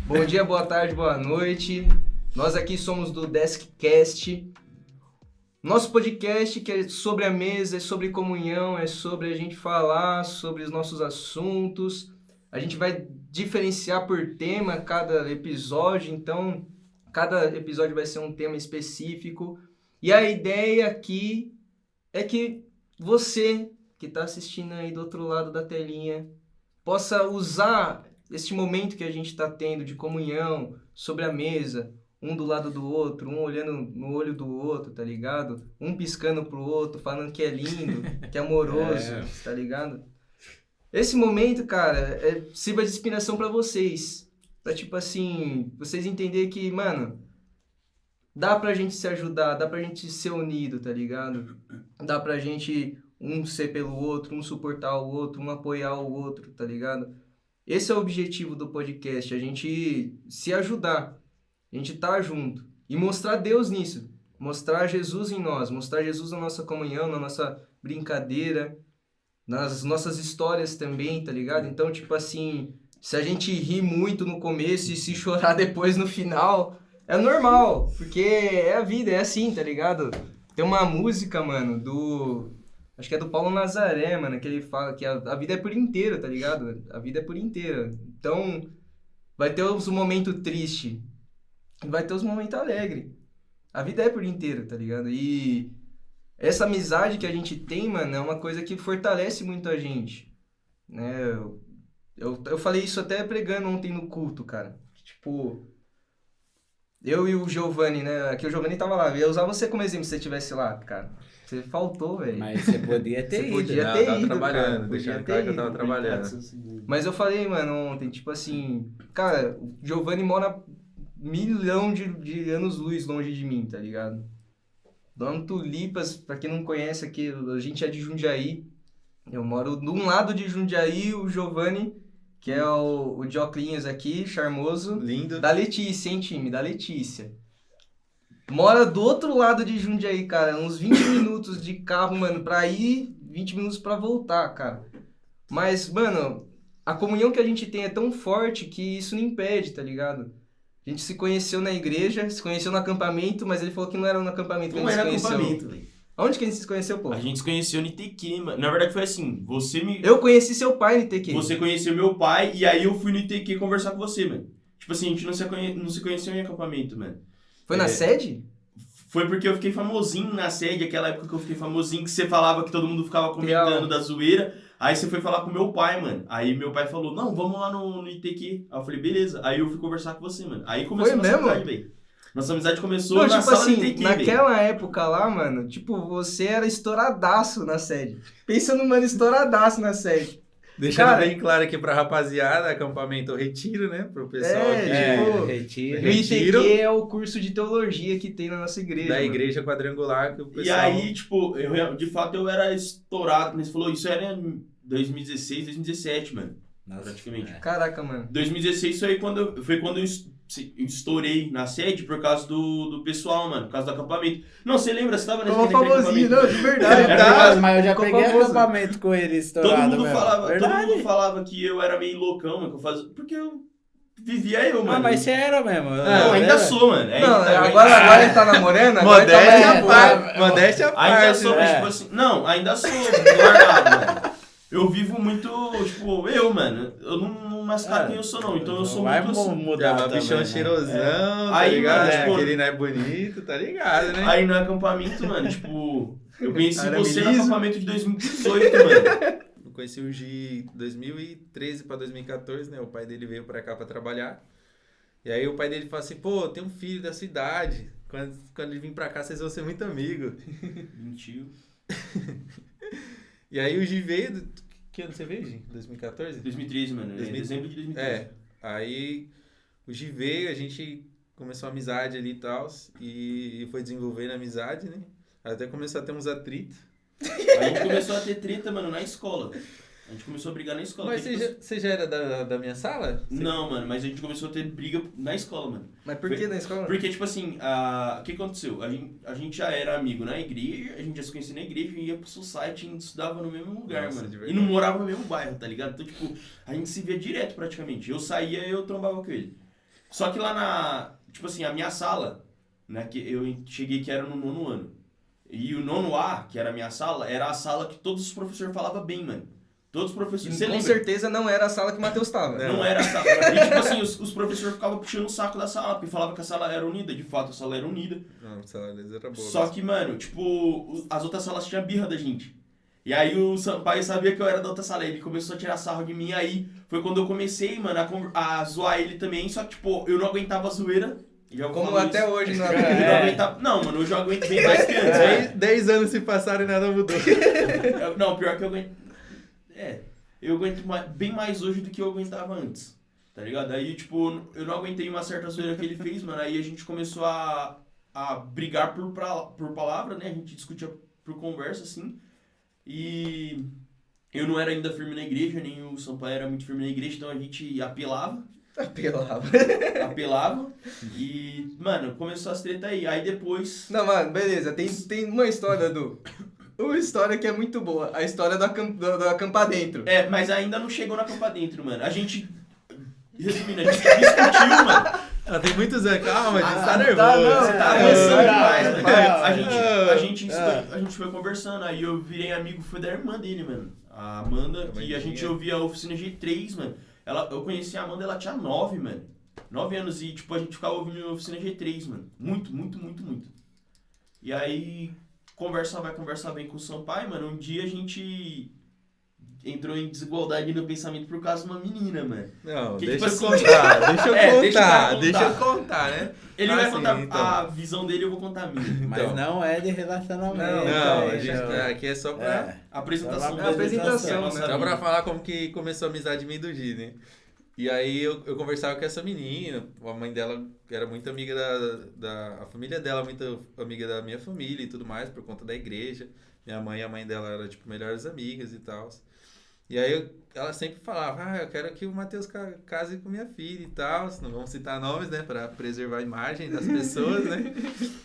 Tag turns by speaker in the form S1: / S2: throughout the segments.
S1: Bom dia, boa tarde, boa noite. Nós aqui somos do Deskcast. Nosso podcast que é sobre a mesa, é sobre comunhão, é sobre a gente falar sobre os nossos assuntos. A gente vai diferenciar por tema cada episódio, então cada episódio vai ser um tema específico. E a ideia aqui é que você que está assistindo aí do outro lado da telinha possa usar este momento que a gente está tendo de comunhão sobre a mesa, um do lado do outro, um olhando no olho do outro, tá ligado? Um piscando pro outro, falando que é lindo, que é amoroso, tá ligado? Esse momento, cara, sirva de inspiração pra vocês. Pra, tipo assim, vocês entenderem que, mano, dá pra gente se ajudar, dá pra gente ser unido, tá ligado? Dá pra gente um ser pelo outro, um suportar o outro, um apoiar o outro, tá ligado? Esse é o objetivo do podcast, a gente se ajudar, a gente tá junto e mostrar Deus nisso, mostrar Jesus em nós, mostrar Jesus na nossa comunhão, na nossa brincadeira, nas nossas histórias também, tá ligado? Então, tipo assim, se a gente rir muito no começo e se chorar depois no final, é normal, porque é a vida, é assim, tá ligado? Tem uma música, mano, acho que é do Paulo Nazaré, mano, que ele fala que a vida é por inteiro, tá ligado? A vida é por inteiro. Então, vai ter os momentos tristes, vai ter os momentos alegres. A vida é por inteiro, tá ligado? E essa amizade que a gente tem, mano, é uma coisa que fortalece muito a gente, né? Eu falei isso até pregando ontem no culto, cara. Tipo, eu e o Giovanni, né? Aqui o Giovanni tava lá. Eu ia usar você como exemplo se você estivesse lá, cara. Você faltou, velho.
S2: Mas você podia ter
S1: Você
S2: ido.
S1: podia
S3: Não,
S1: ter
S3: eu tava
S1: ido,
S3: trabalhando,
S1: cara.
S3: deixando
S1: Podia
S3: claro
S1: ter
S3: que eu tava
S1: ido.
S3: trabalhando.
S1: Mas eu falei, mano, ontem, tipo assim... Cara, o Giovanni mora milhão de anos-luz longe de mim, tá ligado? Dona Tulipas, pra quem não conhece aqui, a gente é de Jundiaí. Eu moro de um lado de Jundiaí, o Giovanni, que é o Dioclinhos aqui, charmoso.
S3: Lindo.
S1: Da Letícia, hein, time? Da Letícia. Mora do outro lado de Jundiaí, cara. Uns 20 minutos de carro, mano, pra ir, 20 minutos pra voltar, cara. Mas, mano, a comunhão que a gente tem é tão forte que isso não impede, tá ligado? A gente se conheceu na igreja, se conheceu no acampamento, mas ele falou que não era no acampamento que
S4: Não
S1: a gente
S4: era
S1: se conheceu.
S4: acampamento, velho.
S1: Onde que a gente se conheceu, pô?
S4: A gente se conheceu no ITQ, mano. Na verdade foi assim,
S1: Eu conheci seu pai no ITQ.
S4: Você conheceu meu pai e aí eu fui no ITQ conversar com você, mano. Tipo assim, a gente não se conheceu em acampamento, mano.
S1: Foi na sede?
S4: Foi porque eu fiquei famosinho na sede, aquela época que eu fiquei famosinho, que você falava que todo mundo ficava comentando da zoeira. Aí você foi falar com meu pai, mano. Aí meu pai falou, não, vamos lá no ITQ. Aí eu falei, beleza. Aí eu fui conversar com você, mano. Aí começou
S1: Foi
S4: nossa
S1: mesmo?
S4: amizade, velho. Nossa amizade começou
S1: Não,
S4: na
S1: tipo
S4: sala
S1: assim,
S4: do ITQ,
S1: naquela época lá, mano, tipo, você era estouradaço na sede. Pensa no mano estouradaço na sede.
S3: Deixando
S1: Cara,
S3: bem claro aqui pra rapaziada, acampamento Retiro, né? Pro pessoal aqui
S1: tipo,
S2: Retiro.
S1: No ITQ é o curso de teologia que tem na nossa igreja.
S3: da
S1: mano.
S3: igreja quadrangular que o pessoal...
S4: E aí, tipo, de fato eu era estourado, como você falou, isso era em 2016, 2017, mano.
S2: Nossa,
S4: Praticamente.
S1: Caraca, mano.
S4: 2016 foi quando eu estourei na sede por causa do pessoal, mano, por causa do acampamento. Não, você lembra? Você tava
S1: Ficou
S4: naquele
S1: famosinho, não,
S4: acampamento?
S1: de verdade.
S4: É
S1: tá?
S4: verdade,
S2: mas eu já
S1: Ficou
S2: peguei
S1: famoso.
S2: acampamento com ele
S4: Todo
S2: estourado
S4: mundo,
S2: mesmo.
S4: falava, todo
S2: Verdade.
S4: mundo falava que eu era meio loucão, mano, que eu fazia... Porque eu vivia eu, mano.
S2: Ah, mas você era mesmo.
S4: Não, ainda sou, mano. É,
S1: Não,
S4: então,
S1: agora ele tá namorando, agora tá
S3: Modéstia à
S1: mais
S3: parte. Modéstia à
S4: Ainda
S3: parte.
S4: sou, mas
S2: é.
S4: tipo assim... Não, ainda sou guardado, mano. Eu vivo muito, tipo, mano. Eu não mascaro quem eu sou, não. Então eu sou
S2: vai
S4: muito assim.
S2: mudar
S3: Já,
S2: também,
S3: bichão
S2: né?
S3: cheirosão, tá
S4: Aí,
S3: ligado?
S4: mano,
S3: É,
S4: tipo-
S3: aquele não é bonito, tá ligado, né?
S4: Aí no acampamento, mano, tipo... Eu conheci
S1: Cara,
S4: você no
S1: liso.
S4: acampamento de 2018, mano.
S3: Eu conheci o Gi 2013 pra 2014, né? O pai dele veio pra cá pra trabalhar. E aí o pai dele falou assim, pô, tem um filho da sua idade. Quando ele vir pra cá, vocês vão ser muito amigos.
S4: Mentiu.
S3: E aí o Gi veio... Que ano você veio, Gi? 2014?
S4: 2013, mano. É dezembro de 2013.
S3: É. Aí o Gi veio, a gente começou a amizade ali e tal. E foi desenvolvendo a amizade, né? Até começou a ter uns atritos.
S4: A gente começou a ter treta, mano, na escola. A gente começou a brigar na escola.
S3: Mas
S4: porque,
S3: você já era da minha sala?
S4: Não, mano, mas a gente começou a ter briga na escola, mano.
S1: Mas por que na escola?
S4: Porque, tipo assim, o que aconteceu? A gente já era amigo na igreja, a gente já se conhecia na igreja e ia pro society e a gente estudava no mesmo lugar,
S3: Nossa,
S4: mano.
S3: de
S4: E
S3: verdade.
S4: não morava no mesmo bairro, tá ligado? Então, tipo, a gente se via direto praticamente. Eu saía e eu trombava com ele. Só que lá na... Tipo assim, a minha sala, né? Que eu cheguei que era no 9º ano. E o 9º A, que era a minha sala, era a sala que todos os professores falavam bem, mano. Todos os professores... Você
S1: Com
S4: lembra?
S1: certeza não era a sala que o Matheus tava.
S4: Não era a sala. E tipo assim, os professores ficavam puxando o saco da sala, porque falavam que a sala era unida. De fato, a sala era unida.
S3: Não, a sala deles era boa.
S4: Só que, mano, tipo, as outras salas tinham birra da gente. E aí o Sampaio sabia que eu era da outra sala. Ele começou a tirar sarro de mim. Aí foi quando eu comecei, mano, a zoar ele também. Só que, tipo, eu não aguentava a zoeira. Já
S1: Como
S4: falo
S1: até
S4: isso.
S1: hoje não
S4: Eu não aguentava... Não, mano, hoje eu aguento bem mais que antes.
S3: 10 anos se passaram e nada mudou.
S4: Não, pior que eu aguento... Eu aguento bem mais hoje do que eu aguentava antes. Tá ligado? Aí, tipo, eu não aguentei uma certa zoeira que ele fez, mano. Aí a gente começou a brigar por palavra, né? A gente discutia por conversa, assim. E eu não era ainda firme na igreja, nem o Sampaio era muito firme na igreja, então a gente apelava. Apelava. E, mano, começou as treta aí. Aí depois...
S1: Não, mano, beleza. Tem uma história uma história que é muito boa. A história do acampar dentro.
S4: Mas ainda não chegou na campa dentro, mano. A gente... Resumindo, a gente discutiu, mano.
S3: Ela tem muitos anos. Calma, a gente tá
S1: tá,
S3: nervoso.
S1: não,
S4: Você tá avançando demais,
S1: vai,
S4: mano. A gente foi conversando, aí eu virei amigo, foi da irmã dele, mano. A Amanda, que a gente ouvia a oficina G3, mano. Eu conheci a Amanda, ela tinha 9, mano. 9 anos e, tipo, a gente ficava ouvindo a oficina G3, mano. Muito. E aí, conversa bem com o Sampaio, mano. Um dia a gente entrou em desigualdade no pensamento por causa de uma menina, mano.
S3: Não,
S4: Que,
S3: deixa
S4: tipo
S3: eu
S4: assim,
S3: contar. Deixa eu
S4: contar.
S3: contar, né?
S4: Ele vai
S3: Assim,
S4: contar
S3: então.
S4: a visão dele, eu vou contar a minha.
S2: Mas
S3: Então.
S2: não é de relacionamento.
S3: Não, a
S2: é,
S3: gente aqui é só pra...
S4: Apresentação.
S2: É uma apresentação,
S4: nossa
S1: né?
S3: Só
S4: vida.
S3: pra falar como que começou a amizade minha e do Gi, né? E aí eu conversava com essa menina, a mãe dela era muito amiga a família dela, muito amiga da minha família e tudo mais, por conta da igreja. Minha mãe e a mãe dela eram, tipo, melhores amigas e tal. E aí ela sempre falava, eu quero que o Matheus case com minha filha e tal. Não vamos citar nomes, né, pra preservar a imagem das pessoas, né?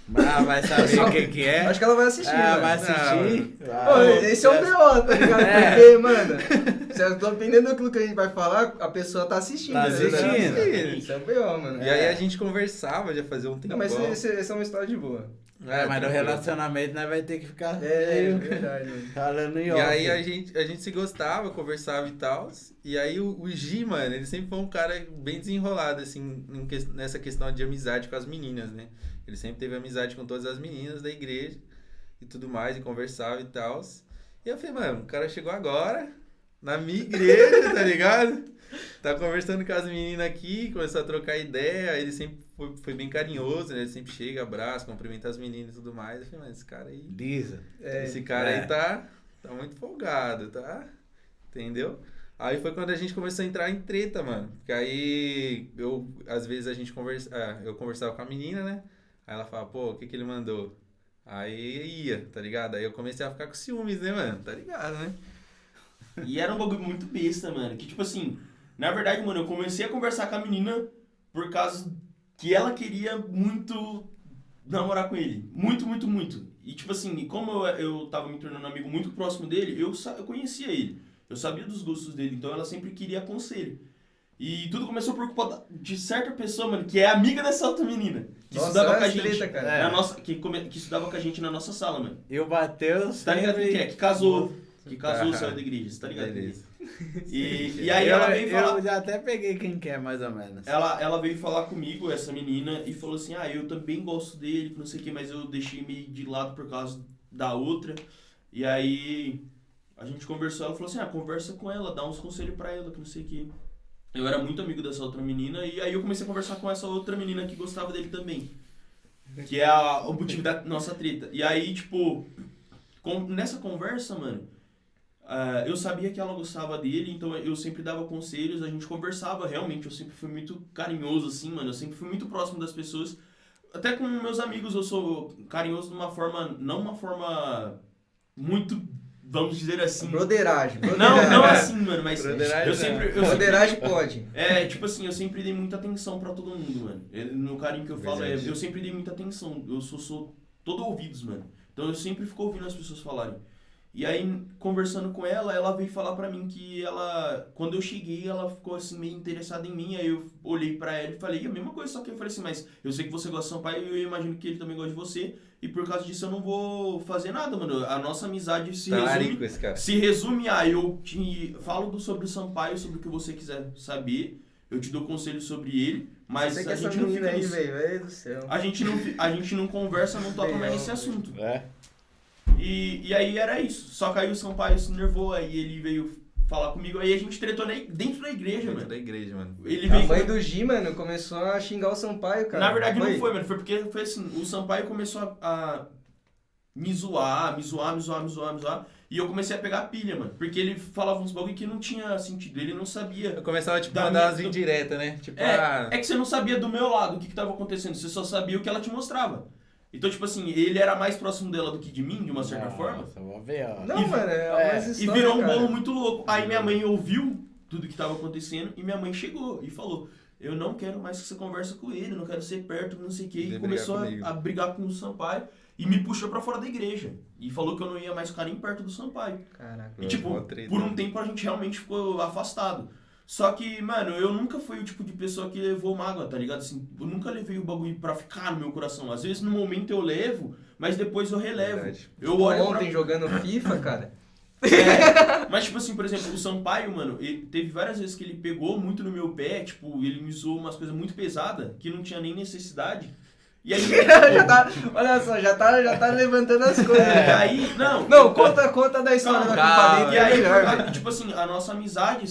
S2: Mas vai saber o que é.
S1: Acho que ela vai assistir, mano.
S2: Vai assistir.
S1: Pô, esse é o BO, tá ligado? Porque, mano, se dependendo daquilo que a gente vai falar, a pessoa tá assistindo.
S2: Tá
S1: né?
S2: assistindo.
S1: Isso é o BO, mano.
S3: E aí a gente conversava já fazia um tempo.
S1: Não, mas essa é uma história de boa.
S2: Mas no
S3: tranquilo.
S2: relacionamento nós vai ter que ficar
S1: Verdade, mano.
S2: falando em
S3: E
S2: off.
S3: aí a gente se gostava, conversava e tal. E aí o Gi, mano, ele sempre foi um cara bem desenrolado, assim, nessa questão de amizade com as meninas, né? Ele sempre teve amizade com todas as meninas da igreja e tudo mais, e conversava e tal. E eu falei, mano, o cara chegou agora, na minha igreja, tá ligado? Tá conversando com as meninas aqui, começou a trocar ideia, ele sempre foi bem carinhoso, né? Ele sempre chega, abraça, cumprimenta as meninas e tudo mais. Eu falei, mas esse cara aí...
S2: Lisa.
S3: Esse cara aí tá muito folgado, tá? Entendeu? Aí foi quando a gente começou a entrar em treta, mano. Porque aí, às vezes a gente eu conversava com a menina, né? Aí ela falava, pô, o que ele mandou? Aí ia, tá ligado? Aí eu comecei a ficar com ciúmes, né, mano? Tá ligado, né?
S4: E era um bagulho muito besta, mano. Que tipo assim, na verdade, mano, eu comecei a conversar com a menina por causa que ela queria muito namorar com ele. Muito. E tipo assim, como eu tava me tornando amigo muito próximo dele, eu conhecia ele. Eu sabia dos gostos dele, então ela sempre queria conselho. E tudo começou por culpa de certa pessoa, mano, que é amiga dessa outra menina. Que estudava com a gente.
S1: Treta, cara.
S4: Que estudava com a gente na nossa sala, mano.
S2: E o Matheus...
S4: Tá ligado quem que é? Que casou.
S3: Tá.
S4: Saiu da igreja, você tá ligado?
S3: Beleza.
S4: E aí ela veio falar...
S2: Eu já até peguei quem quer, mais ou menos.
S4: Ela veio falar comigo, essa menina, e falou assim, eu também gosto dele, não sei o que, mas eu deixei meio de lado por causa da outra. E aí a gente conversou, ela falou assim, conversa com ela, dá uns conselhos pra ela, que não sei o que. Eu era muito amigo dessa outra menina, e aí eu comecei a conversar com essa outra menina que gostava dele também. Que é o motivo da nossa treta. E aí, tipo, nessa conversa, mano, eu sabia que ela gostava dele, então eu sempre dava conselhos, a gente conversava realmente, eu sempre fui muito carinhoso, assim, mano, eu sempre fui muito próximo das pessoas. Até com meus amigos eu sou carinhoso de uma forma, não uma forma muito, vamos dizer assim...
S1: Broderagem.
S4: Não assim, mano, mas
S3: Broderagem
S4: eu sempre...
S1: Broderagem pode.
S4: Tipo assim, eu sempre dei muita atenção pra todo mundo, mano. No carinho que eu falo, eu sempre dei muita atenção, eu sou todo ouvidos, mano. Então eu sempre fico ouvindo as pessoas falarem. E aí, conversando com ela, ela veio falar pra mim que ela, quando eu cheguei, ela ficou assim meio interessada em mim. Aí eu olhei pra ela e falei a mesma coisa, só que eu falei assim, mas eu sei que você gosta do Sampaio e eu imagino que ele também gosta de você. E por causa disso eu não vou fazer nada, mano. A nossa amizade
S3: Talarico esse cara.
S4: se resume a eu te falo sobre o Sampaio, sobre o que você quiser saber. Eu te dou conselho sobre ele, mas
S1: Você que
S4: a
S1: essa
S4: gente não
S1: menina
S4: fica
S1: aí,
S4: nisso.
S1: velho do céu.
S4: A gente não conversa, não toca mais nesse assunto.
S2: É.
S4: E aí era isso. Só que aí o Sampaio se nervou, aí ele veio falar comigo, aí a gente tretou dentro da igreja,
S3: Dentro
S4: mano.
S3: da igreja, mano.
S4: Ele
S1: A
S4: veio
S1: mãe do Gi, mano, começou a xingar o Sampaio, cara.
S4: Na verdade não foi, mano. Foi porque foi assim, o Sampaio começou a me zoar. E eu comecei a pegar pilha, mano. Porque ele falava uns bagulho que não tinha sentido. Ele não sabia.
S3: Eu começava, tipo,
S4: Da
S3: mandar
S4: minha-
S3: umas indiretas, né? Tipo,
S4: É que você não sabia do meu lado o que tava acontecendo. Você só sabia o que ela te mostrava. Então, tipo assim, ele era mais próximo dela do que de mim, de uma certa forma.
S2: Nossa, vou ver, ó.
S1: Não, mano, é umas
S4: E
S1: histórias,
S4: virou um
S1: cara.
S4: bolo muito louco. Aí minha mãe ouviu tudo que tava acontecendo e minha mãe chegou e falou: eu não quero mais que você converse com ele, não quero ser perto, não sei o que.
S3: Ele
S4: E
S3: ia
S4: começou
S3: brigar comigo.
S4: a brigar com o Sampaio e me puxou pra fora da igreja. E falou que eu não ia mais ficar nem perto do Sampaio.
S1: Caraca.
S4: E tipo,
S3: Mó treta.
S4: por um tempo a gente realmente ficou afastado. Só que, mano, eu nunca fui o tipo de pessoa que levou mágoa, tá ligado? Assim, eu nunca levei o bagulho pra ficar no meu coração. Às vezes no momento eu levo, mas depois eu relevo.
S3: Verdade.
S4: Eu olho pra...
S1: Ontem jogando FIFA, cara.
S4: Mas, tipo assim, por exemplo, o Sampaio, mano, ele teve várias vezes que ele pegou muito no meu pé, tipo, ele me zoou umas coisas muito pesadas, que não tinha nem necessidade. E aí,
S1: já tá, olha só, já tá levantando as coisas.
S4: e aí, não.
S1: Não, conta da história da
S3: Calma,
S1: Copa dele,
S4: E
S1: é
S4: aí,
S1: melhor, velho.
S4: tipo assim, a nossa amizade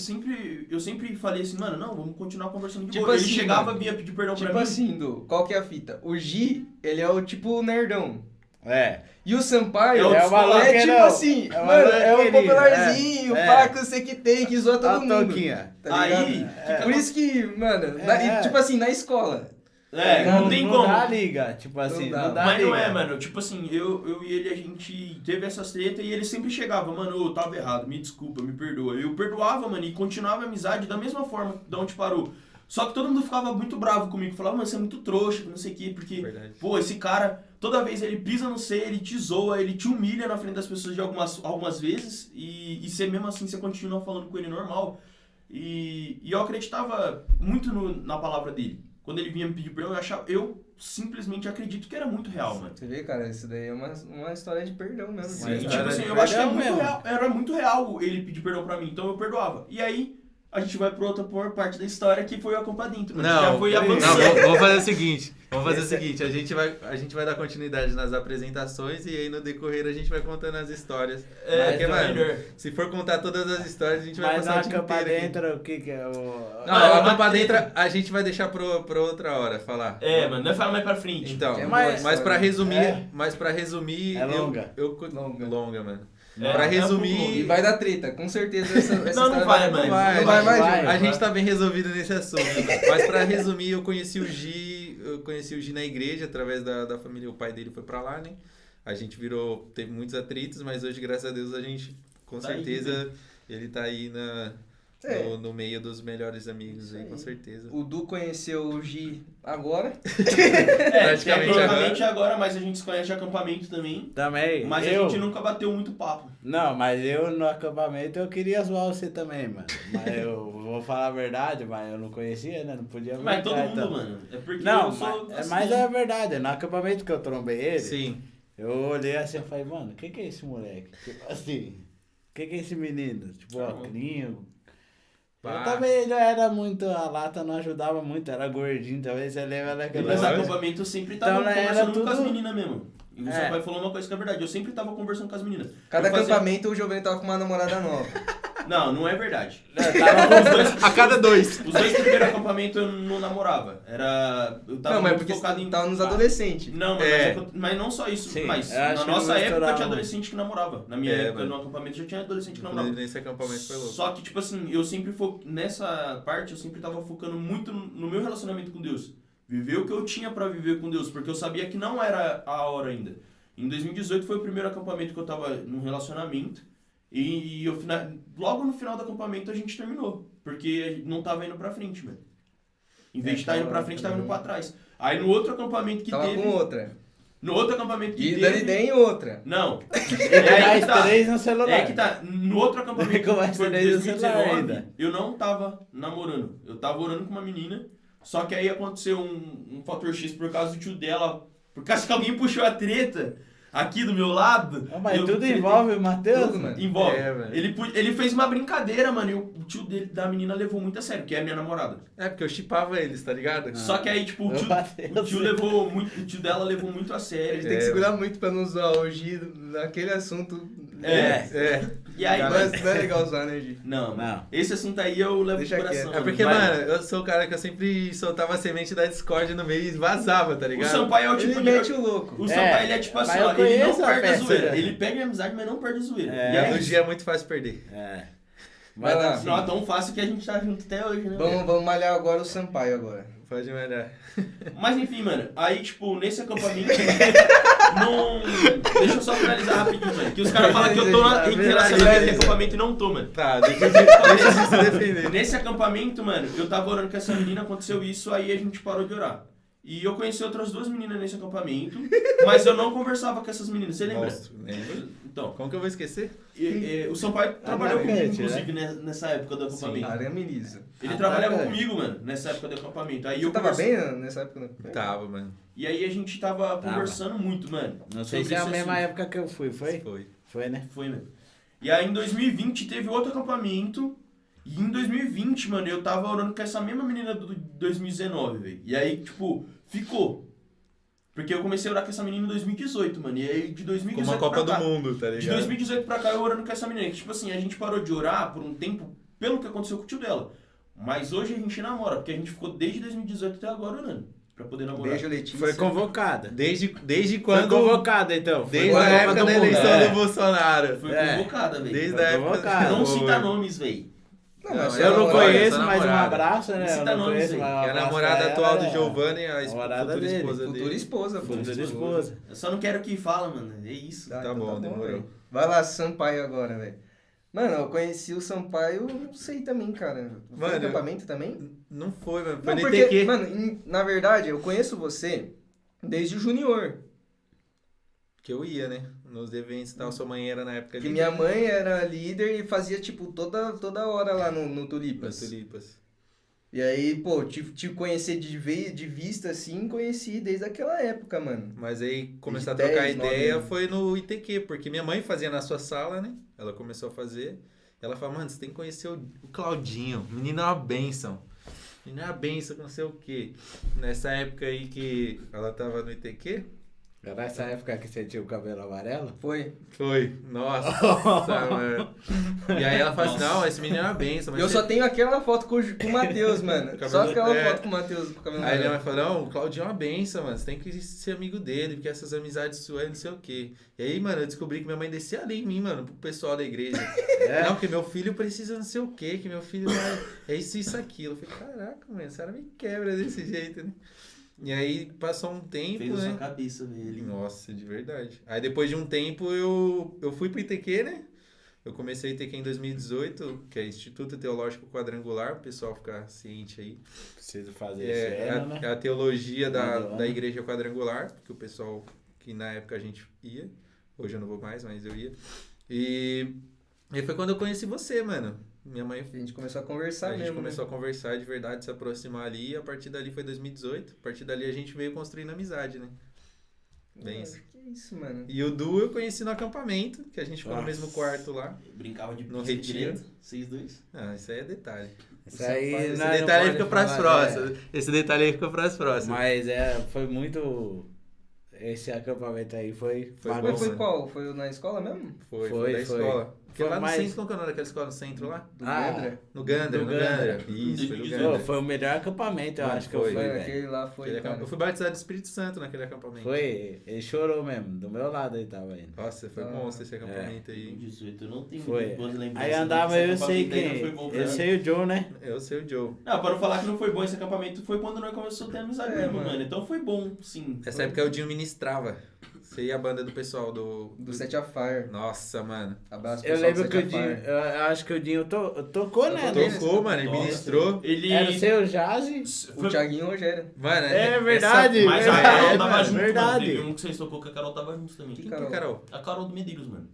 S4: eu sempre falei assim, mano, não, vamos continuar conversando de
S1: Tipo
S4: boa. Ele
S1: assim,
S4: chegava,
S1: mano,
S4: vinha pedir perdão
S1: Tipo
S4: pra mim.
S1: assim, Du, qual que é a fita? O Gi, ele é o tipo nerdão.
S2: É.
S1: E o Sampaio
S4: É o
S2: maloqueiro.
S1: tipo assim,
S2: É o
S1: mano, é o
S2: maloqueirinho,
S1: popularzinho,
S2: é.
S1: pá, que você que tem, que zoa todo
S2: A
S1: mundo.
S2: Toquinha.
S1: Tá ligado?
S4: Aí,
S1: Por isso que, mano,
S2: É.
S1: tipo assim, na escola.
S4: não tem como.
S2: Não dá liga, tipo assim,
S1: dá.
S2: não dá
S4: Mas
S2: liga.
S4: não é, mano. Tipo assim, eu e ele, a gente teve essas tretas e ele sempre chegava, mano, eu tava errado, me desculpa, me perdoa. Eu perdoava, mano, e continuava a amizade da mesma forma de onde parou. Só que todo mundo ficava muito bravo comigo, falava, mano, você é muito trouxa, não sei o quê, porque,
S3: Verdade.
S4: pô, esse cara, toda vez ele pisa no C, ele te zoa, ele te humilha na frente das pessoas de algumas vezes, e você mesmo assim, você continua falando com ele normal. E eu acreditava muito na palavra dele. Quando ele vinha me pedir perdão, eu simplesmente acredito que era muito real, mano.
S1: Você vê, cara, isso daí é uma história de perdão mesmo.
S4: Sim,
S2: Mas
S4: tipo
S2: era
S4: assim,
S2: de
S4: eu acho que é
S2: perdão
S4: muito
S2: mesmo.
S4: real, era muito real ele pedir perdão pra mim, então eu perdoava. E aí, a gente vai pra outra parte da história que foi a Copa Dentro, mano.
S3: Não,
S4: Já foi
S3: não,
S4: avançando.
S3: vamos fazer o seguinte. A gente vai dar continuidade nas apresentações e aí no decorrer a gente vai contando as histórias. Porque,
S4: É
S3: mano,
S4: melhor.
S3: se for contar todas as histórias, a gente vai
S2: Mas
S3: passar
S2: na
S3: o dia
S2: Copa
S3: inteiro aqui.
S2: Dentro, o que que é o...
S3: Não,
S4: Mano,
S3: a
S4: uma
S3: Copa
S4: treta.
S3: Dentro a gente vai deixar pra outra hora falar.
S4: É, mano, não é falar mais pra frente.
S3: Então,
S1: É
S2: mas-
S3: mas pra resumir,
S2: É.
S3: É
S2: longa.
S3: Longa, mano.
S4: É,
S3: Pra
S4: é um
S3: resumir-
S4: pouco longo.
S1: E vai dar treta, com certeza essa
S4: Não
S1: história
S4: vai, mano.
S1: Não vai mais,
S2: Vai.
S1: Júlio.
S3: A gente tá bem resolvido nesse assunto. Mas pra resumir, eu conheci o Gi na igreja, através da família, o pai dele foi pra lá, né? A gente teve muitos atritos, mas hoje, graças a Deus, a gente, com
S4: Tá aí,
S3: certeza, ele tá aí
S1: É.
S3: no meio dos melhores amigos aí,
S1: Isso
S3: com
S1: aí.
S3: certeza.
S1: O Du conheceu o Gi agora.
S3: Praticamente
S4: Tecnicamente agora, mas a gente se conhece de acampamento também.
S2: Também,
S4: Mas
S2: eu...
S4: a gente nunca bateu muito papo.
S2: Não, mas eu no acampamento eu queria zoar você também, mano. Mas eu vou falar a verdade, mas eu não conhecia, né? Não podia
S4: Mas todo
S2: brincar,
S4: mundo,
S2: então.
S4: mano. É porque
S2: Não,
S4: eu sou
S2: mas é a verdade. No acampamento que eu trombei ele,
S3: Sim.
S2: eu olhei assim e falei, mano, quem que é esse moleque? Tipo assim, quem que é esse menino? Tipo,
S4: Ah,
S2: óculinho.
S3: Pá.
S2: Eu também não era muito, a lata não ajudava muito, era gordinho, talvez você lembra daquela...
S4: Nesse
S3: Lógico.
S4: acampamento eu sempre tava
S2: Então, né, era
S4: conversando com as
S2: tudo-
S4: meninas mesmo. E o
S2: É.
S4: seu pai falou uma coisa que é verdade. Eu sempre tava conversando com as meninas.
S1: Cada
S4: Eu fazia-
S1: acampamento o Giovanni tava com uma namorada nova.
S4: Não é verdade.
S2: Tava com os dois...
S3: A cada dois.
S4: Os dois primeiros acampamentos eu não namorava. Eu tava
S1: Não, mas
S4: muito
S1: porque
S4: focado
S1: você
S4: em...
S1: tava nos adolescentes.
S4: Não, mas não só isso.
S2: Sim,
S4: mas
S2: eu acho
S4: na
S2: que
S4: nossa
S2: não
S4: época
S2: misturava
S4: tinha
S2: muito.
S4: adolescente que namorava. Na minha
S3: É,
S4: época,
S3: mano.
S4: no acampamento já tinha adolescente que namorava.
S3: Nesse acampamento foi louco.
S4: Só que, tipo assim, eu sempre nessa parte, eu sempre tava focando muito no meu relacionamento com Deus. Viver o que eu tinha pra viver com Deus, porque eu sabia que não era a hora ainda. Em 2018 foi o primeiro acampamento que eu tava num relacionamento. E logo no final do acampamento a gente terminou. Porque não tava indo pra frente, mano. Em vez de estar indo pra frente, tava indo pra trás. Aí no outro acampamento que
S1: Tava
S4: teve...
S1: com outra.
S4: No outro acampamento que
S1: E
S4: teve...
S1: dando ideia em outra.
S4: Não.
S2: Ele
S4: aí
S2: mais
S4: que tá.
S2: 3 no celular.
S4: É que tá. No outro acampamento
S2: Ficou mais
S4: que foi em
S2: 3 no celular
S4: 2019,
S2: ainda.
S4: eu não tava namorando. Eu tava orando com uma menina. Só que aí aconteceu um fator X por causa do tio dela. Por causa que alguém puxou a treta aqui do meu lado.
S2: Mas
S4: eu
S2: tudo
S4: tretei.
S2: envolve o Matheus?
S1: Tudo, mano.
S4: Envolve.
S3: É, mano.
S4: Ele fez uma brincadeira, mano, e o tio da menina levou muito a sério, que é a minha namorada.
S3: É, porque eu chipava eles, tá ligado?
S4: Só que aí, tipo,
S2: Eu
S4: o tio dela levou muito a
S1: A
S4: sério.
S1: gente tem que segurar muito pra não zoar o Gi naquele assunto.
S3: É.
S4: E aí,
S1: Mas não é legal usar, né, Gi?
S4: não.
S2: Não.
S4: Esse assunto aí eu levo
S1: Deixa
S4: pro coração.
S1: quieto.
S3: É porque,
S4: Mas
S3: mano, eu sou o cara que eu sempre soltava a semente da Discord no meio e vazava, tá
S4: o
S3: ligado?
S4: Sampaio é o tipo
S1: Ele
S4: de...
S1: mete o louco.
S4: O Sampaio, ele é tipo
S2: mas
S4: assim,
S2: eu
S4: ó, ele não
S2: conheço a
S4: perde a
S2: peça,
S4: zoeira.
S2: né?
S4: Ele pega a amizade, mas não perde a zoeira.
S2: É.
S4: E
S3: A
S4: é
S3: do
S4: isso.
S3: dia é muito fácil perder.
S2: É.
S1: Vai
S2: Mas
S1: lá.
S2: assim,
S4: Não é tão fácil que a gente tá junto até hoje, né?
S1: Vamos malhar agora o Sampaio agora.
S3: Pode mandar.
S4: Mas enfim, mano, aí tipo, nesse acampamento, não... Deixa eu só finalizar rapidinho, mano. Que os caras falam que eu tô em relacionamento de acampamento e não tô, mano.
S3: Tá, deixa eu se defender.
S4: Nesse acampamento, mano, eu tava orando com essa menina, aconteceu isso, aí a gente parou de orar. E eu conheci outras 2 meninas nesse acampamento, mas eu não conversava com essas meninas, você lembra?
S3: Monstro, lembro.
S4: Então,
S3: Como que eu vou esquecer?
S4: o Sampaio trabalhou comigo,
S2: marcante,
S4: inclusive, nessa época do acampamento.
S1: Araminiza.
S4: Ele
S2: Ah,
S4: trabalhava
S2: tá,
S4: comigo, mano, nessa época do acampamento. Aí
S1: Você
S4: eu
S1: tava
S4: conversei-
S1: bem nessa época? Né?
S3: Tava, mano.
S4: E aí a gente tava conversando muito, mano.
S2: não sei
S4: sobre
S2: se é a
S4: esse
S2: mesma
S4: assunto.
S2: época que eu fui, foi?
S3: Foi.
S2: Foi, né?
S4: Foi, mano. E aí em 2020 teve outro acampamento. E em 2020, mano, eu tava orando com essa mesma menina do 2019, velho. E aí, tipo, ficou. Porque eu comecei a orar com essa menina em 2018, mano. E aí de
S3: Como
S4: 2018
S3: a Copa
S4: pra cá,
S3: do Mundo, tá
S4: de
S3: ligado?
S4: 2018 pra cá eu orando com essa menina. Que, tipo assim, a gente parou de orar por um tempo pelo que aconteceu com o tio dela. Mas hoje a gente namora, porque a gente ficou desde 2018 até agora orando. Pra poder namorar.
S1: Beijo, Letícia.
S2: Foi convocada.
S3: Desde
S2: Foi
S3: quando...
S2: convocada, então. Foi
S3: Desde
S2: pra
S3: a
S2: Copa
S3: época
S2: do
S3: da
S2: Mundo.
S3: eleição
S2: É.
S3: do Bolsonaro.
S4: Foi
S2: É.
S4: convocada, velho.
S3: Desde
S2: Foi
S3: a época...
S2: convocado.
S4: Não
S3: Foi.
S4: cita nomes, velho.
S1: Não, mas
S3: Não,
S1: só
S2: Eu não
S1: namorada,
S2: conheço,
S3: só
S2: mas um
S3: namorada.
S2: abraço, né?
S4: Esse
S2: Eu
S4: tá
S2: não
S4: nome,
S2: conheço,
S4: Zé.
S2: mas um
S3: Que é a
S2: abraço
S3: namorada
S2: pra
S3: atual
S2: ela,
S3: do
S2: é.
S3: Giovanni, a
S2: Namorada
S3: futura
S2: dele.
S3: esposa
S1: Futura
S3: dele.
S1: esposa, pô.
S2: Futura esposa.
S4: Eu só não quero que fala, mano. É isso.
S3: Tá bom, demorou.
S1: velho. Vai lá, Sampaio agora, velho. Mano, eu conheci o Sampaio, não sei também, cara. Foi
S3: Mano,
S1: no acampamento também?
S3: Não foi, mano. Foi
S1: Não,
S3: no
S1: porque,
S3: ITQ.
S1: mano, na verdade, eu conheço você desde o Junior.
S3: Que eu ia, né? Nos eventos e tal. Sua mãe era na época
S1: Que
S3: ali.
S1: minha mãe era líder e fazia, tipo, toda hora lá no Tulipas.
S3: Das tulipas.
S1: E aí, pô, te conhecer de vista, assim, conheci desde aquela época, mano.
S3: Mas aí começar a
S1: De 10,
S3: trocar
S1: 9
S3: ideia
S1: anos.
S3: foi no ITQ, porque minha mãe fazia na sua sala, né? Ela começou a fazer. Ela falou, mano, você tem que conhecer o Claudinho. O menino é uma bênção. O menino é uma bênção, não sei o quê. Nessa época aí que ela tava no ITQ,
S2: Era essa época que você tinha o cabelo amarelo?
S1: Foi.
S3: foi. Nossa, mano. E aí ela falou assim, não, esse menino é uma bênção. Mas
S1: Eu
S3: você-
S1: só tenho aquela foto com o Matheus, mano.
S3: Cabelo-
S1: Só aquela
S3: é.
S1: foto com o Matheus com o cabelo
S3: Aí minha mãe
S1: amarelo.
S3: falou, não, o Claudinho é uma benção, mano. Você tem que ser amigo dele, porque essas amizades suas e não sei o quê. E aí, mano, eu descobri que minha mãe descia ali em mim, mano, pro pessoal da igreja. Não, que meu filho precisa não sei o quê, que meu filho é isso, aquilo. Eu falei, caraca, mãe, a senhora me quebra desse jeito, né? E aí passou um tempo,
S4: Fez a
S3: né?
S4: sua cabeça, velho.
S3: Nossa, de verdade. Aí depois de um tempo eu fui pro ITQ, né? Eu comecei a ITQ em 2018, que é Instituto Teológico Quadrangular, o pessoal ficar ciente aí.
S2: Preciso fazer esse
S3: É
S2: ano, né?
S3: a teologia
S2: Final do ano.
S3: da Igreja Quadrangular, que o pessoal que na época a gente ia, hoje eu não vou mais, mas eu ia. E foi quando eu conheci você, mano. Minha mãe,
S1: A gente começou a conversar
S3: a gente
S1: mesmo,
S3: começou
S1: né?
S3: a conversar de verdade, se aproximar ali, e a partir dali foi 2018. A partir dali a gente veio construindo amizade, né? Bem isso.
S1: Que isso, mano.
S3: E o Du eu conheci no acampamento, que a gente ficou no
S2: Nossa.
S3: mesmo quarto lá.
S4: Eu brincava de
S3: No
S4: pista
S3: retiro.
S4: direto, 6-2.
S3: Ah, isso aí é detalhe.
S2: Isso aí
S3: Esse
S2: não
S3: detalhe aí
S2: pode
S3: fica pras
S2: falar,
S3: próximas. Esse detalhe aí fica pras próximas.
S2: Mas foi muito... Esse acampamento aí foi
S3: Foi
S1: Foi,
S2: bagunça.
S1: foi qual? Foi na escola mesmo?
S3: Foi
S2: Foi,
S3: da
S2: foi.
S3: escola. Porque
S2: Foi
S3: lá no
S2: mais-
S3: centro, qual que é o nome daquela escola no centro lá?
S1: Do
S2: Ah,
S1: Gandra?
S3: No Gandra,
S2: Do
S3: no
S2: Gandra.
S3: Gandra. Isso, foi do
S4: Pô,
S2: Pô,
S3: Gandra.
S2: foi o melhor acampamento, eu
S3: Mano,
S2: acho que eu
S3: foi.
S2: fui,
S1: Foi,
S2: velho.
S1: aquele lá foi,
S3: Aquele
S1: cara.
S3: Eu fui batizado do Espírito Santo naquele acampamento.
S2: Foi, ele chorou mesmo, do meu lado ele tava indo.
S3: Nossa, foi
S1: Ah,
S3: monstro esse acampamento aí.
S4: 18, eu não tenho
S2: Foi.
S4: boas lembranças.
S2: Aí andava
S4: Esse
S2: eu sei
S4: acampamento aí
S2: quem,
S4: não foi bom pra
S2: eu
S4: mim.
S2: sei o Joe, né?
S3: Eu sei o Joe.
S4: Não, para não falar que não foi bom esse acampamento, foi quando nós começamos a ter amizade
S1: É,
S4: mesmo,
S1: mano.
S4: mano. Então foi bom, sim.
S3: Nessa época o Dinho ministrava. Você e a banda do pessoal
S1: Do Set Afire.
S3: Nossa, mano.
S1: Abraço pro
S2: Eu
S1: pessoal do
S2: lembro que o
S1: Set
S2: Dinho,
S1: Afire.
S2: eu acho que o Dinho tocou, né?
S3: Tocou, mano, ele
S4: Nossa,
S3: ministrou.
S4: Ele...
S2: Era o seu Jazz?
S1: O Thiaguinho e o Rogério.
S3: Mano,
S2: É verdade.
S4: Mas a
S2: verdade,
S4: Carol tava
S2: mano,
S4: junto,
S2: verdade.
S4: mano. Teve um que vocês tocou que a Carol tava junto também.
S3: Quem que é Carol?
S4: A Carol do Medeiros, mano.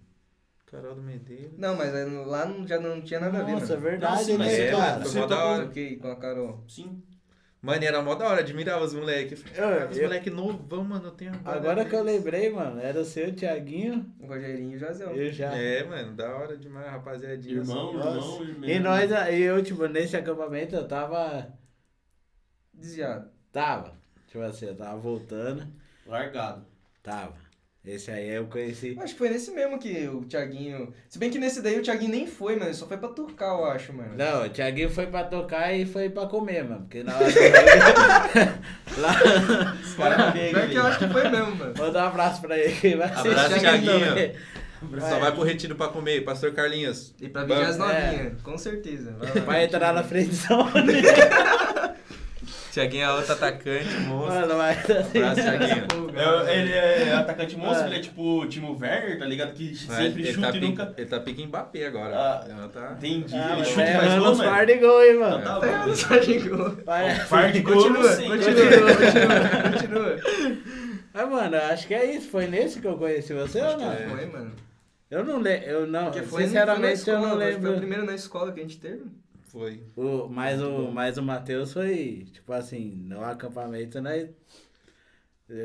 S3: Carol do Medeiros.
S1: Não, mas lá já não tinha nada a ver,
S2: Nossa,
S1: mano.
S2: verdade,
S4: Não, sim, mas
S2: né,
S3: é,
S2: cara?
S3: foi
S4: Você
S3: mó da
S4: tocou-
S3: hora.
S1: Toquei com a Carol.
S4: Sim.
S3: Mano, e era mó da hora, admirava os moleques. Os
S2: eu-
S3: moleques novão, mano, tem uma banda
S2: Agora que eu
S3: deles.
S2: lembrei, mano, era o seu Thiaguinho,
S1: O Rogerinho e o Jazão.
S2: eu já...
S3: É, mano, da hora demais, rapaziadinha.
S4: Irmão,
S2: Nossa.
S4: irmão.
S2: E nós, e eu, tipo, nesse acampamento eu tava,
S1: Desviado.
S2: tipo assim, eu tava voltando,
S4: Largado.
S2: Esse aí eu conheci.
S1: Acho que foi nesse mesmo que o Thiaguinho... Se bem que nesse daí o Thiaguinho nem foi, mano. Ele só foi pra tocar, eu acho, mano.
S2: Não, o Thiaguinho foi pra tocar e foi pra comer, mano, porque na hora lá,
S4: Os caras
S1: Pior que eu acho que foi mesmo, mano.
S2: manda um abraço pra ele, que vai
S3: Abraço,
S2: assistir
S3: Thiaguinho.
S2: também.
S3: Só vai pro retiro pra comer, Pastor Carlinhos.
S1: E pra vigiar as
S2: Vamos,
S1: novinhas, com certeza. Vai lá.
S2: Vai entrar na frente
S3: Tiaguinho é outro atacante, monstro.
S2: mano, mas assim,
S3: Abraço, Tiaguinho.
S4: Ele é atacante monstro,
S2: Ah.
S4: ele é tipo o Timo Werner, tá ligado? Que
S3: Mas
S4: sempre
S3: ele
S4: chuta
S3: tá
S4: e nunca...
S3: Ele tá pique Mbappé agora.
S4: Ah.
S3: Ela tá...
S4: Entendi.
S2: Ah,
S4: Ele
S2: mas
S4: chuta e
S2: tá
S4: faz
S2: errando
S4: gol,
S2: os
S4: mano.
S2: par de gol, hein, mano.
S4: Então tá
S1: Tá
S4: bom.
S1: errando só de gol.
S2: Vai,
S4: Par de gol, eu não
S1: Continua,
S4: sei.
S1: continua.
S2: Mas, mano, acho que é isso. Foi nesse que eu conheci você ou não?
S3: é.
S1: Foi, mano.
S2: Eu não lembro. Eu não,
S1: Porque foi,
S2: sinceramente,
S1: foi na
S2: eu não
S1: escola, Foi o
S2: lembro.
S1: primeiro na escola que a gente teve.
S3: Foi.
S2: Mas o Matheus foi, tipo assim, no acampamento, nós.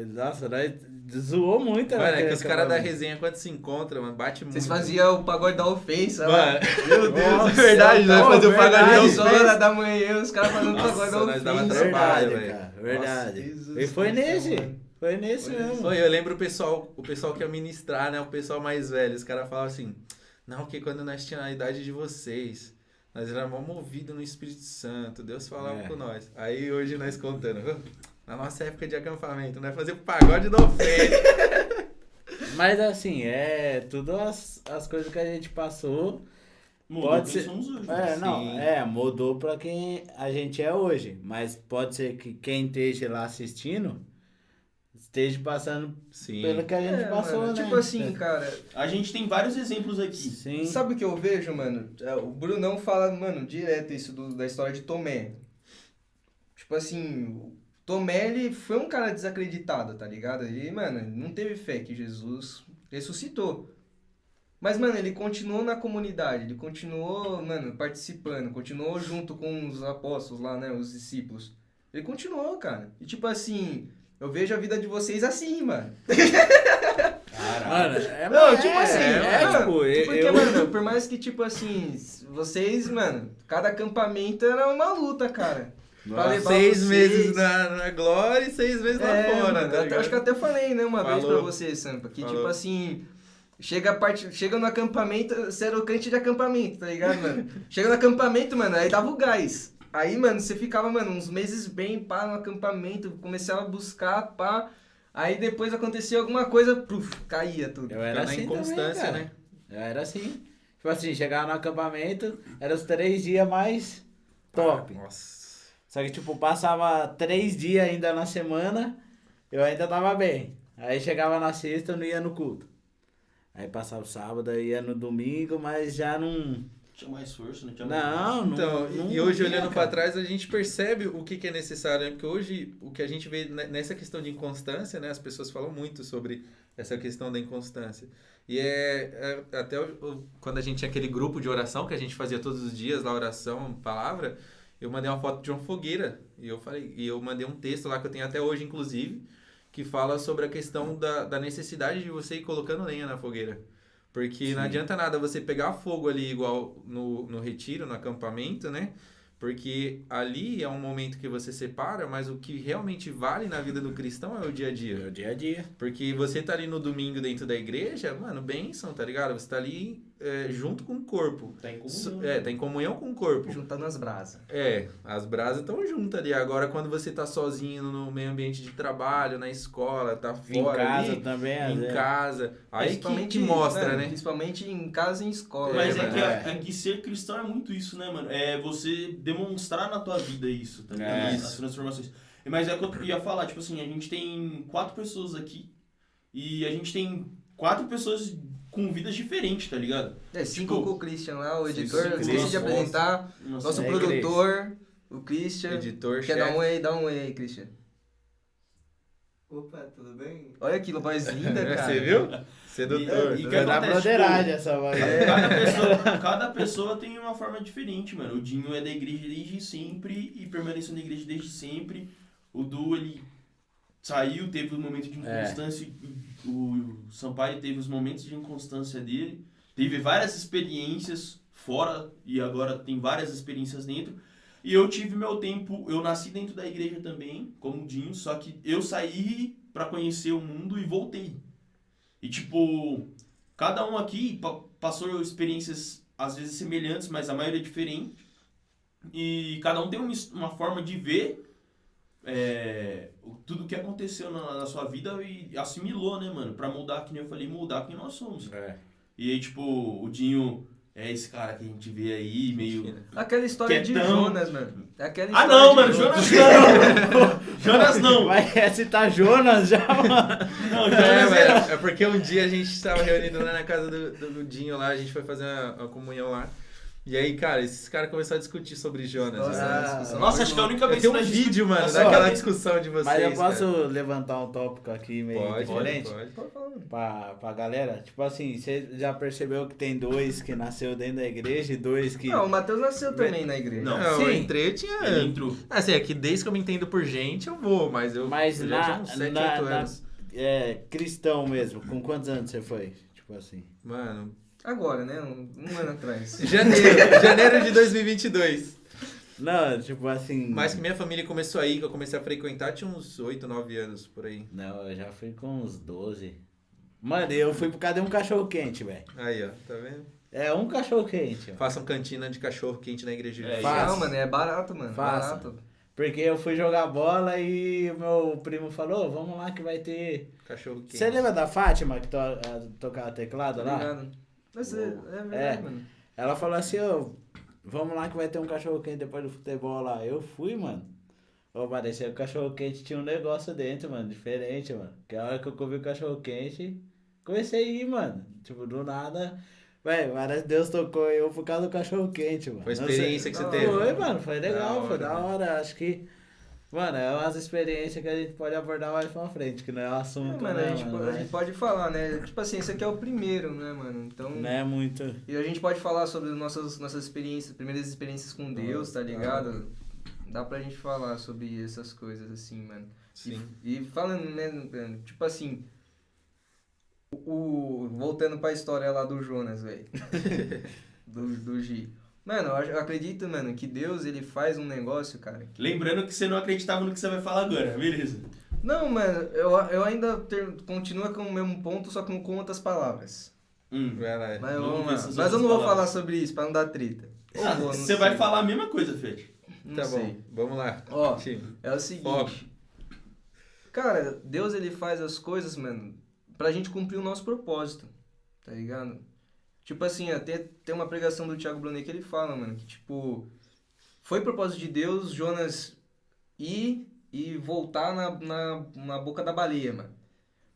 S2: Nossa, nós zoou muito.
S3: Mano, é
S2: naquele
S3: que os caras da
S2: acampamento.
S3: resenha, quando se encontram, mano, bate muito.
S1: Vocês faziam o pagode da ofensa,
S3: Mano,
S1: Meu Deus,
S2: Nossa,
S1: é verdade, né?
S2: pô,
S1: Fazer o pagode da
S2: verdade,
S1: ofensa.
S2: fez.
S1: 8 da manhã, os caras fazendo o
S3: Nossa,
S1: pagode da
S3: nós dava
S1: ofensa.
S3: trabalho,
S2: Verdade,
S3: velho.
S2: cara. Verdade.
S1: Jesus
S2: E foi
S1: Cristo,
S2: nesse.
S1: mano.
S2: Foi nesse
S1: Foi
S2: mesmo.
S3: Foi, eu lembro o pessoal que ia ministrar, né? O pessoal mais velho. Os caras falavam assim, não, porque quando nós tínhamos a idade de vocês, nós éramos mó movidos no Espírito Santo, Deus falava com nós. Aí hoje nós contando, na nossa época de acampamento, nós fazíamos pagode da ofensa.
S2: Mas assim, é tudo as coisas que a gente passou.
S4: Mudou
S2: Pode
S4: quem
S2: ser.
S4: somos hoje.
S3: Sim.
S2: Mudou pra quem a gente é hoje. Mas pode ser que quem esteja lá assistindo esteja passando
S3: Sim.
S2: pelo que a gente passou,
S1: mano,
S2: né?
S1: Tipo assim, cara,
S4: A gente tem vários exemplos aqui.
S2: Sim.
S1: sabe o que eu vejo, mano? O Brunão fala, mano, direto isso da história de Tomé. Tipo assim, o Tomé, ele foi um cara desacreditado, tá ligado? Ele, mano, não teve fé que Jesus ressuscitou. Mas, mano, ele continuou na comunidade, ele continuou, mano, participando, continuou junto com os apóstolos lá, né, os discípulos. Ele continuou, cara. E tipo assim, eu vejo a vida de vocês assim, mano.
S2: Mano,
S1: Não, tipo assim,
S2: tipo,
S1: porque, mano, por mais que, tipo assim, vocês, mano, cada acampamento era uma luta, cara. Pra levar
S3: 6
S1: vocês.
S3: meses na glória e 6 meses lá fora,
S1: mano,
S3: tá
S1: acho que eu até falei, né, uma vez
S3: Falou.
S1: pra você, Sampa, que,
S3: Falou.
S1: tipo assim, chega no acampamento, você era o crente de acampamento, tá ligado, mano? Chega no acampamento, mano, aí dava o gás. Aí, mano, você ficava, mano, uns meses bem, pá, no acampamento, começava a buscar, pá. Aí depois acontecia alguma coisa, pluf, caía tudo.
S2: Eu era
S3: Ficar na
S2: assim
S3: inconstância,
S2: também, cara.
S3: né?
S2: Eu era assim. Tipo assim, chegava no acampamento, era os 3 dias mais top.
S3: Nossa.
S2: Só que, tipo, passava 3 dias ainda na semana, eu ainda tava bem. Aí chegava na sexta, eu não ia no culto. Aí passava o sábado, eu ia no domingo, mas já não...
S4: Tinha mais força, não tinha mais
S2: Não, não.
S3: Então,
S2: não
S3: e hoje
S2: ia,
S3: olhando
S2: cara.
S3: pra trás, a gente percebe o que é necessário, né? Porque hoje o que a gente vê nessa questão de inconstância, né? As pessoas falam muito sobre essa questão da inconstância. E até quando a gente tinha aquele grupo de oração que a gente fazia todos os dias, lá oração, palavra, eu mandei uma foto de uma fogueira e eu mandei um texto lá que eu tenho até hoje, inclusive, que fala sobre a questão da necessidade de você ir colocando lenha na fogueira. Porque não adianta nada você pegar fogo ali igual no retiro, no acampamento, né? Porque ali é um momento que você separa, mas o que realmente vale na vida do cristão é o dia a
S2: É
S3: dia.
S2: o dia a dia.
S3: Porque você tá ali no domingo dentro da igreja, mano, bênção, tá ligado? Você tá ali junto com o corpo.
S4: Tá em comunhão.
S3: Tá em comunhão com o corpo.
S1: Juntando as brasas.
S3: As brasas estão juntas ali. Agora, quando você tá sozinho no meio ambiente de trabalho, na escola, tá
S2: Em
S3: fora
S2: casa
S3: ali,
S2: também, às
S3: em
S2: vezes.
S3: casa, aí que mostra,
S1: mano,
S3: né?
S1: Principalmente em casa e em escola.
S4: Mas
S3: É,
S4: é,
S3: mano.
S4: que, é que ser cristão é muito isso, né, mano? É você demonstrar na tua vida isso, tá ligado?
S2: É.
S4: As transformações. Mas é o que eu ia falar, tipo assim, a gente tem 4 pessoas aqui e a gente tem 4 pessoas com vidas diferentes, tá ligado?
S1: 5
S4: Tipo,
S1: com o Christian lá, o editor.
S3: sim,
S1: Esqueci de
S3: nossa.
S1: apresentar. Nosso
S2: É,
S1: produtor, o Christian.
S3: Editor,
S1: Quer dar
S3: chefe.
S1: um oi? Dá um oi aí, Christian.
S5: Opa, tudo bem?
S1: Olha que voz linda, cara.
S3: Você viu? Sedutor.
S4: E-
S2: Foi da
S4: acontece,
S2: broderagem essa voz.
S4: Cada pessoa tem uma forma diferente, mano. O Dinho é da igreja desde sempre e permaneceu na igreja desde sempre. O Du, ele saiu, teve um momento de inconstância. O Sampaio teve os momentos de inconstância dele. Teve várias experiências fora e agora tem várias experiências dentro. E eu tive meu tempo, eu nasci dentro da igreja também, como o Dinho, só que eu saí pra conhecer o mundo e voltei. E tipo, cada um aqui passou experiências às vezes semelhantes, mas a maioria é diferente. E cada um tem uma forma de ver tudo que aconteceu na sua vida e assimilou, né, mano? Pra moldar, que nem eu falei, moldar quem nós somos. E aí, tipo, o Dinho é esse cara que a gente vê aí, meio...
S1: Aquela história de
S4: Quietão.
S1: Jonas, mano. Aquela
S4: Ah,
S1: história
S4: não,
S1: de
S4: mano, Jonas não! Jonas não!
S2: Vai citar Jonas já, mano.
S4: Não, Jonas é...
S3: É porque um dia a gente tava reunido lá na casa do Dinho lá, a gente foi fazer uma comunhão lá. E aí, cara, esses caras começaram a discutir sobre Jonas.
S4: Nossa, acho que é a única vez
S3: Tem
S4: que
S3: um
S4: nós
S3: vídeo, mano,
S2: Nossa,
S3: daquela
S2: ó,
S3: discussão de vocês.
S2: Mas eu posso
S3: cara.
S2: levantar um tópico aqui meio diferente?
S3: Pode.
S2: Pra galera? Tipo assim, você já percebeu que tem 2 que nasceu dentro da igreja e 2 que...
S1: Não, o Matheus nasceu também na igreja.
S4: Não.
S3: Não,
S2: Sim.
S3: eu entrei, eu tinha...
S4: Ele entrou.
S3: Assim, é que desde que eu me entendo por gente, eu vou, mas eu já tinha uns 7, 8 anos.
S2: cristão mesmo, com quantos anos você foi? Tipo assim.
S3: Mano,
S1: Agora, né? Um ano atrás.
S3: janeiro de 2022.
S2: Não, tipo assim...
S3: Mas que minha família começou aí, que eu comecei a frequentar, tinha uns 8, 9 anos por aí.
S2: Não, eu já fui com uns 12. Mano, eu fui por causa de um cachorro quente, velho.
S3: Aí, ó, tá vendo?
S2: É um cachorro quente, ó.
S3: Façam cantina de cachorro quente na igreja de
S4: É,
S2: Faça.
S1: Não, mano, é barato, mano.
S2: Faça.
S1: Barato.
S2: Porque eu fui jogar bola e o meu primo falou, vamos lá que vai ter...
S3: cachorro quente.
S2: Você lembra da Fátima que tocava teclado lá?
S1: Obrigado. Mas é verdade,
S2: É.
S1: mano.
S2: Ela falou assim, ô, vamos lá que vai ter um cachorro quente depois do futebol lá. Eu fui, mano. Ô, parecia que o cachorro quente tinha um negócio dentro, mano, diferente, mano. Que a hora que eu comi o cachorro quente, comecei a ir, mano. Tipo, do nada... Velho, parece que Deus tocou eu por causa do cachorro quente, mano.
S3: Foi a
S2: Não
S3: experiência
S2: sei.
S3: que você
S1: Não,
S3: teve.
S2: Foi, mano, foi legal,
S3: Da
S2: foi
S3: hora,
S2: da hora. Acho que, mano, é umas experiências que a gente pode abordar mais pra frente, que não é o assunto,
S1: Mano,
S2: né,
S1: a gente pode falar, né? Tipo assim, esse aqui é o primeiro, né, mano? Então.
S2: Não é muito...
S1: E a gente pode falar sobre nossas experiências, primeiras experiências com Deus, tá ligado? Dá pra gente falar sobre essas coisas, assim, mano.
S3: Sim.
S1: E falando, né, mano, tipo assim. Voltando pra história lá do Jonas, velho. do Gi. Mano, eu acredito, mano, que Deus, ele faz um negócio, cara.
S4: Lembrando que você não acreditava no que você vai falar agora, beleza?
S1: Não, mano, eu ainda continuo com o mesmo ponto, só que com outras palavras.
S3: Vai lá.
S1: Mas
S4: Vamos
S1: vamos
S4: ver
S1: lá.
S4: essas
S1: Mas eu não
S4: outras
S1: vou
S4: palavras.
S1: falar sobre isso, pra não dar treta. Ou vou, não
S4: Você vai
S1: sei.
S4: falar a mesma coisa, Fred.
S1: Não
S3: Tá
S1: sei.
S3: bom, vamos lá.
S1: Ó,
S3: Time.
S1: é o seguinte.
S3: Foco.
S1: Cara, Deus, ele faz as coisas, mano, pra gente cumprir o nosso propósito, tá ligado? Tipo assim, até tem uma pregação do Thiago Brunet que ele fala, mano, que tipo, foi propósito de Deus Jonas ir e voltar na boca da baleia, mano.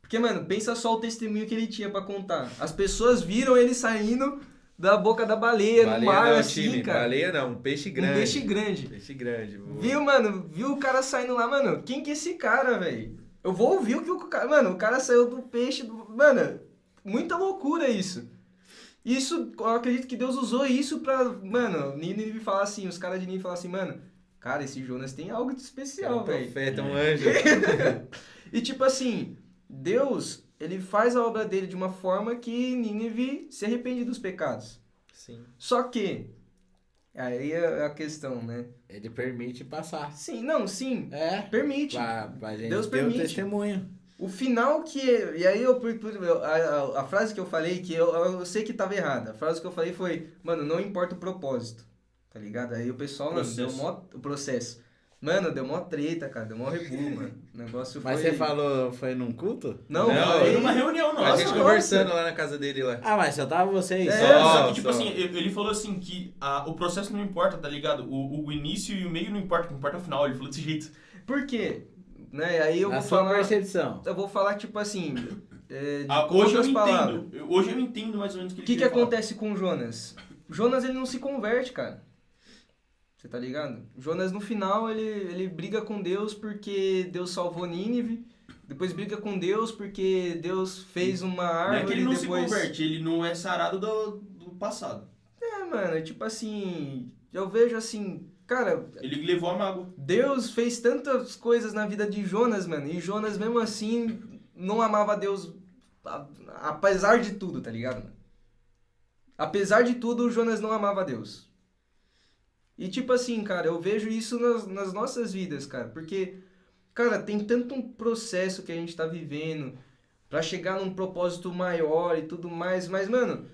S1: Porque, mano, pensa só o testemunho que ele tinha pra contar. As pessoas viram ele saindo da boca da baleia, no mar,
S3: não,
S1: assim,
S3: time.
S1: cara.
S3: Baleia não, um peixe grande.
S1: Um peixe grande.
S3: Peixe grande. boa.
S1: Viu, mano? Viu o cara saindo lá, mano? Quem que é esse cara, velho? Eu vou ouvir o que o cara... Mano, o cara saiu do peixe... Mano, muita loucura isso. Isso, eu acredito que Deus usou isso pra... Mano, Nínive falar assim, os caras de Nínive falar assim, mano, cara, esse Jonas tem algo de
S3: É
S1: especial,
S3: um
S1: velho.
S3: profeta, um anjo.
S1: E tipo assim, Deus, ele faz a obra dele de uma forma que Nínive se arrepende dos pecados.
S3: Sim.
S1: Só que, aí é a questão, né?
S2: Ele permite passar.
S1: Sim, não, sim,
S2: É.
S1: permite.
S2: Pra gente
S1: Deus
S2: ter o
S1: permite.
S2: testemunho.
S1: O final que... E aí a frase que eu falei, que eu sei que tava errada. A frase que eu falei foi, mano, não importa o propósito. Tá ligado? Aí o pessoal, mano, deu mó... O processo. Mano, deu mó treta, cara. Deu mó rebu, mano. O negócio foi...
S2: Mas você falou, foi num culto?
S1: Não,
S3: Não,
S1: foi...
S4: Foi numa reunião
S3: A
S4: nossa.
S3: gente
S1: nossa.
S3: conversando lá na casa dele lá.
S2: Ah, mas só tava vocês.
S1: É,
S4: Só que, tipo
S3: só.
S4: assim, ele falou assim que o processo não importa, tá ligado? O início e o meio não importa o final. Ele falou desse jeito.
S1: Por quê? Né? Aí eu
S2: Na
S1: vou
S2: sua
S1: falar...
S2: percepção.
S1: Eu vou falar, tipo assim... com
S4: Hoje eu
S1: outras palavras.
S4: entendo. Hoje eu entendo mais ou menos o que
S1: O
S4: ele
S1: que
S4: queria falar.
S1: acontece com o Jonas? Jonas, ele não se converte, cara. Você tá ligado? Jonas, no final, ele briga com Deus porque Deus salvou Nínive. Depois briga com Deus porque Deus fez uma
S4: Não
S1: árvore
S4: é que ele não
S1: e depois...
S4: se converte, ele não é sarado do passado.
S1: Mano, tipo assim... Eu vejo assim... Cara,
S4: Ele levou a mágoa.
S1: Deus fez tantas coisas na vida de Jonas, mano. E Jonas, mesmo assim, não amava Deus apesar de tudo, tá ligado, mano? Apesar de tudo, Jonas não amava Deus. E tipo assim, cara, eu vejo isso nas nossas vidas, cara. Porque, cara, tem tanto um processo que a gente tá vivendo pra chegar num propósito maior e tudo mais. Mas, mano,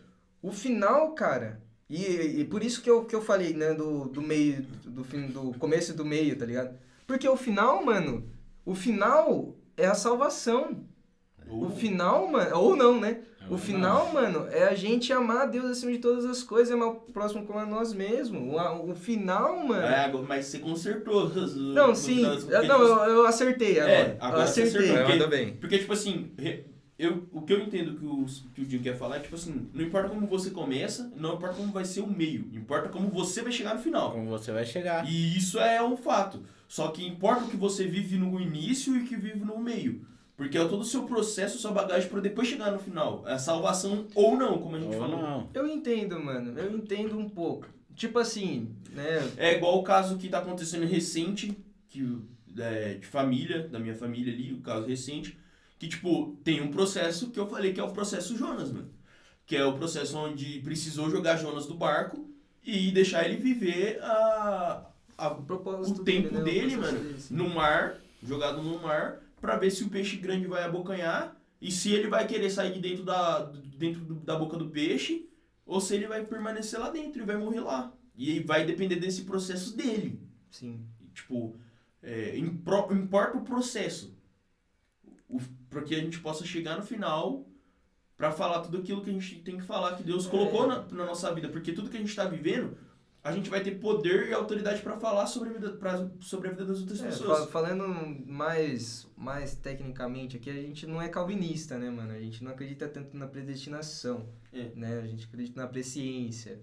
S1: o final, cara... E por isso que eu falei, né, do meio, do fim, do começo e do meio, tá ligado? Porque o final, mano, o final é a salvação. O final, mano, ou não, né? O final, mano, é a gente amar a Deus acima de todas as coisas e amar o próximo como a nós mesmos. O final, mano...
S4: Mas você consertou.
S1: Não, sim. Eu acertei agora.
S4: Agora
S1: eu
S4: você
S1: acertei.
S4: acertou.
S3: Manda bem.
S4: Porque, tipo assim, o que eu entendo que o Dinho quer falar é, tipo assim, não importa como você começa, não importa como vai ser o meio, importa como você vai chegar no final.
S2: Como você vai chegar.
S4: E isso é um fato. Só que importa o que você vive no início e o que vive no meio. Porque é todo o seu processo, sua bagagem para depois chegar no final. É a salvação ou não, como a gente falou.
S2: Não.
S1: Eu entendo, mano. Eu entendo um pouco. Tipo assim, né?
S4: É igual o caso que tá acontecendo recente, de família, da minha família ali, o caso recente, que, tipo, tem um processo que eu falei que é o processo Jonas, mano. Que é o processo onde precisou jogar Jonas do barco e deixar ele viver
S1: propósito
S4: o tempo
S1: né?
S4: dele,
S1: O processo
S4: mano,
S1: dele, sim.
S4: no mar, jogado no mar, pra ver se o peixe grande vai abocanhar e se ele vai querer sair de dentro da boca do peixe ou se ele vai permanecer lá dentro e vai morrer lá. E aí vai depender desse processo dele.
S1: Sim.
S4: Tipo, importa o processo. Para que a gente possa chegar no final pra falar tudo aquilo que a gente tem que falar, que Deus colocou na nossa vida. Porque tudo que a gente tá vivendo, a gente vai ter poder e autoridade pra falar sobre a vida das outras pessoas.
S1: Falando mais tecnicamente aqui, a gente não é calvinista, né, mano? A gente não acredita tanto na predestinação, né? A gente acredita na presciência,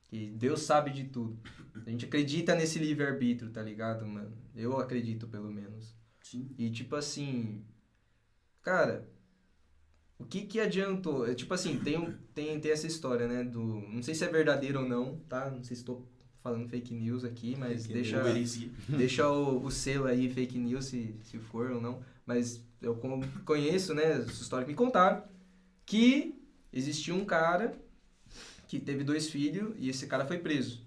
S1: que Deus sabe de tudo. A gente acredita nesse livre-arbítrio, tá ligado, mano? Eu acredito, pelo menos.
S4: Sim.
S1: E, tipo assim, cara, o que adiantou? Tipo assim, tem essa história, né, não sei se é verdadeiro ou não, tá? Não sei se estou falando fake news aqui, mas deixa o selo aí, fake news, se for ou não. Mas eu conheço, né, essa história que me contaram, que existia um cara que teve 2 filhos e esse cara foi preso.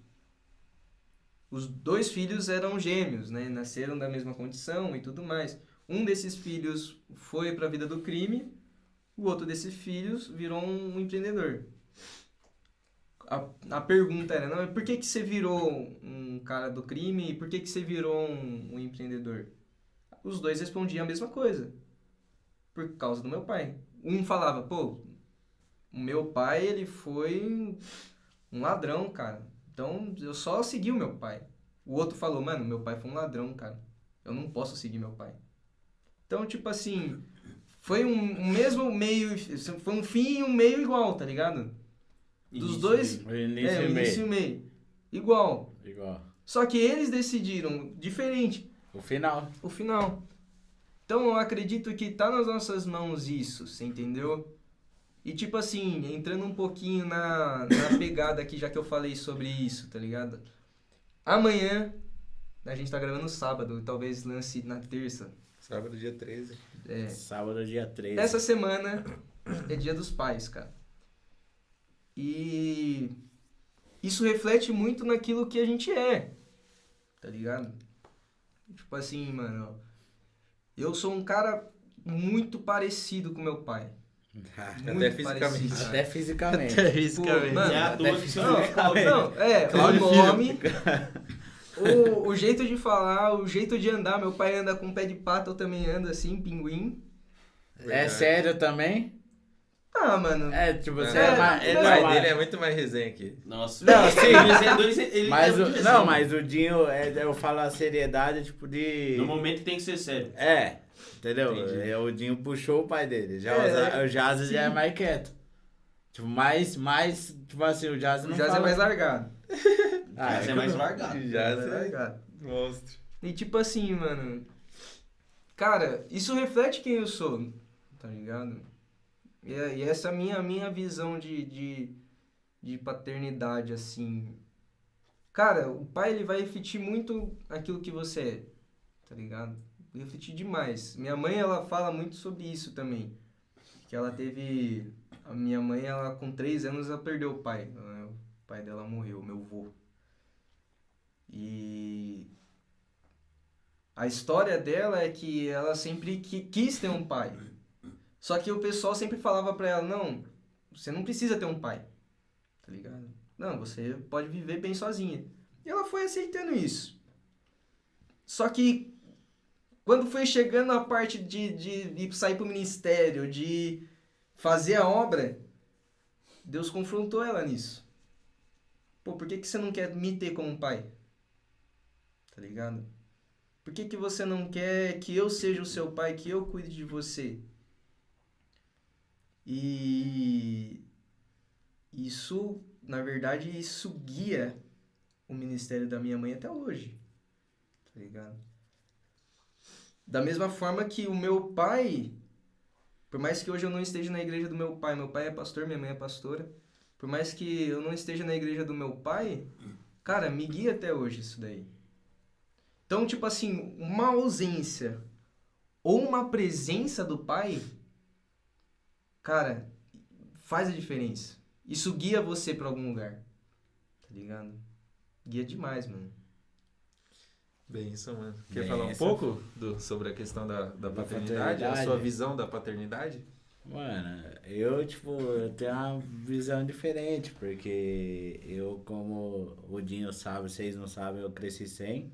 S1: Os 2 filhos eram gêmeos, né, nasceram da mesma condição e tudo mais. Um desses filhos foi para a vida do crime, o outro desses filhos virou um empreendedor. A pergunta era, não, por que você virou um cara do crime e por que você virou um empreendedor? Os 2 respondiam a mesma coisa. Por causa do meu pai. Um falava, pô, o meu pai, ele foi um ladrão, cara. Então, eu só segui o meu pai. O outro falou, mano, meu pai foi um ladrão, cara. Eu não posso seguir meu pai. Então, tipo assim, foi um mesmo meio, foi um fim e um meio igual, tá ligado? Dos dois,
S2: O início
S1: e o meio. Igual.
S2: Igual.
S1: Só que eles decidiram diferente.
S2: O final.
S1: O final. Então, eu acredito que tá nas nossas mãos isso, você entendeu? E tipo assim, entrando um pouquinho na pegada aqui, já que eu falei sobre isso, tá ligado? Amanhã, a gente tá gravando sábado, talvez lance na terça.
S3: Sábado, dia 13.
S2: Sábado, dia 13.
S1: Essa semana é Dia dos Pais, cara. E isso reflete muito naquilo que a gente é, tá ligado? Tipo assim, mano, eu sou um cara muito parecido com meu pai.
S3: Até fisicamente.
S1: parecido,
S2: Até fisicamente.
S1: Pô, mano,
S4: Não é à toa que você não é Cláudio.
S1: o
S3: Cláudio
S1: nome, o jeito de falar, o jeito de andar. Meu pai anda com pé de pato, eu também ando assim, pinguim.
S2: É sério também?
S1: Ah, mano.
S2: É, tipo, você
S1: É,
S3: O pai dele é muito mais resenha aqui.
S4: Nossa.
S2: Não, sim.
S4: Mas
S2: Mas o Dinho, eu falo a seriedade, tipo, de...
S4: no momento tem que ser sério.
S2: É, Entendeu?
S1: Entendi.
S2: Aí o Dinho puxou o pai dele. Já
S1: É,
S2: o Jazz
S1: sim.
S2: já é mais quieto. Tipo, mais, tipo assim, o Jazz
S1: O
S2: não
S1: Jazz
S2: fala...
S1: é mais largado.
S2: Ah,
S4: Mas
S2: é
S4: é
S2: que
S4: mais
S2: não-
S4: largado.
S1: É
S3: Já
S1: mais
S3: é
S1: largado.
S3: monstro.
S1: E tipo assim, mano. Cara, isso reflete quem eu sou, tá ligado? E essa é a minha visão de paternidade, assim. Cara, o pai ele vai refletir muito aquilo que você é, tá ligado? Refletir demais. Minha mãe, ela fala muito sobre isso também. Que ela teve. A minha mãe, ela com 3 anos, ela perdeu o pai. Né? O pai dela morreu, meu avô. E a história dela é que ela sempre quis ter um pai. Só que o pessoal sempre falava pra ela, não, você não precisa ter um pai, tá ligado? Não, você pode viver bem sozinha. E ela foi aceitando isso. Só que quando foi chegando a parte de sair pro ministério, de fazer a obra, Deus confrontou ela nisso. Pô, por que você não quer me ter como pai? Tá ligado? Por que você não quer que eu seja o seu pai, que eu cuide de você? E isso, na verdade, isso guia o ministério da minha mãe até hoje, tá ligado? Da mesma forma que o meu pai, por mais que hoje eu não esteja na igreja do meu pai é pastor, minha mãe é pastora, por mais que eu não esteja na igreja do meu pai, cara, me guia até hoje isso daí. Então, tipo assim, uma ausência ou uma presença do pai, cara, faz a diferença. Isso guia você pra algum lugar, tá ligado? Guia demais, mano.
S3: Bem, isso, mano. Quer
S2: Bem,
S3: falar um
S2: isso.
S3: pouco sobre a questão da paternidade, a
S2: paternidade.
S3: sua visão da paternidade?
S2: Mano, eu tenho uma visão diferente, porque eu, como o Dinho sabe, vocês não sabem, eu cresci sem.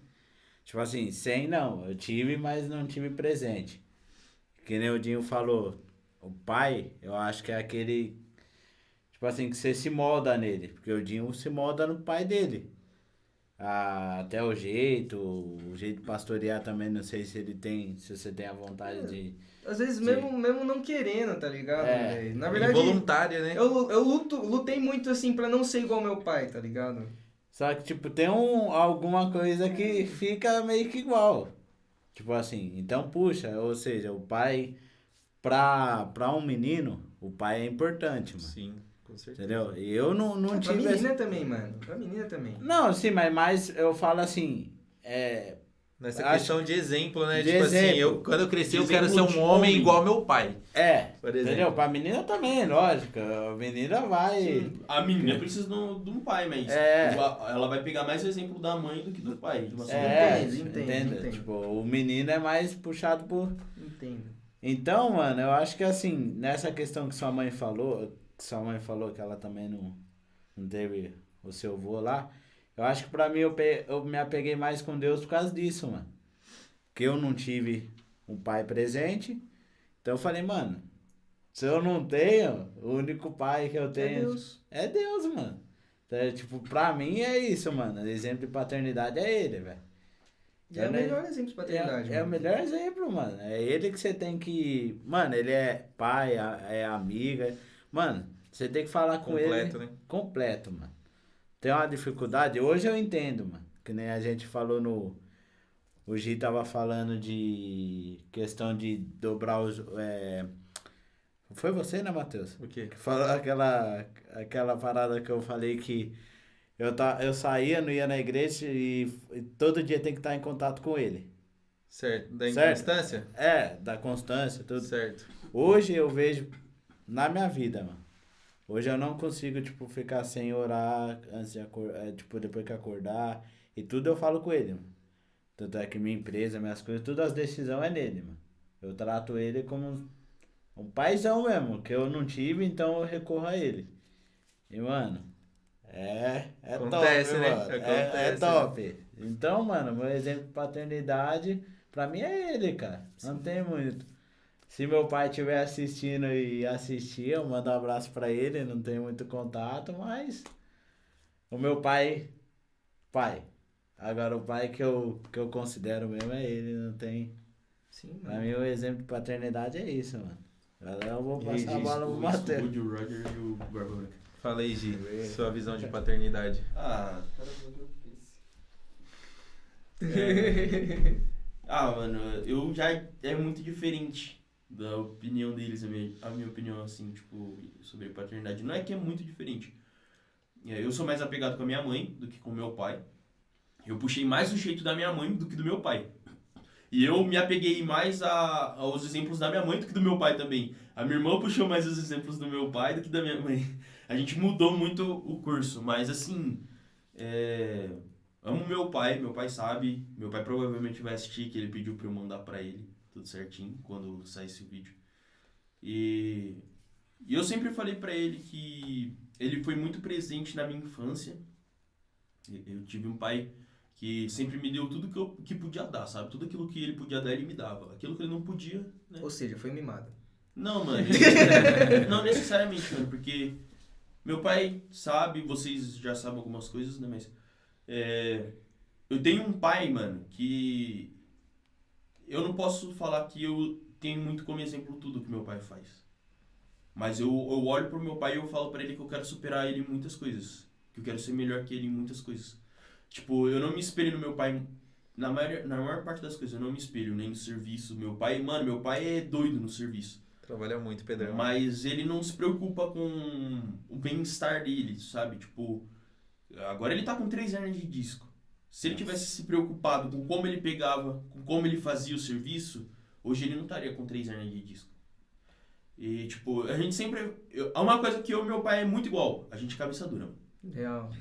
S2: Tipo assim, sem não, eu tive, mas não tive presente. Que nem o Dinho falou, o pai, eu acho que é aquele, tipo assim, que você se molda nele, porque o Dinho se molda no pai dele. Ah, até o jeito de pastorear também, não sei se ele tem, se você tem a vontade de...
S1: Às vezes
S2: Sim.
S1: mesmo não querendo, tá ligado,
S2: É.
S1: velho? Na verdade,
S3: Involuntária, né?
S1: eu lutei muito assim pra não ser igual meu pai, tá ligado?
S2: Só que, tipo, tem alguma coisa que fica meio que igual. Tipo assim, então puxa, ou seja, o pai, pra um menino, o pai é importante, mano.
S3: Sim, com certeza.
S2: Entendeu? E eu não
S1: Pra
S2: tive
S1: menina
S2: essa...
S1: também, mano. Pra menina também.
S2: Não, sim, mas eu falo assim,
S3: Nessa
S2: Acho-
S3: questão de exemplo, né?
S2: de
S3: Tipo assim,
S2: exemplo.
S3: quando eu crescer,
S4: De
S3: eu quero ser
S4: exemplo
S3: um
S4: de
S3: homem
S4: homem.
S3: igual meu pai. Por exemplo.
S2: entendeu? Pra menina também, lógico, a menina vai...
S4: Sim, a menina precisa de um pai, mas
S2: É.
S4: ela vai pegar mais o exemplo da mãe do que do pai. De uma
S1: Entendo.
S2: Entende? Tipo, o menino é mais puxado por...
S1: Entendo.
S2: Então, mano, eu acho que assim, nessa questão que sua mãe falou que ela também não teve o seu vô lá, eu acho que pra mim eu me apeguei mais com Deus por causa disso, mano. Porque eu não tive um pai presente, então eu falei, mano, se eu não tenho, o único pai que eu tenho
S1: Deus.
S2: é Deus, mano. Então, tipo, pra mim é isso, mano. Exemplo de paternidade é ele, velho.
S1: E é o melhor exemplo de paternidade,
S2: É o
S1: mano.
S2: melhor exemplo, mano. É ele que você tem que. Mano, ele é pai, é amiga. Mano, você tem que falar com
S3: Completo,
S2: ele.
S3: né?
S2: Completo, mano. Tem uma dificuldade. Hoje eu entendo, mano. Que nem a gente falou no. O Gi tava falando de questão de dobrar os. Foi você, né, Matheus?
S3: O quê?
S2: Que falou aquela parada que eu falei que eu saía, não ia na igreja e todo dia tem que estar em contato com ele.
S3: Certo. Da
S2: Certo.
S3: inconstância?
S2: Da constância, tudo.
S3: Certo.
S2: Hoje eu vejo na minha vida, mano. Hoje eu não consigo, tipo, ficar sem orar antes de acordar, tipo, depois que acordar. E tudo eu falo com ele, mano. Tanto é que minha empresa, minhas coisas, todas as decisões é nele, mano. Eu trato ele como um paizão mesmo, que eu não tive, então eu recorro a ele. E, mano,
S3: Acontece,
S2: top,
S3: né?
S2: mano. É
S3: Acontece,
S2: top. Então, mano, meu exemplo de paternidade, pra mim é ele, cara. Não tem muito. Se meu pai estiver assistindo e assistir, eu mando um abraço pra ele, não tenho muito contato, mas o meu pai. Agora o pai que eu considero mesmo é ele, não tem.
S1: Sim,
S2: Pra
S1: mano.
S2: mim, o exemplo de paternidade é isso, mano. Agora eu vou
S4: E aí,
S2: passar a bola pro
S4: o
S2: Matheus.
S4: Woody, o Roger e o Barba Branca.
S3: Fala aí, Gi, sua visão de paternidade.
S4: Ah, cara, mano, eu já é muito diferente da opinião deles, a minha opinião, assim, tipo, sobre paternidade. Não é que é muito diferente. Eu sou mais apegado com a minha mãe do que com o meu pai. Eu puxei mais o jeito da minha mãe do que do meu pai. E eu me apeguei mais aos exemplos da minha mãe do que do meu pai também. A minha irmã puxou mais os exemplos do meu pai do que da minha mãe. A gente mudou muito o curso, mas assim, amo meu pai sabe, meu pai provavelmente vai assistir, que ele pediu pra eu mandar pra ele, tudo certinho, quando sair esse vídeo. E eu sempre falei pra ele que ele foi muito presente na minha infância. Eu tive um pai que sempre me deu tudo que podia dar, sabe? Tudo aquilo que ele podia dar, ele me dava. Aquilo que ele não podia, né?
S1: Ou seja, foi mimado.
S4: Não, mano. Não necessariamente, mano, porque meu pai sabe, vocês já sabem algumas coisas, né? Mas eu tenho um pai, mano, que eu não posso falar que eu tenho muito como exemplo tudo que meu pai faz. Mas eu olho pro meu pai e eu falo pra ele que eu quero superar ele em muitas coisas. Que eu quero ser melhor que ele em muitas coisas. Tipo, eu não me espelho no meu pai na maior parte das coisas. Eu não me espelho nem no serviço. Meu pai é doido no serviço.
S3: Trabalha muito, Pedrão.
S4: Mas ele não se preocupa com o bem-estar dele, sabe? Tipo, agora ele tá com 3 hernias de disco. Se ele tivesse se preocupado com como ele pegava, com como ele fazia o serviço, hoje ele não estaria com 3 hernias de disco. E, tipo, a gente sempre... uma coisa que eu e meu pai é muito igual. A gente é cabeça dura, mano.
S1: Real.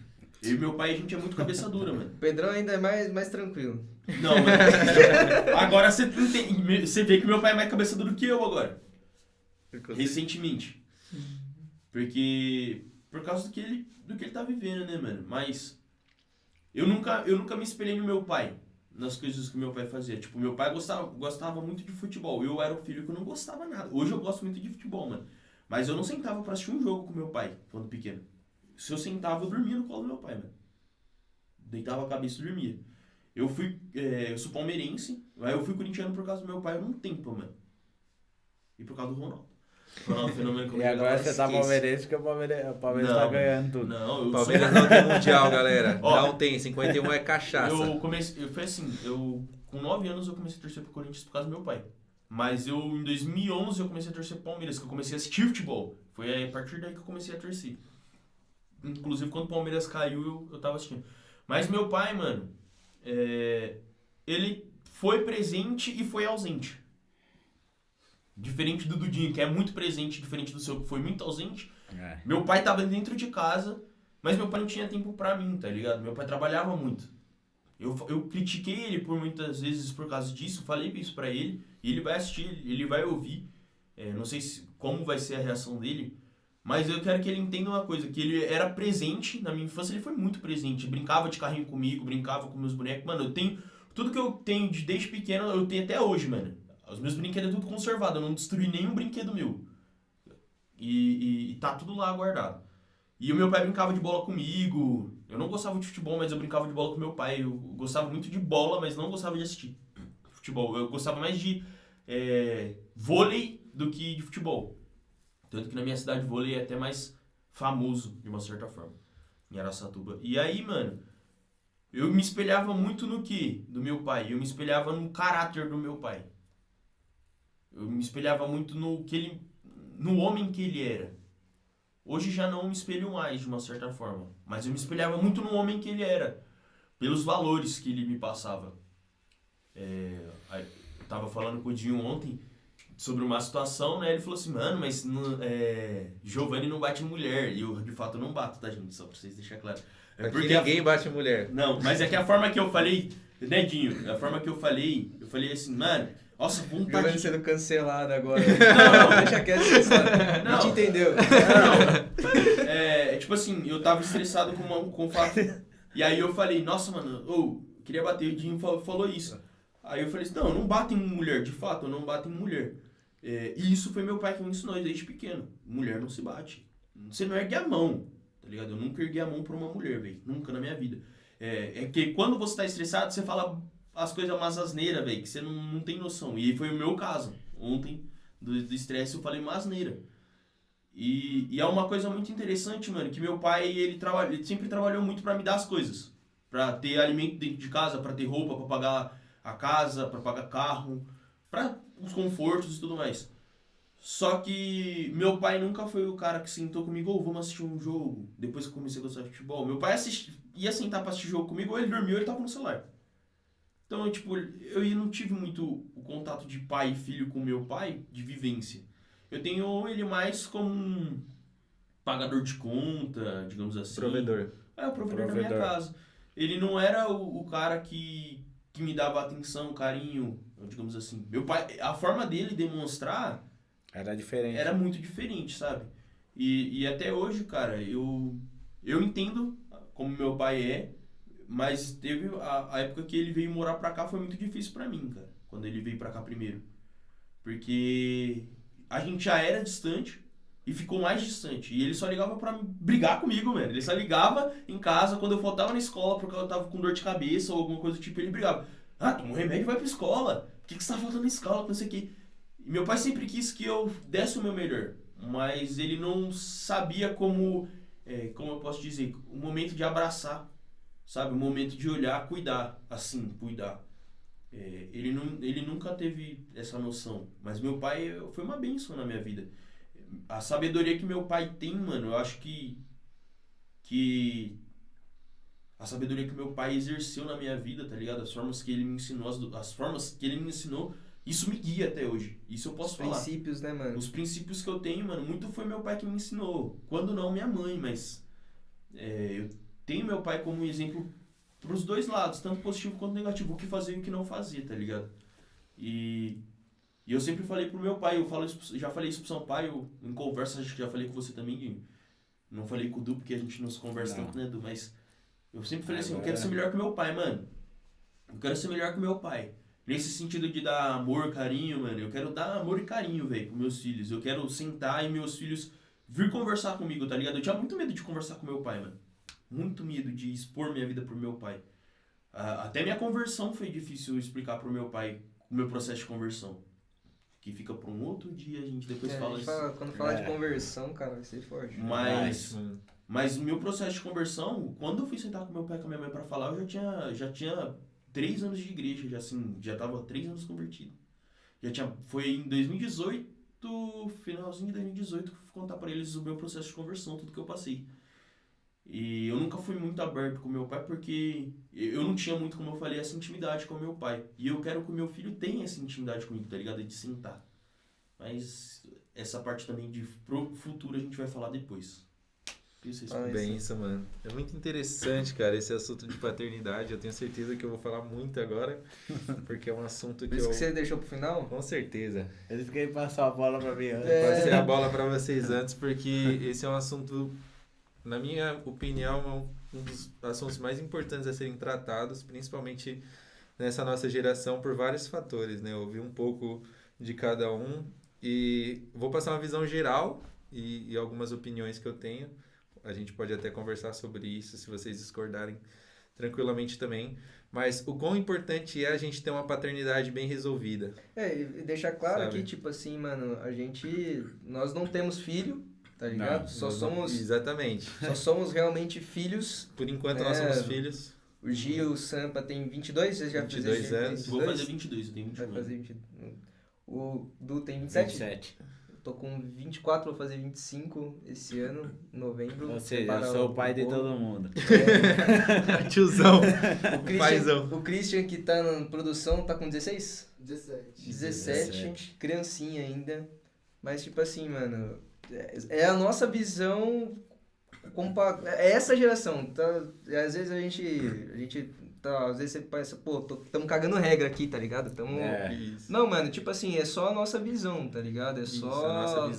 S4: Eu e meu pai, a gente é muito cabeça dura, mano.
S1: O Pedrão ainda é mais tranquilo.
S4: Não, mano. Agora você vê que meu pai é mais cabeça dura que eu agora. Recentemente. Porque... Por causa do que ele tá vivendo, né, mano? Mas... Eu nunca me espelhei no meu pai. Nas coisas que meu pai fazia. Tipo, meu pai gostava muito de futebol. Eu era o filho que eu não gostava nada. Hoje eu gosto muito de futebol, mano. Mas eu não sentava pra assistir um jogo com meu pai, quando pequeno. Se eu sentava, eu dormia no colo do meu pai, mano. Deitava a cabeça e dormia. Eu sou palmeirense, aí eu fui corintiano por causa do meu pai há um tempo, mano. E por causa do Ronaldo. Ronaldo Fenômeno.
S2: E agora você tá palmeirense porque o Palmeiras tá ganhando tudo.
S4: Não, eu
S3: Palmeiras não tem mundial, galera.
S4: Ó,
S3: Não tem, 51 é cachaça.
S4: Com 9 anos eu comecei a torcer pro Corinthians por causa do meu pai. Mas em 2011 eu comecei a torcer pro Palmeiras, que eu comecei a assistir futebol. Foi a partir daí que eu comecei a torcer. Inclusive quando o Palmeiras caiu eu tava assistindo. Mas meu pai, mano, ele foi presente e foi ausente. Diferente do Dudinho, que é muito presente, diferente do seu, que foi muito ausente. Meu pai tava dentro de casa, mas meu pai não tinha tempo pra mim, tá ligado? Meu pai trabalhava muito. Eu critiquei ele por muitas vezes por causa disso, falei isso pra ele, e ele vai assistir, ele vai ouvir. Não sei como vai ser a reação dele, mas eu quero que ele entenda uma coisa, que ele era presente, na minha infância ele foi muito presente, brincava de carrinho comigo, brincava com meus bonecos. Mano, eu tenho, tudo que eu tenho desde pequeno, eu tenho até hoje, mano. Os meus brinquedos é tudo conservado, eu não destruí nenhum brinquedo meu. E tá tudo lá guardado. E o meu pai brincava de bola comigo. Eu não gostava de futebol, mas eu brincava de bola com meu pai. Eu gostava muito de bola, mas não gostava de assistir futebol. Eu gostava mais de vôlei do que de futebol. Tanto que na minha cidade vôlei é até mais famoso, de uma certa forma, em Araçatuba. E aí, mano, eu me espelhava muito no que? Do meu pai. Eu me espelhava no caráter do meu pai. Eu me espelhava muito no homem que ele era. Hoje já não me espelho mais, de uma certa forma. Mas eu me espelhava muito no homem que ele era. Pelos valores que ele me passava. Eu tava falando com o Dinho ontem sobre uma situação, né? Ele falou assim, mano, mas Giovanni não bate em mulher. E eu, de fato, não bato, tá, gente? Só pra vocês deixarem claro.
S3: Porque ninguém bate mulher.
S4: Não, mas é que a forma que eu falei, né, Dinho? A forma que eu falei assim, mano... Nossa, vontade...
S1: Giovanni sendo cancelado agora. Não, deixa quieto, você sabe.
S4: Não.
S1: A gente entendeu.
S4: Não. Tipo assim, eu tava estressado com o fato. E aí eu falei, nossa, mano, queria bater. O Dinho falou isso. Aí eu falei assim, não, eu não bato em mulher, de fato, eu não bato em mulher. E isso foi meu pai que me ensinou desde pequeno. Mulher não se bate. Você não ergue a mão, tá ligado? Eu nunca ergui a mão pra uma mulher, velho. Nunca na minha vida. É que quando você tá estressado, você fala as coisas mais asneiras, velho, que você não tem noção. E foi o meu caso. Ontem, do estresse, eu falei mais asneira. E é uma coisa muito interessante, mano, que meu pai, ele sempre trabalhou muito pra me dar as coisas. Pra ter alimento dentro de casa, pra ter roupa, pra pagar a casa, pra pagar carro, pra os confortos e tudo mais. Só que meu pai nunca foi o cara que sentou comigo, vamos assistir um jogo, depois que eu comecei a gostar de futebol. Meu pai ia sentar pra assistir jogo comigo, ou ele dormiu ou ele tava no celular. Então, tipo, eu não tive muito o contato de pai e filho com meu pai, de vivência. Eu tenho ele mais como um pagador de conta, digamos assim.
S3: Provedor.
S4: O provedor da minha casa. Ele não era o cara que me dava atenção, carinho, digamos assim. Meu pai, a forma dele demonstrar
S2: Era diferente.
S4: era muito diferente, sabe? E até hoje, cara, eu entendo como meu pai é, mas teve a época que ele veio morar pra cá foi muito difícil pra mim, cara. Quando ele veio pra cá primeiro. Porque a gente já era distante e ficou mais distante. E ele só ligava pra brigar comigo, mano. Ele só ligava em casa quando eu faltava na escola porque eu tava com dor de cabeça ou alguma coisa do tipo, ele brigava. Toma um remédio e vai pra escola. Por que você tá faltando na escola? Não sei o quê. E meu pai sempre quis que eu desse o meu melhor. Mas ele não sabia como eu posso dizer, o momento de abraçar, sabe? O momento de olhar, cuidar, assim, cuidar. Ele nunca teve essa noção, mas meu pai foi uma bênção na minha vida. A sabedoria que meu pai tem, mano, eu acho que a sabedoria que meu pai exerceu na minha vida, tá ligado? As formas que ele me ensinou, isso me guia até hoje. Isso eu posso falar.
S1: Os princípios, né, mano?
S4: Os princípios que eu tenho, mano, muito foi meu pai que me ensinou. Quando não, minha mãe, mas eu tenho meu pai como exemplo pros dois lados, tanto positivo quanto negativo, o que fazer e o que não fazer, tá ligado? E eu sempre falei pro meu pai, já falei isso pro São Paulo, em conversa, acho que já falei com você também, Gui. Não falei com o Du, porque a gente não se conversa tanto, né, Du? Mas eu sempre falei assim, eu quero ser melhor que meu pai, mano. Eu quero ser melhor que meu pai. Nesse sentido de dar amor, carinho, mano, eu quero dar amor e carinho, velho, pros meus filhos. Eu quero sentar e meus filhos vir conversar comigo, tá ligado? Eu tinha muito medo de conversar com meu pai, mano. Muito medo de expor minha vida pro meu pai. Até minha conversão foi difícil explicar pro meu pai o meu processo de conversão. Que fica pra um outro dia, a gente depois fala isso.
S1: Quando falar de conversão, cara, vai ser forte.
S4: Mas o meu processo de conversão, quando eu fui sentar com meu pai e com a minha mãe pra falar, eu já tinha 3 anos de igreja, já tava 3 anos convertido. Foi em 2018, finalzinho de 2018, que eu fui contar pra eles o meu processo de conversão, tudo que eu passei. E eu nunca fui muito aberto com meu pai porque eu não tinha muito, como eu falei, essa intimidade com meu pai. E eu quero que o meu filho tenha essa intimidade comigo, tá ligado? De sentar. Mas essa parte também pro futuro a gente vai falar depois.
S3: Benção, mano. É muito interessante, cara, esse assunto de paternidade. Eu tenho certeza que eu vou falar muito agora, porque é um assunto que
S1: Por isso que você deixou pro final?
S3: Com certeza.
S2: Eles querem passar a bola pra mim antes.
S3: Passei a bola pra vocês antes, porque esse é um assunto, na minha opinião, um dos assuntos mais importantes a serem tratados, principalmente nessa nossa geração, por vários fatores, né? Eu ouvi um pouco de cada um e vou passar uma visão geral e algumas opiniões que eu tenho. A gente pode até conversar sobre isso, se vocês discordarem tranquilamente também. Mas o quão importante é a gente ter uma paternidade bem resolvida.
S1: E deixar claro
S3: Sabe?
S1: que, tipo assim, mano, nós não temos filho, tá ligado?
S3: Exatamente.
S1: Só somos realmente filhos.
S3: Por enquanto nós somos filhos.
S1: O Gil, o Sampa tem 22, vocês já
S3: 22 anos.
S4: Vou fazer 22, eu tenho 21.
S1: Vai fazer 22. O Du tem 27?
S2: 27.
S1: Tô com 24, vou fazer 25 esse ano, em novembro.
S2: Ou seja, eu sou o pai de todo mundo.
S3: Tiozão.
S1: Paizão. O Christian, que tá na produção, tá com 16?
S5: 17.
S1: 17, criancinha ainda. Mas, tipo assim, mano, é a nossa visão. É essa geração. Tá? Às vezes a gente tá, às vezes você pensa, pô, tamo cagando regra aqui, tá ligado? Não, mano, tipo assim, é só a nossa visão, tá ligado? É só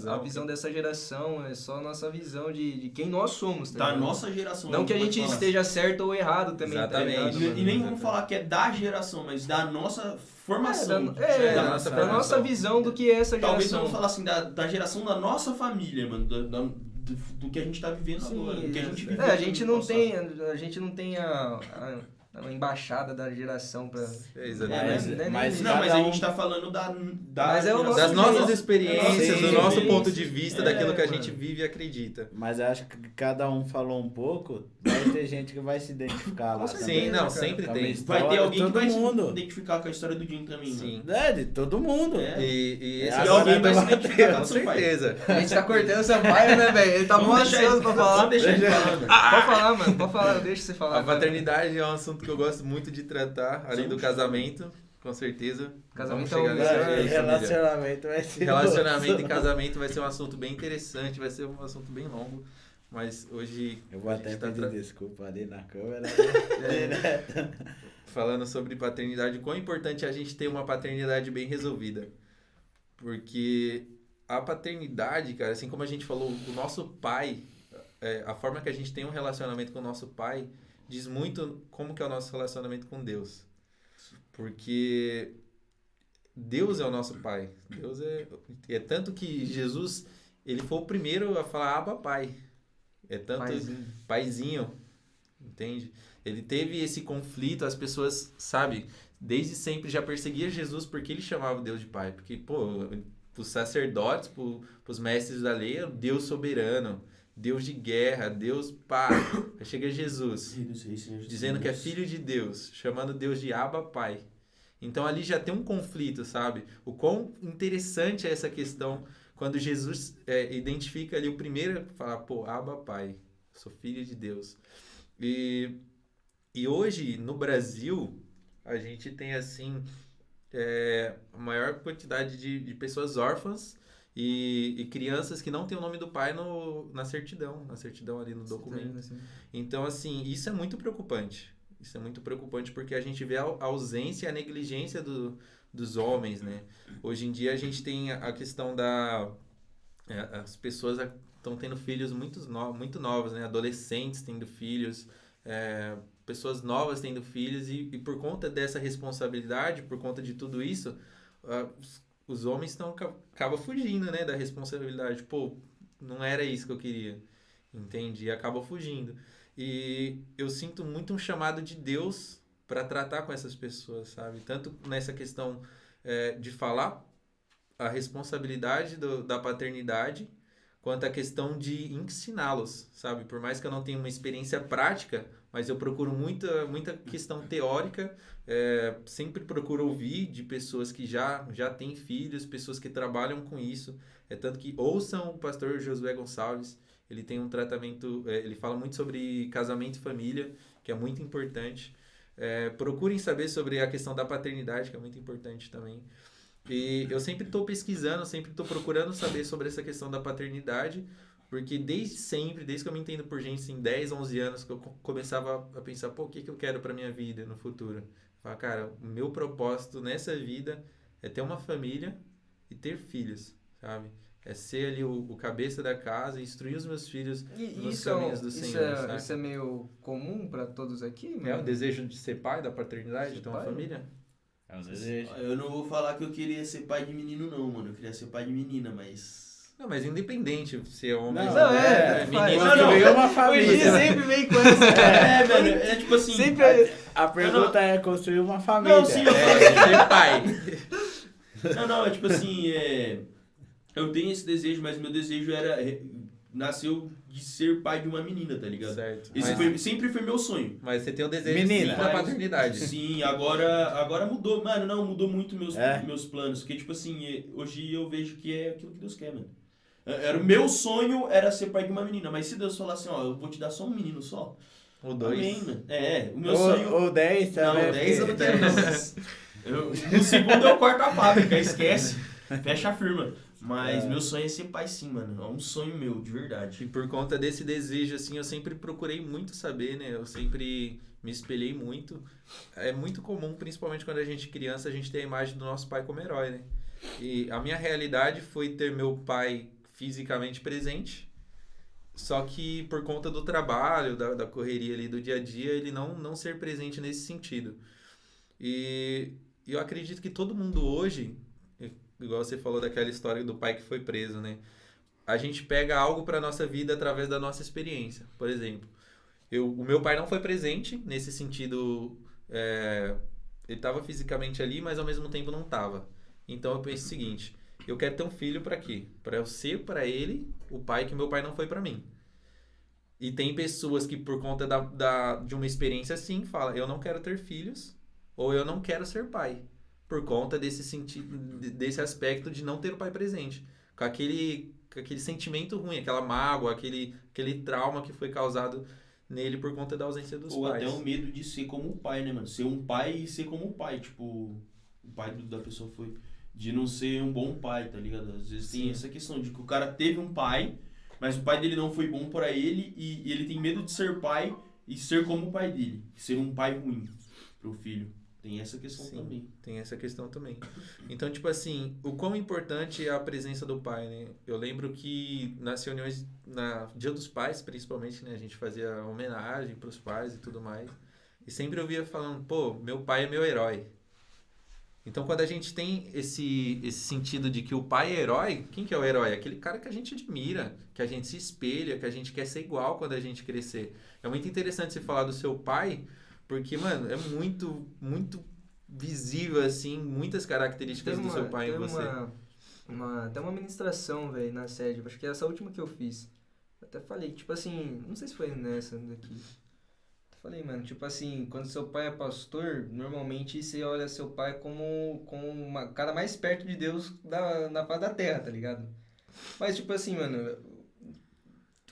S1: a visão dessa geração, é só a nossa visão de quem nós somos, tá
S4: da
S1: ligado?
S4: nossa geração.
S1: Não que a gente esteja certo ou errado também,
S3: Exatamente.
S1: tá ligado?
S4: E nem vamos falar que é da geração, mas da nossa formação.
S1: Da nossa visão do que é essa geração.
S4: Talvez vamos falar assim, da geração da nossa família, mano, do que a gente tá vivendo agora, do que a gente viveu.
S1: A gente não tem uma embaixada da geração pra...
S3: É, exatamente.
S2: Mas
S4: Não, mas
S2: cada
S4: a
S2: um-
S4: gente tá falando da
S1: Mas é o nosso
S3: Das
S1: jeito.
S3: nossas experiências,
S2: Sim,
S3: do nosso
S2: sim,
S3: ponto
S4: sim.
S3: de vista,
S4: É,
S3: daquilo que a
S1: mano.
S3: gente vive e acredita.
S2: Mas eu acho que cada um falou um pouco, vai ter gente que vai se identificar lá
S1: certeza,
S2: também.
S3: Sim, não,
S1: cara.
S3: sempre
S2: Com a
S3: tem.
S2: minha
S4: Vai ter
S2: história,
S4: alguém que
S2: todo
S4: vai
S2: mundo.
S4: se identificar com a história do Jim também,
S3: Sim.
S4: mano.
S2: É, de todo mundo.
S4: É.
S3: E esse
S2: É,
S4: E
S2: agora
S4: alguém vai se
S2: bateu.
S4: identificar com
S3: com
S4: o seu pai.
S3: certeza.
S1: A gente tá cortando o Sampaio, né, velho? Ele tá mó
S4: Vamos deixar
S1: ansioso
S4: ele-
S1: pra falar.
S4: Vamos deixar ele falando.
S1: Pode falar, mano. Pode falar. Deixa você falar.
S3: A paternidade é um assunto que eu gosto muito de tratar, além do casamento, com certeza.
S1: Casamento
S3: Vamos chegar
S1: é um-
S3: nesse
S2: Vai,
S3: assunto, família.
S2: relacionamento vai ser.
S3: Relacionamento e
S2: outro.
S3: casamento vai ser um assunto bem interessante, vai ser um assunto bem longo, mas hoje
S2: Eu vou
S3: a
S2: até
S3: gente tá
S2: pedir
S3: tra-
S2: desculpa ali na câmera.
S3: falando sobre paternidade, o quão importante é a gente ter uma paternidade bem resolvida. Porque a paternidade, cara, assim como a gente falou, o nosso pai, a forma que a gente tem um relacionamento com o nosso pai, diz muito como que é o nosso relacionamento com Deus. Porque Deus é o nosso pai. Deus é tanto que Jesus, ele foi o primeiro a falar Abba, pai. É tanto paizinho, entende? Ele teve esse conflito, as pessoas, sabe, desde sempre já perseguia Jesus porque ele chamava Deus de pai. Porque, pô, os sacerdotes, pros mestres da lei, Deus soberano, Deus de guerra, Deus pai. Aí chega Jesus, dizendo que é filho de Deus, chamando Deus de Abba, pai. Então ali já tem um conflito, sabe? O quão interessante é essa questão quando Jesus identifica ali o primeiro, fala, pô, Abba, pai, sou filho de Deus. E hoje, no Brasil, a gente tem, assim, a maior quantidade de pessoas órfãs e crianças que não têm o nome do pai na certidão ali no documento. Então, assim, isso é muito preocupante. Isso é muito preocupante porque a gente vê a ausência e a negligência dos homens, né? Hoje em dia a gente tem a questão as pessoas estão tendo filhos muito novos, né? Adolescentes tendo filhos, pessoas novas tendo filhos e por conta dessa responsabilidade, por conta de tudo isso, os homens acabam fugindo, né, da responsabilidade. Pô, não era isso que eu queria, entende? E acabam fugindo. E eu sinto muito um chamado de Deus para tratar com essas pessoas, sabe? Tanto nessa questão de falar a responsabilidade da paternidade, quanto a questão de ensiná-los, sabe? Por mais que eu não tenha uma experiência prática, mas eu procuro muita questão teórica, sempre procuro ouvir de pessoas que já têm filhos, pessoas que trabalham com isso. Tanto que ouçam o pastor Josué Gonçalves, ele tem um tratamento, ele fala muito sobre casamento e família, que é muito importante. Procurem saber sobre a questão da paternidade, que é muito importante também. E eu sempre estou pesquisando, sempre estou procurando saber sobre essa questão da paternidade, porque desde que eu me entendo por gente, assim, 10, 11 anos, que eu começava a pensar, pô, o que eu quero para minha vida no futuro? Falar, cara, o meu propósito nessa vida é ter uma família e ter filhos, sabe? É ser ali o cabeça da casa e instruir os meus filhos nos caminhos do Senhor, sabe?
S1: Isso é meio comum pra todos aqui,
S3: É o
S1: mano?
S3: desejo de ser pai, da paternidade, de ter uma
S1: pai?
S3: família?
S2: É um desejo.
S4: Eu não vou falar que eu queria ser pai de menino, não, mano. Eu queria ser pai de menina, mas...
S3: Não, mas independente se é homem
S2: Não,
S3: ou
S1: faz.
S3: menino.
S4: Não, não.
S2: Construir uma
S1: O Gi
S2: família.
S1: sempre vem com essa.
S4: velho, é tipo assim...
S1: Sempre
S2: A pergunta é construir uma família.
S4: Não, sim, eu
S3: Ser pai.
S4: Não, é tipo assim, eu tenho esse desejo, mas meu desejo nasceu de ser pai de uma menina, tá ligado?
S3: Certo.
S4: Esse sempre foi meu sonho.
S3: Mas você tem o desejo
S2: Menina.
S3: sim, da paternidade.
S4: Sim, agora mudou. Mano, não, mudou muito
S2: É?
S4: meus planos. Porque, tipo assim, hoje eu vejo que é aquilo que Deus quer, mano. O meu sonho era ser pai de uma menina, mas se Deus falar assim, ó, eu vou te dar só um menino só.
S3: Ou dois.
S4: Amém, mano. O meu sonho...
S2: Ou 10 também.
S4: Não, 10 eu não
S2: porque-
S4: quero não. No segundo eu corto a fábrica, esquece. Fecha a firma. Mas meu sonho é ser pai sim, mano. É um sonho meu, de verdade.
S3: E por conta desse desejo, assim, eu sempre procurei muito saber, né? Eu sempre me espelhei muito. É muito comum, principalmente quando a gente é criança, a gente tem a imagem do nosso pai como herói, né? E a minha realidade foi ter meu pai fisicamente presente, só que por conta do trabalho, da correria ali do dia a dia, ele não ser presente nesse sentido. E eu acredito que todo mundo hoje, igual você falou daquela história do pai que foi preso, né? A gente pega algo para nossa vida através da nossa experiência. Por exemplo, O meu pai não foi presente nesse sentido. Ele estava fisicamente ali, mas ao mesmo tempo não estava. Então eu penso o seguinte: eu quero ter um filho para quê? Para eu ser para ele o pai que meu pai não foi para mim. E tem pessoas que, por conta de uma experiência assim, falam: eu não quero ter filhos, ou eu não quero ser pai. Por conta desse sentido, desse aspecto de não ter o pai presente. Com aquele sentimento ruim, aquela mágoa, aquele trauma que foi causado nele por conta da ausência dos
S4: Ou
S3: pais.
S4: até o medo de ser como o pai, né, mano? Ser um pai e ser como o pai. Tipo, o pai da pessoa foi de não ser um bom pai, tá ligado? Às vezes tem essa questão de que o cara teve um pai, mas o pai dele não foi bom pra ele e ele tem medo de ser pai e ser como o pai dele. Ser um pai ruim pro filho. Tem essa questão também.
S3: Tem essa questão também. Então, tipo assim, o quão importante é a presença do pai, né? Eu lembro que nas reuniões, Dia dos Pais, principalmente, né? A gente fazia homenagem pros pais e tudo mais. E sempre eu via falando, pô, meu pai é meu herói. Então, quando a gente tem esse sentido de que o pai é herói, quem que é o herói? Aquele cara que a gente admira, que a gente se espelha, que a gente quer ser igual quando a gente crescer. É muito interessante você falar do seu pai, porque, mano, é muito, muito visível, assim, muitas características do seu pai em você.
S1: Até uma ministração, velho, na sede. Acho que é essa última que eu fiz. Eu até falei, tipo assim, não sei se foi nessa daqui. Eu falei, mano, tipo assim, quando seu pai é pastor, normalmente você olha seu pai como uma cara mais perto de Deus na face da terra, tá ligado? Mas, tipo assim, mano,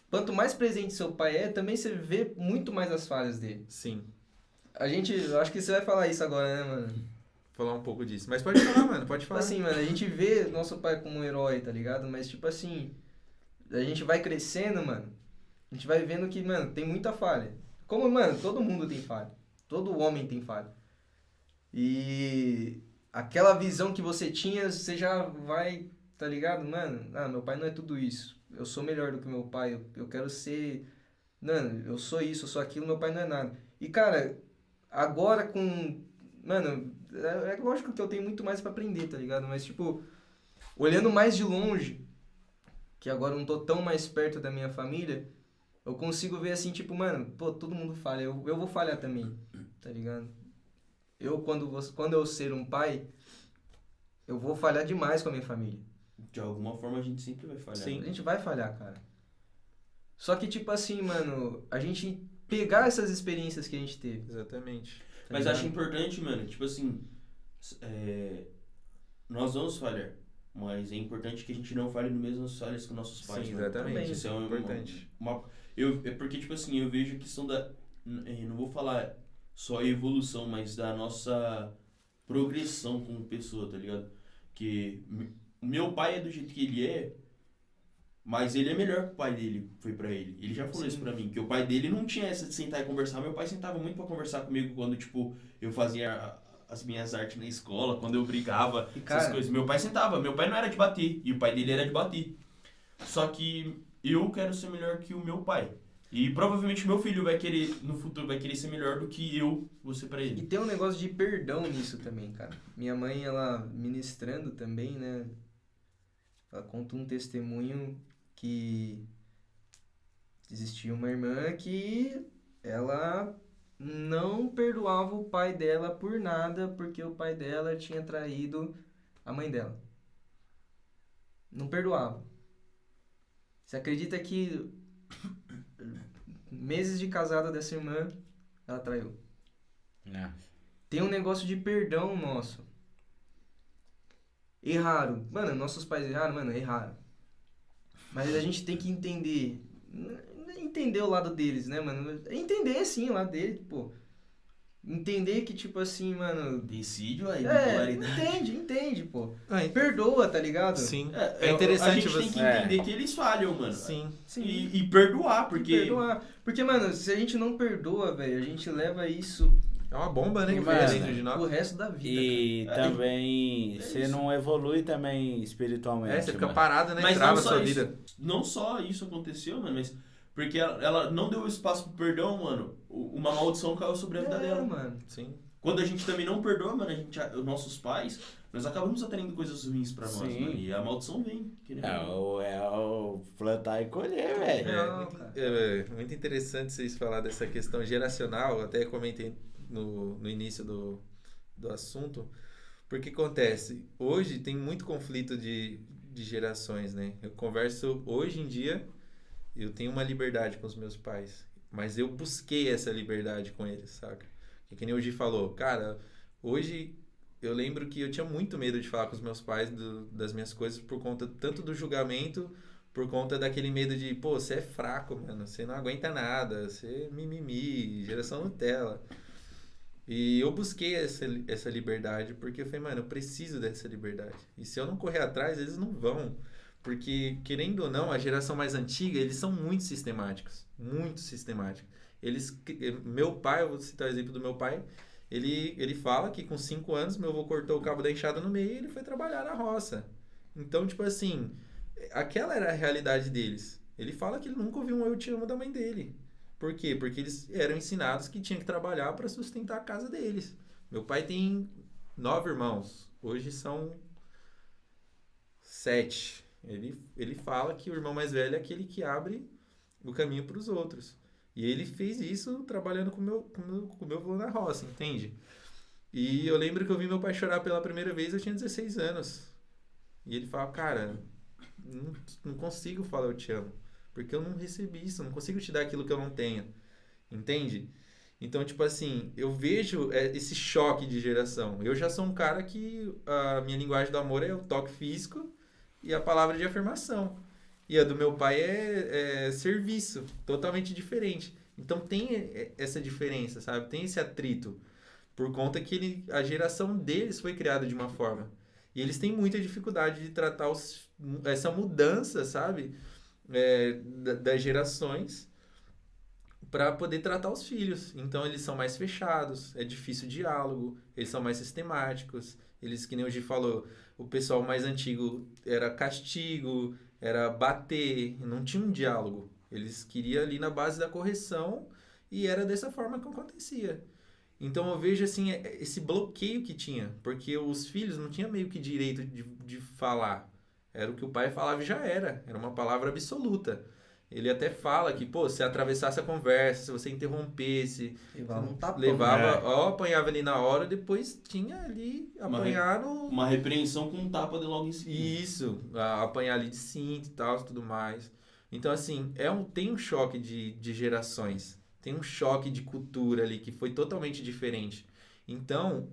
S1: quanto mais presente seu pai é, também você vê muito mais as falhas dele.
S3: Sim.
S1: Eu acho que você vai falar isso agora, né, mano?
S3: Falar um pouco disso. Mas pode falar, mano, pode falar.
S1: Tipo assim, mano, a gente vê nosso pai como um herói, tá ligado? Mas, tipo assim, a gente vai crescendo, mano, a gente vai vendo que, mano, tem muita falha. Como, mano, todo mundo tem falha. Todo homem tem falha. E aquela visão que você tinha, você já vai, tá ligado? Mano, meu pai não é tudo isso. Eu sou melhor do que meu pai. Eu quero ser... Mano, eu sou isso, eu sou aquilo, meu pai não é nada. E, cara, agora com... Mano, é lógico que eu tenho muito mais pra aprender, tá ligado? Mas, tipo, olhando mais de longe, que agora eu não tô tão mais perto da minha família, eu consigo ver assim, tipo, mano, pô, todo mundo falha, eu vou falhar também, tá ligado? Quando eu ser um pai, eu vou falhar demais com a minha família.
S4: De alguma forma a gente sempre vai falhar.
S3: Sim.
S1: A gente vai falhar, cara. Só que, tipo assim, mano, a gente pegar essas experiências que a gente teve.
S3: Exatamente.
S1: Tá
S4: Mas
S1: ligado?
S4: acho importante, mano, tipo assim, nós vamos falhar, mas é importante que a gente não falhe no mesmas falhas que nossos pais.
S3: Sim,
S4: mano.
S3: exatamente.
S4: Isso é
S3: importante.
S4: É porque, tipo assim, eu vejo a questão não vou falar só evolução, mas da nossa progressão como pessoa, tá ligado? Que meu pai é do jeito que ele é, mas ele é melhor que o pai dele foi pra ele. Ele já falou isso pra mim, que o pai dele não tinha essa de sentar e conversar. Meu pai sentava muito pra conversar comigo quando, tipo, eu fazia as minhas artes na escola, quando eu brigava,
S1: E, cara,
S4: essas coisas. Meu pai sentava, meu pai não era de bater, e o pai dele era de bater. Só que eu quero ser melhor que o meu pai. E provavelmente meu filho vai querer, no futuro, vai querer ser melhor do que eu vou ser pra
S1: E
S4: ele.
S1: tem um negócio de perdão nisso também, cara. Minha mãe, ela ministrando também, né? Ela conta um testemunho que existia uma irmã que ela não perdoava o pai dela por nada porque o pai dela tinha traído a mãe dela. Não perdoava. Você acredita que meses de casada dessa irmã, ela traiu? Tem um negócio de perdão nosso. Erraram. Mano, nossos pais erraram? Mano, erraram. Mas a gente tem que entender. Entender o lado deles, né, mano? Entender, sim, o lado deles, pô. Entender que, tipo assim, mano...
S4: Decídio aí, bipolaridade.
S1: Entende, pô.
S3: Ah,
S1: Perdoa, tá ligado?
S3: Sim.
S4: É
S3: É interessante
S4: a gente
S3: você...
S4: tem que entender que eles falham, mano.
S3: Sim.
S1: Sim.
S4: E perdoar, porque...
S1: Perdoar. Porque, mano, se a gente não perdoa, velho, a gente leva isso
S3: É uma bomba, né, que
S2: Mano,
S3: fica dentro de
S1: o
S3: nós.
S1: resto da vida,
S2: E
S4: cara.
S2: também você
S4: isso.
S2: não evolui também espiritualmente.
S3: Você fica
S2: mano.
S3: parado, né?
S4: Mas
S3: Trava
S4: não
S3: a
S4: só
S3: sua
S4: isso.
S3: vida.
S4: Não só isso aconteceu, mano, mas... Porque ela não deu espaço pro perdão, mano. Uma maldição caiu sobre a vida
S1: cara.
S4: dela.
S1: Mano.
S3: Sim.
S4: quando a gente também não perdoa, mano, os nossos pais, nós acabamos atraindo coisas ruins pra nós,
S2: Sim.
S4: mano. E a maldição vem. Querendo ou não.
S2: É o plantar e colher, velho.
S1: Não, cara.
S3: É muito interessante vocês falar dessa questão geracional, até comentei no início do assunto, porque acontece, hoje tem muito conflito de gerações, né? Eu converso, hoje em dia, eu tenho uma liberdade com os meus pais, mas eu busquei essa liberdade com eles, saca? Que nem o Gi falou, cara, hoje eu lembro que eu tinha muito medo de falar com os meus pais das minhas coisas por conta tanto do julgamento, por conta daquele medo de, pô, você é fraco, mano, você não aguenta nada, você é mimimi, geração Nutella. E eu busquei essa liberdade porque eu falei, mano, eu preciso dessa liberdade. E se eu não correr atrás, eles não vão. Porque, querendo ou não, a geração mais antiga, eles são muito sistemáticos. Muito sistemáticos. Meu pai, eu vou citar o exemplo do meu pai, ele fala que com 5 anos meu avô cortou o cabo da enxada no meio e ele foi trabalhar na roça. Então, tipo assim, aquela era a realidade deles. Ele fala que ele nunca ouviu um eu te amo da mãe dele. Por quê? Porque eles eram ensinados que tinham que trabalhar para sustentar a casa deles. Meu pai tem 9 irmãos. Hoje são 7. Ele fala que o irmão mais velho é aquele que abre o caminho para os outros. E ele fez isso trabalhando com meu avô na roça, entende? E eu lembro que eu vi meu pai chorar pela primeira vez, eu tinha 16 anos. E ele fala, cara, não consigo falar eu te amo. Porque eu não recebi isso, eu não consigo te dar aquilo que eu não tenho. Entende? Então, tipo assim, eu vejo esse choque de geração. Eu já sou um cara que a minha linguagem do amor é o toque físico e a palavra de afirmação. E a do meu pai é serviço, totalmente diferente. Então tem essa diferença, sabe? Tem esse atrito. Por conta que a geração deles foi criada de uma forma. E eles têm muita dificuldade de tratar essa mudança, sabe? Das gerações para poder tratar os filhos. Então eles são mais fechados, é difícil o diálogo, eles são mais sistemáticos. Eles, que nem o Gi falou, o pessoal mais antigo era castigo, era bater, não tinha um diálogo. Eles queriam ali na base da correção e era dessa forma que acontecia. Então eu vejo assim, esse bloqueio que tinha, porque os filhos não tinham meio que direito de falar. Era o que o pai falava e já era uma palavra absoluta. Ele até fala que, pô, se atravessasse a conversa, se você interrompesse,
S1: Levava um tapão.
S3: apanhava ali na hora, depois tinha ali apanhar
S4: uma repreensão com um tapa logo em seguida.
S3: Isso, apanhar ali de cinto e tal, tudo mais. Então, assim, tem um choque de gerações, tem um choque de cultura ali que foi totalmente diferente. Então,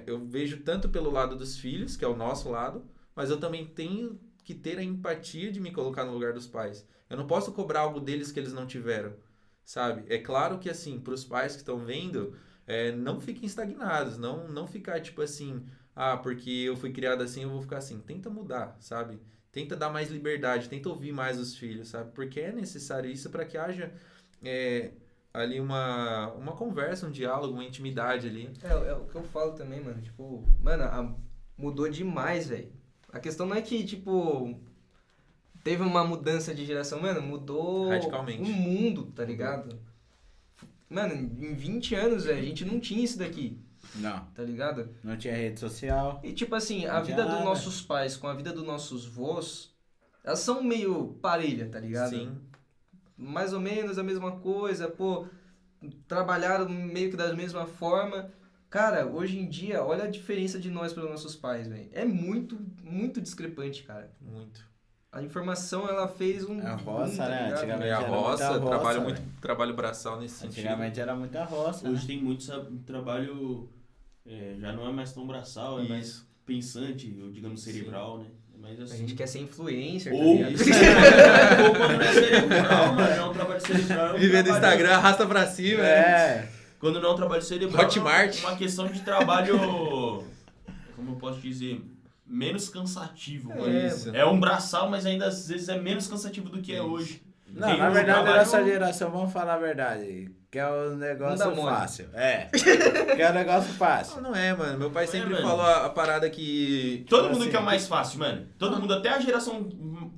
S3: eu vejo tanto pelo lado dos filhos, que é o nosso lado, mas eu também tenho que ter a empatia de me colocar no lugar dos pais. Eu não posso cobrar algo deles que eles não tiveram, sabe? É claro que, assim, para os pais que estão vendo, não fiquem estagnados, não ficar tipo assim, porque eu fui criado assim, eu vou ficar assim. Tenta mudar, sabe? Tenta dar mais liberdade, tenta ouvir mais os filhos, sabe? Porque é necessário isso para que haja ali uma conversa, um diálogo, uma intimidade ali.
S1: É o que eu falo também, mano. Tipo, mano, mudou demais, velho. A questão não é que, tipo, teve uma mudança de geração, mano, mudou
S3: radicalmente
S1: o mundo, tá ligado? Mano, em 20 anos, velho, a gente não tinha isso daqui.
S2: Não.
S1: Tá ligado?
S2: Não tinha rede social.
S1: E tipo assim, a vida dos nossos pais com a vida dos nossos vós, elas são meio parelha, tá ligado?
S3: Sim.
S1: Mais ou menos a mesma coisa, pô, trabalharam meio que da mesma forma. Cara, hoje em dia, olha a diferença de nós para os nossos pais, velho. É muito, muito discrepante, cara.
S3: Muito.
S1: A informação, ela fez um...
S2: A roça,
S1: tá
S2: né?
S1: ligado?
S2: Antigamente
S3: A
S2: era
S3: roça,
S2: muita roça,
S3: muito trabalho braçal nesse sentido.
S2: Antigamente era muita roça.
S4: Hoje tem muito trabalho, já não é mais tão braçal, é mais pensante, ou digamos cerebral, né? Mas, assim,
S1: A gente quer ser influencer,
S4: ou
S1: tá ligado?
S4: ou quando não é cerebral, mano, é um trabalho cerebral.
S3: Viver do Instagram, arrasta pra cima.
S4: Quando não é um trabalho cerebral,
S3: Hotmart.
S4: é uma questão de trabalho, como eu posso dizer, menos cansativo.
S3: Isso.
S4: É um braçal, mas ainda às vezes é menos cansativo do que é hoje.
S2: Não,
S4: Tem
S2: na
S4: um
S2: verdade,
S4: trabalho-
S2: a nossa geração, vamos falar a verdade, que é um negócio
S1: Não dá mole.
S2: fácil. Que é um negócio fácil.
S3: Não é, mano. Meu pai sempre
S4: mano.
S3: falou a parada que...
S4: Todo
S3: tipo
S4: mundo
S3: assim,
S4: quer o mais fácil, mano. Todo mundo, até a geração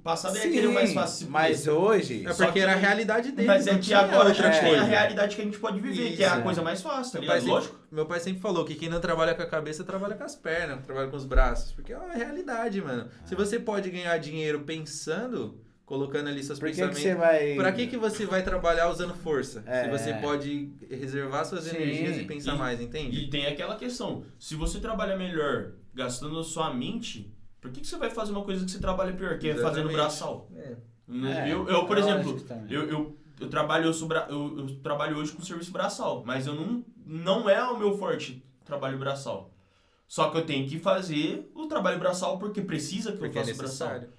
S4: passado ia querer o mais fácil.
S2: Mas hoje...
S3: É porque era a realidade dele.
S4: Mas é
S3: não
S4: que
S3: tinha
S4: agora a
S3: outra
S4: gente tem a
S3: coisa.
S4: realidade que a gente pode viver, que é a
S3: Isso.
S4: coisa mais fácil, tá
S3: Meu pai,
S4: ligado? Lógico.
S3: meu pai sempre falou que quem não trabalha com a cabeça trabalha com as pernas, trabalha com os braços. Porque é uma realidade, mano. Se você pode ganhar dinheiro pensando, colocando ali seus
S2: Por que
S3: pensamentos...
S2: você vai...
S3: Pra que você vai trabalhar usando força?
S2: É.
S3: Se você pode reservar suas
S2: Sim.
S3: energias e pensar mais, entende?
S4: E tem aquela questão, se você trabalha melhor gastando a sua mente, por que você vai fazer uma coisa que você trabalha pior, que é fazendo
S3: Exatamente.
S4: braçal?
S1: É.
S4: Eu, por exemplo,
S2: lógico também.
S4: eu trabalho, eu trabalho hoje com serviço braçal, mas eu não é o meu forte trabalho braçal. Só que eu tenho que fazer o trabalho braçal porque precisa que
S3: Porque
S4: eu
S3: é
S4: faça braçal.
S3: necessário.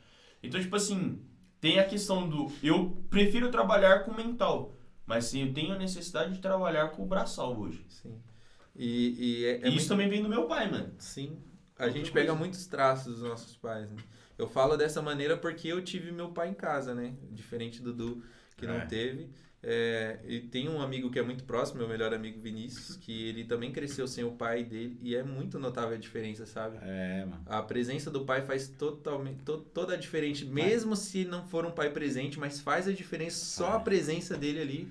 S4: Então, tipo assim, tem a questão do... Eu prefiro trabalhar com o mental, mas sim, eu tenho a necessidade de trabalhar com o braçal hoje.
S3: Sim. E é
S4: E isso
S3: muito...
S4: também vem do meu pai, mano.
S3: Sim. A
S4: Outra
S3: gente
S4: coisa.
S3: pega muitos traços dos nossos pais, né? Eu falo dessa maneira porque eu tive meu pai em casa, né? Diferente do Dudu, que não teve. E tem um amigo que é muito próximo, meu melhor amigo Vinícius, que ele também cresceu sem o pai dele e é muito notável a diferença, sabe?
S2: É, mano.
S3: A presença do pai faz totalmente toda a diferença, mesmo se não for um pai presente, mas faz a diferença só a presença dele ali,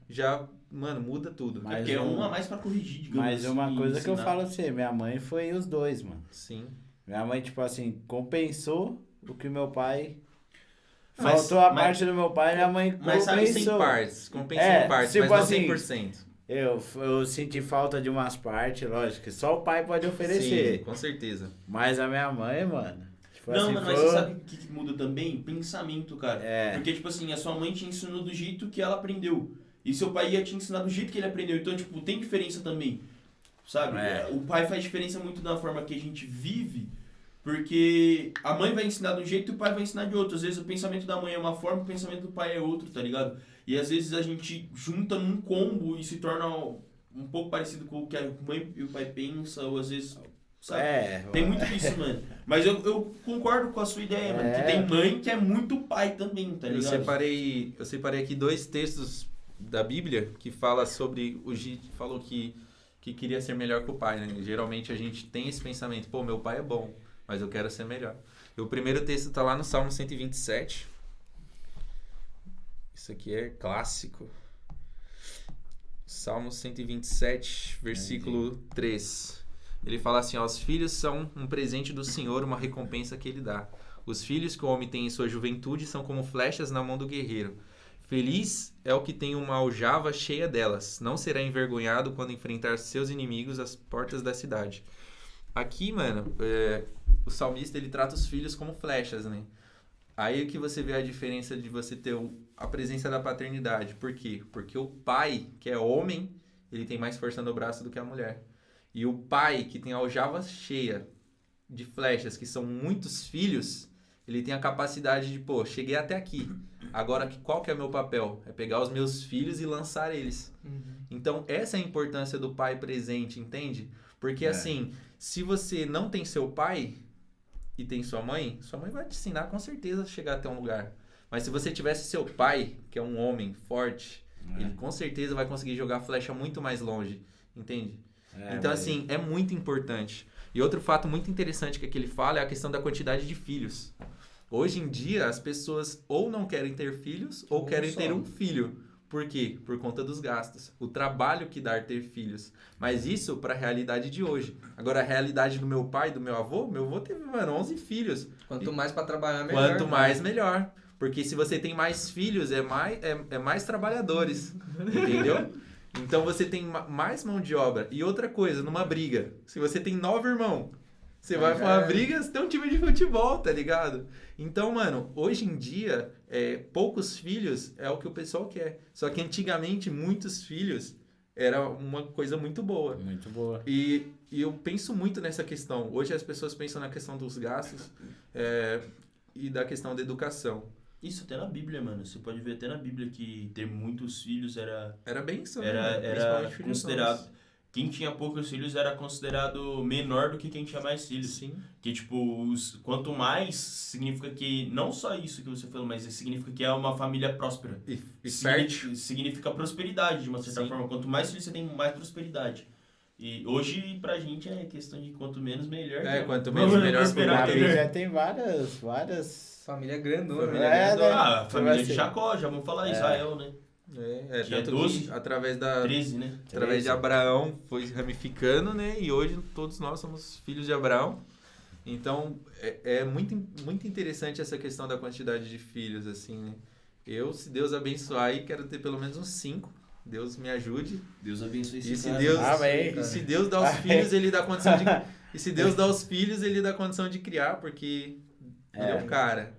S3: já, mano, muda tudo.
S2: Mas
S4: Porque é um a mais pra corrigir, digamos
S2: Mas
S4: assim.
S2: uma coisa
S4: e
S2: que eu
S4: ensinar.
S2: falo pra você, minha mãe foi os dois, mano.
S3: Sim.
S2: Minha mãe, tipo assim, compensou o que meu pai...
S4: Mas-
S2: Faltou a
S4: mas-
S2: parte do meu pai, minha mãe
S3: Mas sabe, sem
S2: compensou.
S3: partes, compensa
S2: É,
S3: em partes,
S2: tipo
S3: mas
S2: assim,
S3: não 100%.
S2: Eu senti falta de umas partes, lógico, que só o pai pode oferecer.
S3: Sim, com certeza.
S2: Mas a minha mãe, mano... Tipo
S4: Não,
S2: assim,
S4: mano, mas você sabe o que muda também? Pensamento, cara.
S2: É.
S4: Porque, tipo assim, a sua mãe te ensinou do jeito que ela aprendeu. E seu pai ia te ensinar do jeito que ele aprendeu. Então, tipo, tem diferença também. Sabe?
S2: É.
S4: O pai faz diferença muito na forma que a gente vive. Porque a mãe vai ensinar de um jeito e o pai vai ensinar de outro. Às vezes o pensamento da mãe é uma forma, o pensamento do pai é outro, tá ligado? E às vezes a gente junta num combo e se torna um pouco parecido com o que a mãe e o pai pensam, ou às vezes, sabe? Tem muito disso, mano. Mas eu concordo com a sua ideia, mano. Que tem mãe que é muito pai também, tá
S3: Eu
S4: ligado?
S3: separei aqui 2 textos da Bíblia que fala sobre o Gi falou que queria ser melhor que o pai, né? Geralmente a gente tem esse pensamento, pô, meu pai é bom, mas eu quero ser melhor. E o primeiro texto tá lá no Salmo 127. Isso aqui é clássico. Salmo 127, versículo 3. Ele fala assim, ó, os filhos são um presente do Senhor, uma recompensa que ele dá. Os filhos que o homem tem em sua juventude são como flechas na mão do guerreiro. Feliz é o que tem uma aljava cheia delas. Não será envergonhado quando enfrentar seus inimigos às portas da cidade. Aqui, mano, o salmista ele trata os filhos como flechas, né? Aí que você vê a diferença de você ter a presença da paternidade. Por quê? Porque o pai, que é homem, ele tem mais força no braço do que a mulher. E o pai, que tem a aljava cheia de flechas, que são muitos filhos, ele tem a capacidade de, pô, cheguei até aqui. Agora, qual que é o meu papel? É pegar os meus filhos e lançar eles. Então, essa é a importância do pai presente, entende? Porque, assim, se você não tem seu pai e tem sua mãe vai te ensinar com certeza a chegar até um lugar. Mas se você tivesse seu pai, que é um homem forte, ele com certeza vai conseguir jogar a flecha muito mais longe, entende? Então, assim, é muito importante. E outro fato muito interessante que ele fala é a questão da quantidade de filhos. Hoje em dia, as pessoas ou não querem ter filhos ou querem ter um filho. Por quê? Por conta dos gastos. O trabalho que dá ter filhos. Mas isso para a realidade de hoje. Agora, a realidade do meu pai, do meu avô teve, mano, 11 filhos.
S1: Quanto mais para trabalhar, melhor.
S3: Quanto mais, melhor. Porque se você tem mais filhos, é mais trabalhadores. Entendeu? Então, você tem mais mão de obra. E outra coisa, numa briga. Se você tem 9 irmãos, você vai pra uma briga, você tem um time de futebol, tá ligado? Então, mano, hoje em dia, poucos filhos é o que o pessoal quer. Só que antigamente, muitos filhos era uma coisa muito boa.
S2: Muito boa.
S3: E eu penso muito nessa questão. Hoje as pessoas pensam na questão dos gastos e da questão da educação.
S4: Isso até na Bíblia, mano. Você pode ver até na Bíblia que ter muitos filhos era
S3: bênção,
S4: era
S3: principalmente filhos
S4: considerado...
S3: novos.
S4: Quem tinha poucos filhos era considerado menor do que quem tinha mais filhos.
S3: Sim.
S4: Que, tipo, quanto mais, significa que... Não só isso que você falou, mas significa que é uma família próspera.
S3: E fértil.
S4: Significa prosperidade, de uma certa
S3: Sim.
S4: forma. Quanto mais filhos você tem, mais prosperidade. E hoje, pra gente, é questão de quanto menos, melhor.
S3: Quanto menos, melhor pro
S2: A
S3: Porque-
S2: Bíblia tem várias...
S1: Família grandona.
S3: Família
S2: É,
S3: grandona.
S2: né?
S4: Ah, a família
S2: Vai
S4: de
S2: ser.
S4: Jacó, já vamos falar, Israel, né? Que é
S3: Tanto
S4: 12,
S3: que através da...
S4: 13, né?
S3: Através de Abraão foi ramificando, né? E hoje todos nós somos filhos de Abraão. Então é muito, muito interessante essa questão da quantidade de filhos, assim, né? Eu, se Deus abençoar aí, quero ter pelo menos uns 5. Deus me ajude.
S4: Deus abençoe
S3: E
S4: esse
S3: se
S4: cara.
S3: Deus,
S2: Amém.
S3: e se Deus dá os
S2: Amém.
S3: filhos, ele dá condição de... E se Deus dá os filhos, ele dá condição de criar, porque ele é um cara.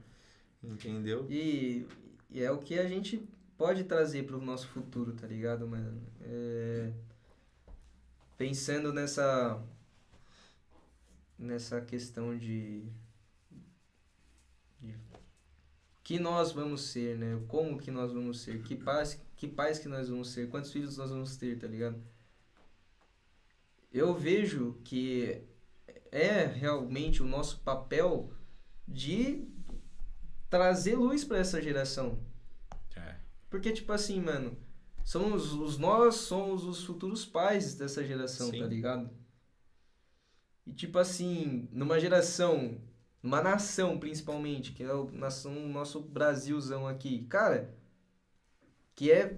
S3: Entendeu?
S1: E é o que a gente pode trazer pro nosso futuro, tá ligado, mano? Pensando nessa questão de que nós vamos ser, né? Como que nós vamos ser? Que pais que nós vamos ser? Quantos filhos nós vamos ter, tá ligado? Eu vejo que é realmente o nosso papel de trazer luz pra essa geração. Porque, tipo assim, mano, nós somos os futuros pais dessa geração,
S3: Sim.
S1: tá ligado? E, tipo assim, numa nação, principalmente, que é o nosso Brasilzão aqui, cara, que é,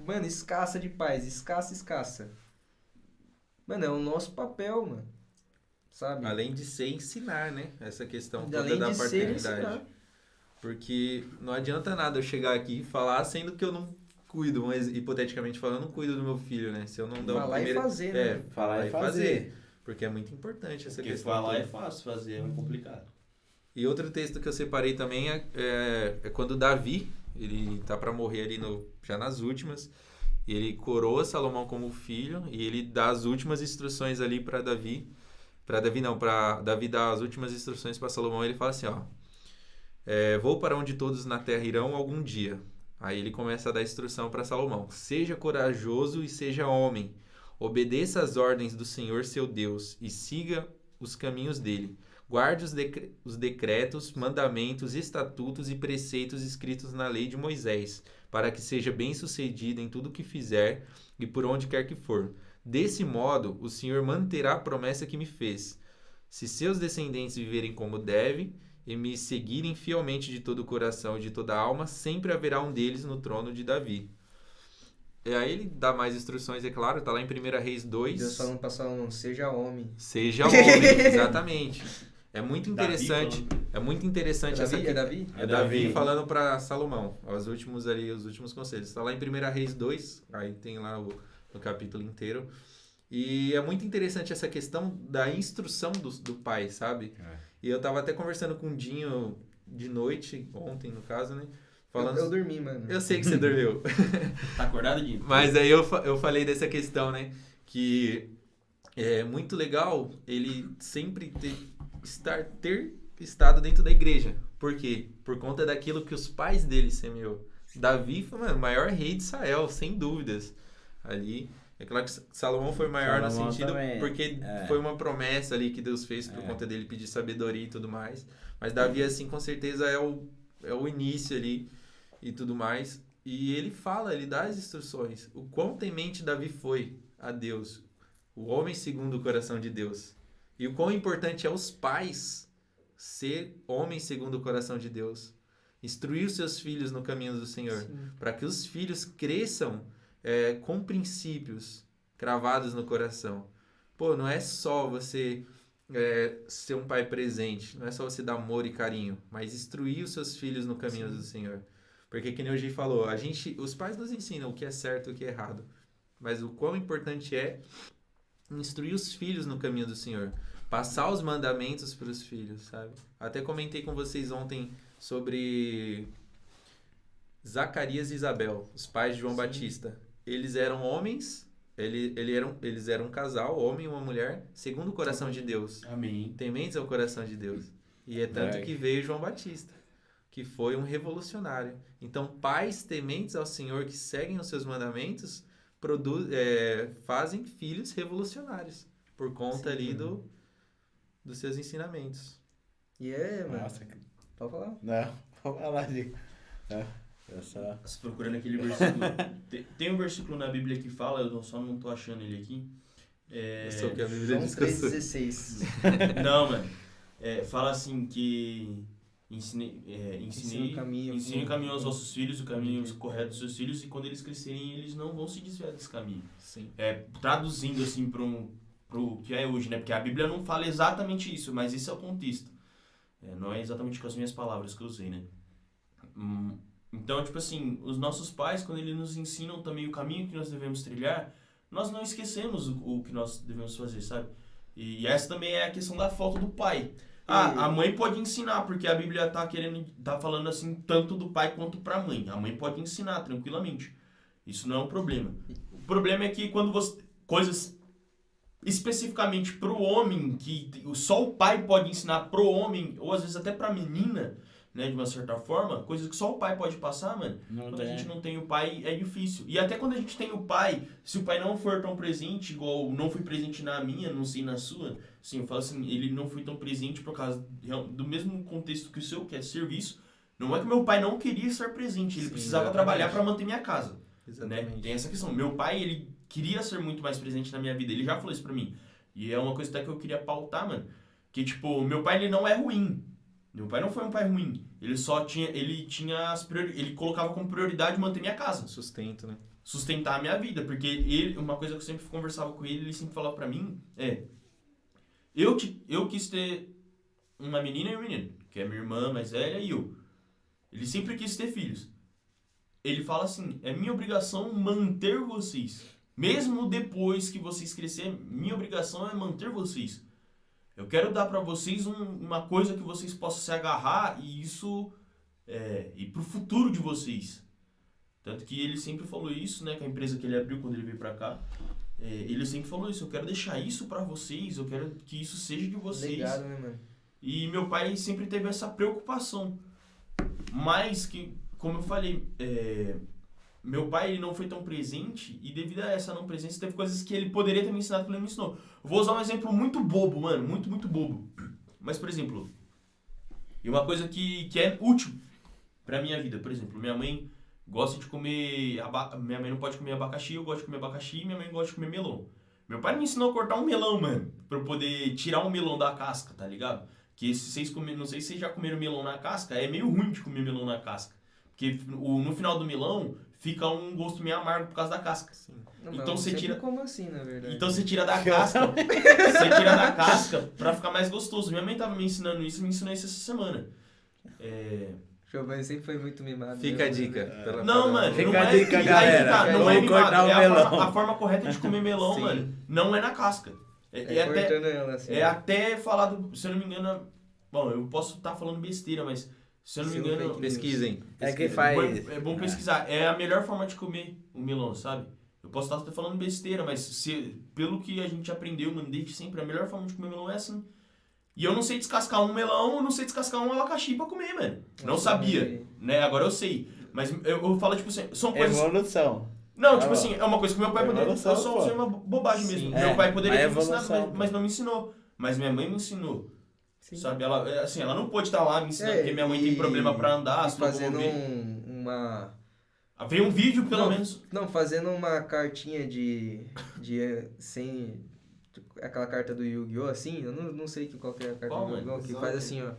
S1: mano, escassa de paz, escassa. Mano, é o nosso papel, mano, sabe?
S3: Além de ser ensinar, né? Essa questão toda
S1: Além
S3: da
S1: de ser
S3: paternidade.
S1: ensinar.
S3: Porque não adianta nada eu chegar aqui e falar, sendo que eu não cuido, mas hipoteticamente falando, eu não cuido do meu filho, né? Se eu não dou a
S1: Falar e
S3: primeira...
S1: fazer, né?
S3: Falar e fazer. Porque é muito importante essa
S4: Porque
S3: questão.
S4: falar
S3: toda.
S4: é fácil, fazer é complicado.
S3: E outro texto que eu separei também é quando Davi, ele tá para morrer ali já nas últimas, e ele coroa Salomão como filho, e ele dá as últimas instruções ali para Davi. Para Davi dar as últimas instruções para Salomão, ele fala assim, ó: vou para onde todos na terra irão algum dia. Aí ele começa a dar instrução para Salomão: seja corajoso e seja homem, obedeça às ordens do Senhor seu Deus e siga os caminhos dele. Guarde os decretos, mandamentos, estatutos e preceitos escritos na lei de Moisés, para que seja bem-sucedido em tudo que fizer e por onde quer que for. Desse modo, o Senhor manterá a promessa que me fez. Se seus descendentes viverem como deve e me seguirem fielmente de todo o coração e de toda a alma, sempre haverá um deles no trono de Davi. E aí ele dá mais instruções, é claro, tá lá em 1 Reis 2.
S1: Deus falando pra Salomão, seja homem.
S3: Seja homem, exatamente. É muito interessante. É muito interessante essa
S1: É Davi?
S3: É Davi falando para Salomão, os últimos conselhos. Está lá em 1 Reis 2, aí tem lá no capítulo inteiro. E é muito interessante essa questão da instrução do pai, sabe? E eu tava até conversando com o Dinho de noite, ontem no caso, né? Falando...
S1: Eu dormi, mano.
S3: Eu sei que você dormiu.
S4: Tá acordado, Dinho?
S3: Mas aí eu falei dessa questão, né? Que é muito legal ele sempre ter estado dentro da igreja. Por quê? Por conta daquilo que os pais dele semeou. Davi foi, mano, o maior rei de Israel, sem dúvidas. Ali, é claro que Salomão foi maior no sentido
S2: também,
S3: porque foi uma promessa ali que Deus fez por conta dele pedir sabedoria e tudo mais. Mas Davi, assim, com certeza é o início ali e tudo mais. E ele dá as instruções. O quão temente Davi foi a Deus. O homem segundo o coração de Deus. E o quão importante é os pais ser homens segundo o coração de Deus. Instruir os seus filhos no caminho do Senhor. Para que os filhos cresçam com princípios cravados no coração. Pô, não é só você ser um pai presente. Não é só você dar amor e carinho. Mas instruir os seus filhos no caminho do Senhor. Porque, que nem o Gi falou, os pais nos ensinam o que é certo e o que é errado. Mas o quão importante é instruir os filhos no caminho do Senhor. Passar os mandamentos para os filhos, sabe? Até comentei com vocês ontem sobre Zacarias e Isabel, os pais de João Batista. Eles eram homens, eles eram um casal, homem e uma mulher, segundo o coração de Deus.
S4: Amém.
S3: Tementes ao coração de Deus. E é tanto que veio João Batista, que foi um revolucionário. Então, pais tementes ao Senhor que seguem os seus mandamentos fazem filhos revolucionários por conta ali dos seus ensinamentos.
S1: E mano.
S2: Nossa,
S1: Pode falar?
S2: não, vamos falar de...
S4: Você procurando aquele versículo. Tem um versículo na Bíblia que fala, eu só não tô achando ele aqui.
S3: Eu sou o que a Bíblia
S1: João
S3: diz que eu sou.
S1: 3,16.
S4: Não, mano. Fala assim que ensine o caminho aos vossos filhos, o caminho correto dos seus filhos, e quando eles crescerem, eles não vão se desviar desse caminho.
S3: Sim.
S4: Traduzindo assim pro que é hoje, né? Porque a Bíblia não fala exatamente isso, mas esse é o contexto. Não é exatamente com as minhas palavras que eu usei, né? Então, tipo assim, os nossos pais, quando eles nos ensinam também o caminho que nós devemos trilhar, nós não esquecemos o que nós devemos fazer, sabe? E essa também é a questão da falta do pai. A mãe pode ensinar, porque a Bíblia tá falando assim, tanto do pai quanto pra mãe. A mãe pode ensinar tranquilamente. Isso não é um problema. O problema é que quando coisas especificamente pro homem, que só o pai pode ensinar pro homem, ou às vezes até pra menina, né, de uma certa forma, coisas que só o pai pode passar, mano. Quando a gente não tem o pai, é difícil. E até quando a gente tem o pai, se o pai não for tão presente, igual não foi presente na minha, não sei na sua, assim, eu falo assim, ele não foi tão presente por causa do mesmo contexto que o seu, que é serviço. Não é que meu pai não queria estar presente, ele precisava trabalhar para manter minha casa. Né? Tem essa questão. Meu pai, ele queria ser muito mais presente na minha vida, ele já falou isso pra mim. E é uma coisa até que eu queria pautar, mano. Que, tipo, meu pai, ele não é ruim. Meu pai não foi um pai ruim. Ele colocava como prioridade manter minha casa.
S3: Sustento, né?
S4: Sustentar a minha vida. Porque uma coisa que eu sempre conversava com ele sempre falava pra mim eu quis ter uma menina e um menino, que é minha irmã mais velha e eu. Ele sempre quis ter filhos. Ele fala assim, é minha obrigação manter vocês. Mesmo depois que vocês crescerem, minha obrigação é manter vocês. Eu quero dar pra vocês uma coisa que vocês possam se agarrar e isso e pro futuro de vocês. Tanto que ele sempre falou isso, né, com a empresa que ele abriu quando ele veio pra cá. Ele sempre falou isso, eu quero deixar isso pra vocês, eu quero que isso seja de vocês.
S1: Legado, né, mano?
S4: E meu pai sempre teve essa preocupação. Mas que, como eu falei, meu pai ele não foi tão presente e devido a essa não presença teve coisas que ele poderia ter me ensinado que ele não me ensinou. Vou usar um exemplo muito bobo, mano, muito, muito bobo. Mas, por exemplo, e uma coisa que é útil pra minha vida, por exemplo, minha mãe gosta de comer, minha mãe não pode comer abacaxi, eu gosto de comer abacaxi e minha mãe gosta de comer melão. Meu pai me ensinou a cortar um melão, mano, pra eu poder tirar um melão da casca, tá ligado? Que se vocês não sei se vocês já comeram melão na casca, é meio ruim de comer melão na casca. Porque no final do melão fica um gosto meio amargo por causa da casca.
S1: Não,
S4: então você tira.
S1: Como assim, na verdade?
S4: Então você tira da casca. Você tira da casca pra ficar mais gostoso. Minha mãe tava me ensinando isso, me ensinou isso essa semana.
S1: Giovanni sempre foi muito mimado.
S3: Fica a dica.
S4: Não, mano.
S2: Fica
S4: não
S2: a dica, galera.
S4: Não é mimado.
S2: Cortar o
S4: É
S2: melão.
S4: a forma correta de comer melão,
S1: Sim.
S4: mano. Não é na casca.
S1: Cortando ela, assim.
S4: Até falado, se eu não me engano. Bom, eu posso estar falando besteira, mas se eu não me engano.
S3: Pesquisem.
S2: É que faz.
S4: É bom pesquisar. É a melhor forma de comer o melão, sabe? Eu posso estar falando besteira, mas pelo que a gente aprendeu, mano, desde sempre, a melhor forma de comer melão é assim. E eu não sei descascar um melão, eu não sei descascar um abacaxi pra comer, mano. Não sabia, né? Agora eu sei. Mas eu falo, tipo assim, são coisas...
S2: Evolução.
S4: Não, tipo assim, é uma coisa que meu pai poderia... Eu
S2: Evolução,
S4: só usei
S2: pô.
S4: uma bobagem
S1: Sim.
S4: mesmo. Meu pai poderia ter me
S2: evolução,
S4: ensinado,
S2: pô.
S4: mas não me ensinou. Mas minha mãe me ensinou.
S1: Sim.
S4: Sabe? Ela não pôde estar lá me ensinando, porque minha mãe tem problema pra andar, se
S1: fazendo
S4: locomover.
S1: uma...
S4: Veio um vídeo, pelo menos.
S1: Não, fazendo uma cartinha sem... Aquela carta do Yu-Gi-Oh! Assim, eu não sei qual que é a carta
S4: Qual,
S1: do Yu-Gi-Oh!
S4: mano?
S1: Que faz assim, ó.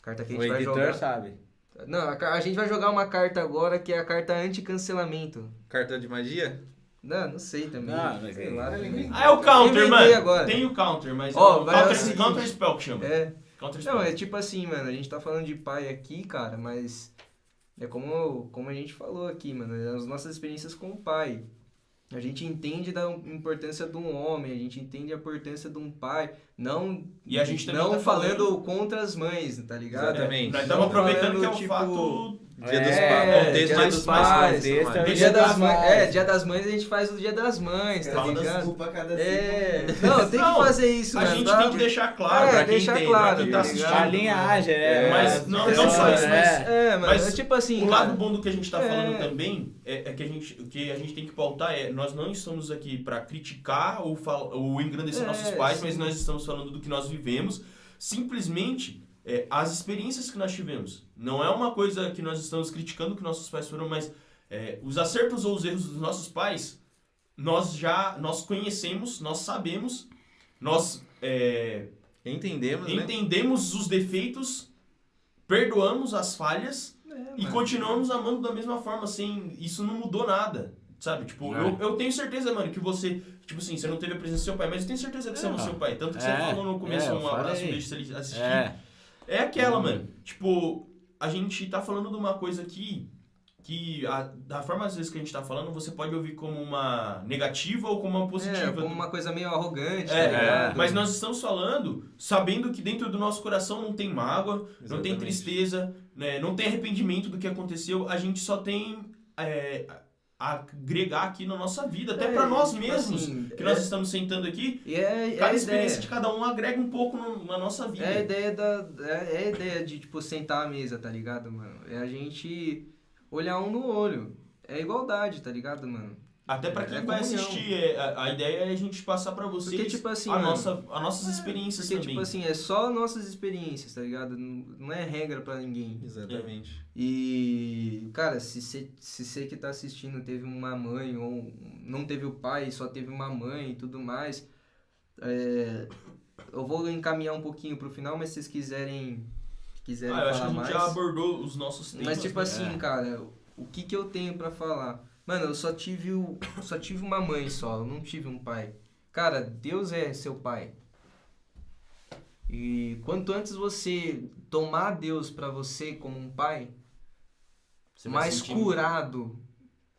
S1: Carta que a
S2: O
S1: gente vai
S2: editor
S1: jogar.
S2: sabe.
S1: Não, a gente vai jogar uma carta agora que é a carta anti-cancelamento.
S3: Carta de magia?
S1: Não sei também.
S2: Não, mas
S1: sei
S2: é-
S1: lá. também.
S4: É o counter,
S1: Inventei
S4: mano.
S1: agora.
S4: Tem o counter, mas
S1: Ó,
S4: o
S1: vai
S4: counter,
S1: o seguinte.
S4: counter spell que chama. Counter spell.
S1: Não, é tipo assim, mano, a gente tá falando de pai aqui, cara, mas é como a gente falou aqui, mano, as nossas experiências com o pai. A gente entende da importância de um homem, a gente entende a importância de um pai,
S4: E a gente também
S1: não
S4: tá
S1: falando contra as mães, tá ligado?
S3: Exatamente.
S4: Nós estamos aproveitando
S1: falando,
S4: que é um
S1: tipo,
S4: fato...
S3: Dia dos pais. Contexto
S1: Dia
S3: Dia
S1: dos
S3: dos
S1: pais.
S3: pais.
S2: Contexto é o
S1: Dia das
S2: das
S1: mães,
S2: mães.
S1: Dia das Mães a gente faz o Dia das Mães, tá
S4: Fala das
S1: ligado?
S5: Desculpa cada
S1: Não, tem que fazer isso,
S4: A
S1: mano.
S4: gente
S1: tá?
S4: tem que deixar claro pra quem
S1: deixar
S4: tem,
S1: claro,
S4: pra quem tá
S1: tá
S4: assistindo.
S1: ligado?
S2: A linhagem, né?
S4: Mas não
S2: Pessoas,
S4: só isso, mas...
S1: Mano,
S4: Mas
S1: é tipo assim,
S4: O
S1: cara,
S4: lado bom do que a gente tá falando
S1: É.
S4: também é que o que a gente tem que pautar nós não estamos aqui pra criticar ou engrandecer nossos pais,
S1: sim.
S4: mas nós estamos falando do que nós vivemos, simplesmente as experiências que nós tivemos. Não é uma coisa que nós estamos criticando que nossos pais foram, mas os acertos ou os erros dos nossos pais nós conhecemos, nós sabemos, nós
S3: Entendemos, né?
S4: entendemos os defeitos, perdoamos as falhas e
S1: mano.
S4: continuamos amando da mesma forma, assim, isso não mudou nada, sabe? Tipo, eu tenho certeza, mano, que você, tipo assim, você não teve a presença do seu pai, mas eu tenho certeza que você ama seu pai, tanto que você falou no começo,
S2: eu
S4: um abraço, um
S2: falei.
S4: beijo se ele assistir. É aquela, mano, tipo, a gente tá falando de uma coisa aqui que, da forma às vezes que a gente tá falando, você pode ouvir como uma negativa ou como uma positiva.
S1: Como uma coisa meio arrogante, tá
S4: É,
S1: ligado?
S4: mas nós estamos falando sabendo que dentro do nosso coração não tem mágoa, não tem
S3: Exatamente.
S4: tristeza, né, não tem arrependimento do que aconteceu, a gente só tem a agregar aqui na nossa vida, até pra nós
S1: tipo
S4: mesmos,
S1: assim,
S4: que nós estamos sentando aqui,
S1: E é
S4: cada
S1: a
S4: experiência
S1: ideia.
S4: de cada um agrega um pouco na nossa vida.
S1: É a ideia é a ideia de, tipo, sentar à mesa, tá ligado, mano? É a gente olhar um no olho. É igualdade, tá ligado, mano?
S4: Até pra quem
S1: É
S4: vai
S1: comunhão.
S4: assistir, a ideia é a gente passar pra vocês
S1: Porque, tipo assim,
S4: as
S1: mano,
S4: nossas experiências
S1: Porque,
S4: também.
S1: tipo assim, é só nossas experiências, tá ligado? Não é regra pra ninguém.
S3: Exatamente.
S1: E, cara, se você que tá assistindo teve uma mãe ou não teve o pai, só teve uma mãe e tudo mais, eu vou encaminhar um pouquinho pro final, mas se vocês quiserem
S4: eu
S1: falar
S4: acho que a gente
S1: mais...
S4: já abordou os nossos temas.
S1: Mas, tipo
S4: né?
S1: assim, cara, o que eu tenho pra falar? Mano, eu só tive uma mãe só, eu não tive um pai. Cara, Deus é seu pai. E quanto antes você tomar Deus pra você como um pai,
S4: Você vai
S1: mais
S4: sentir-
S1: curado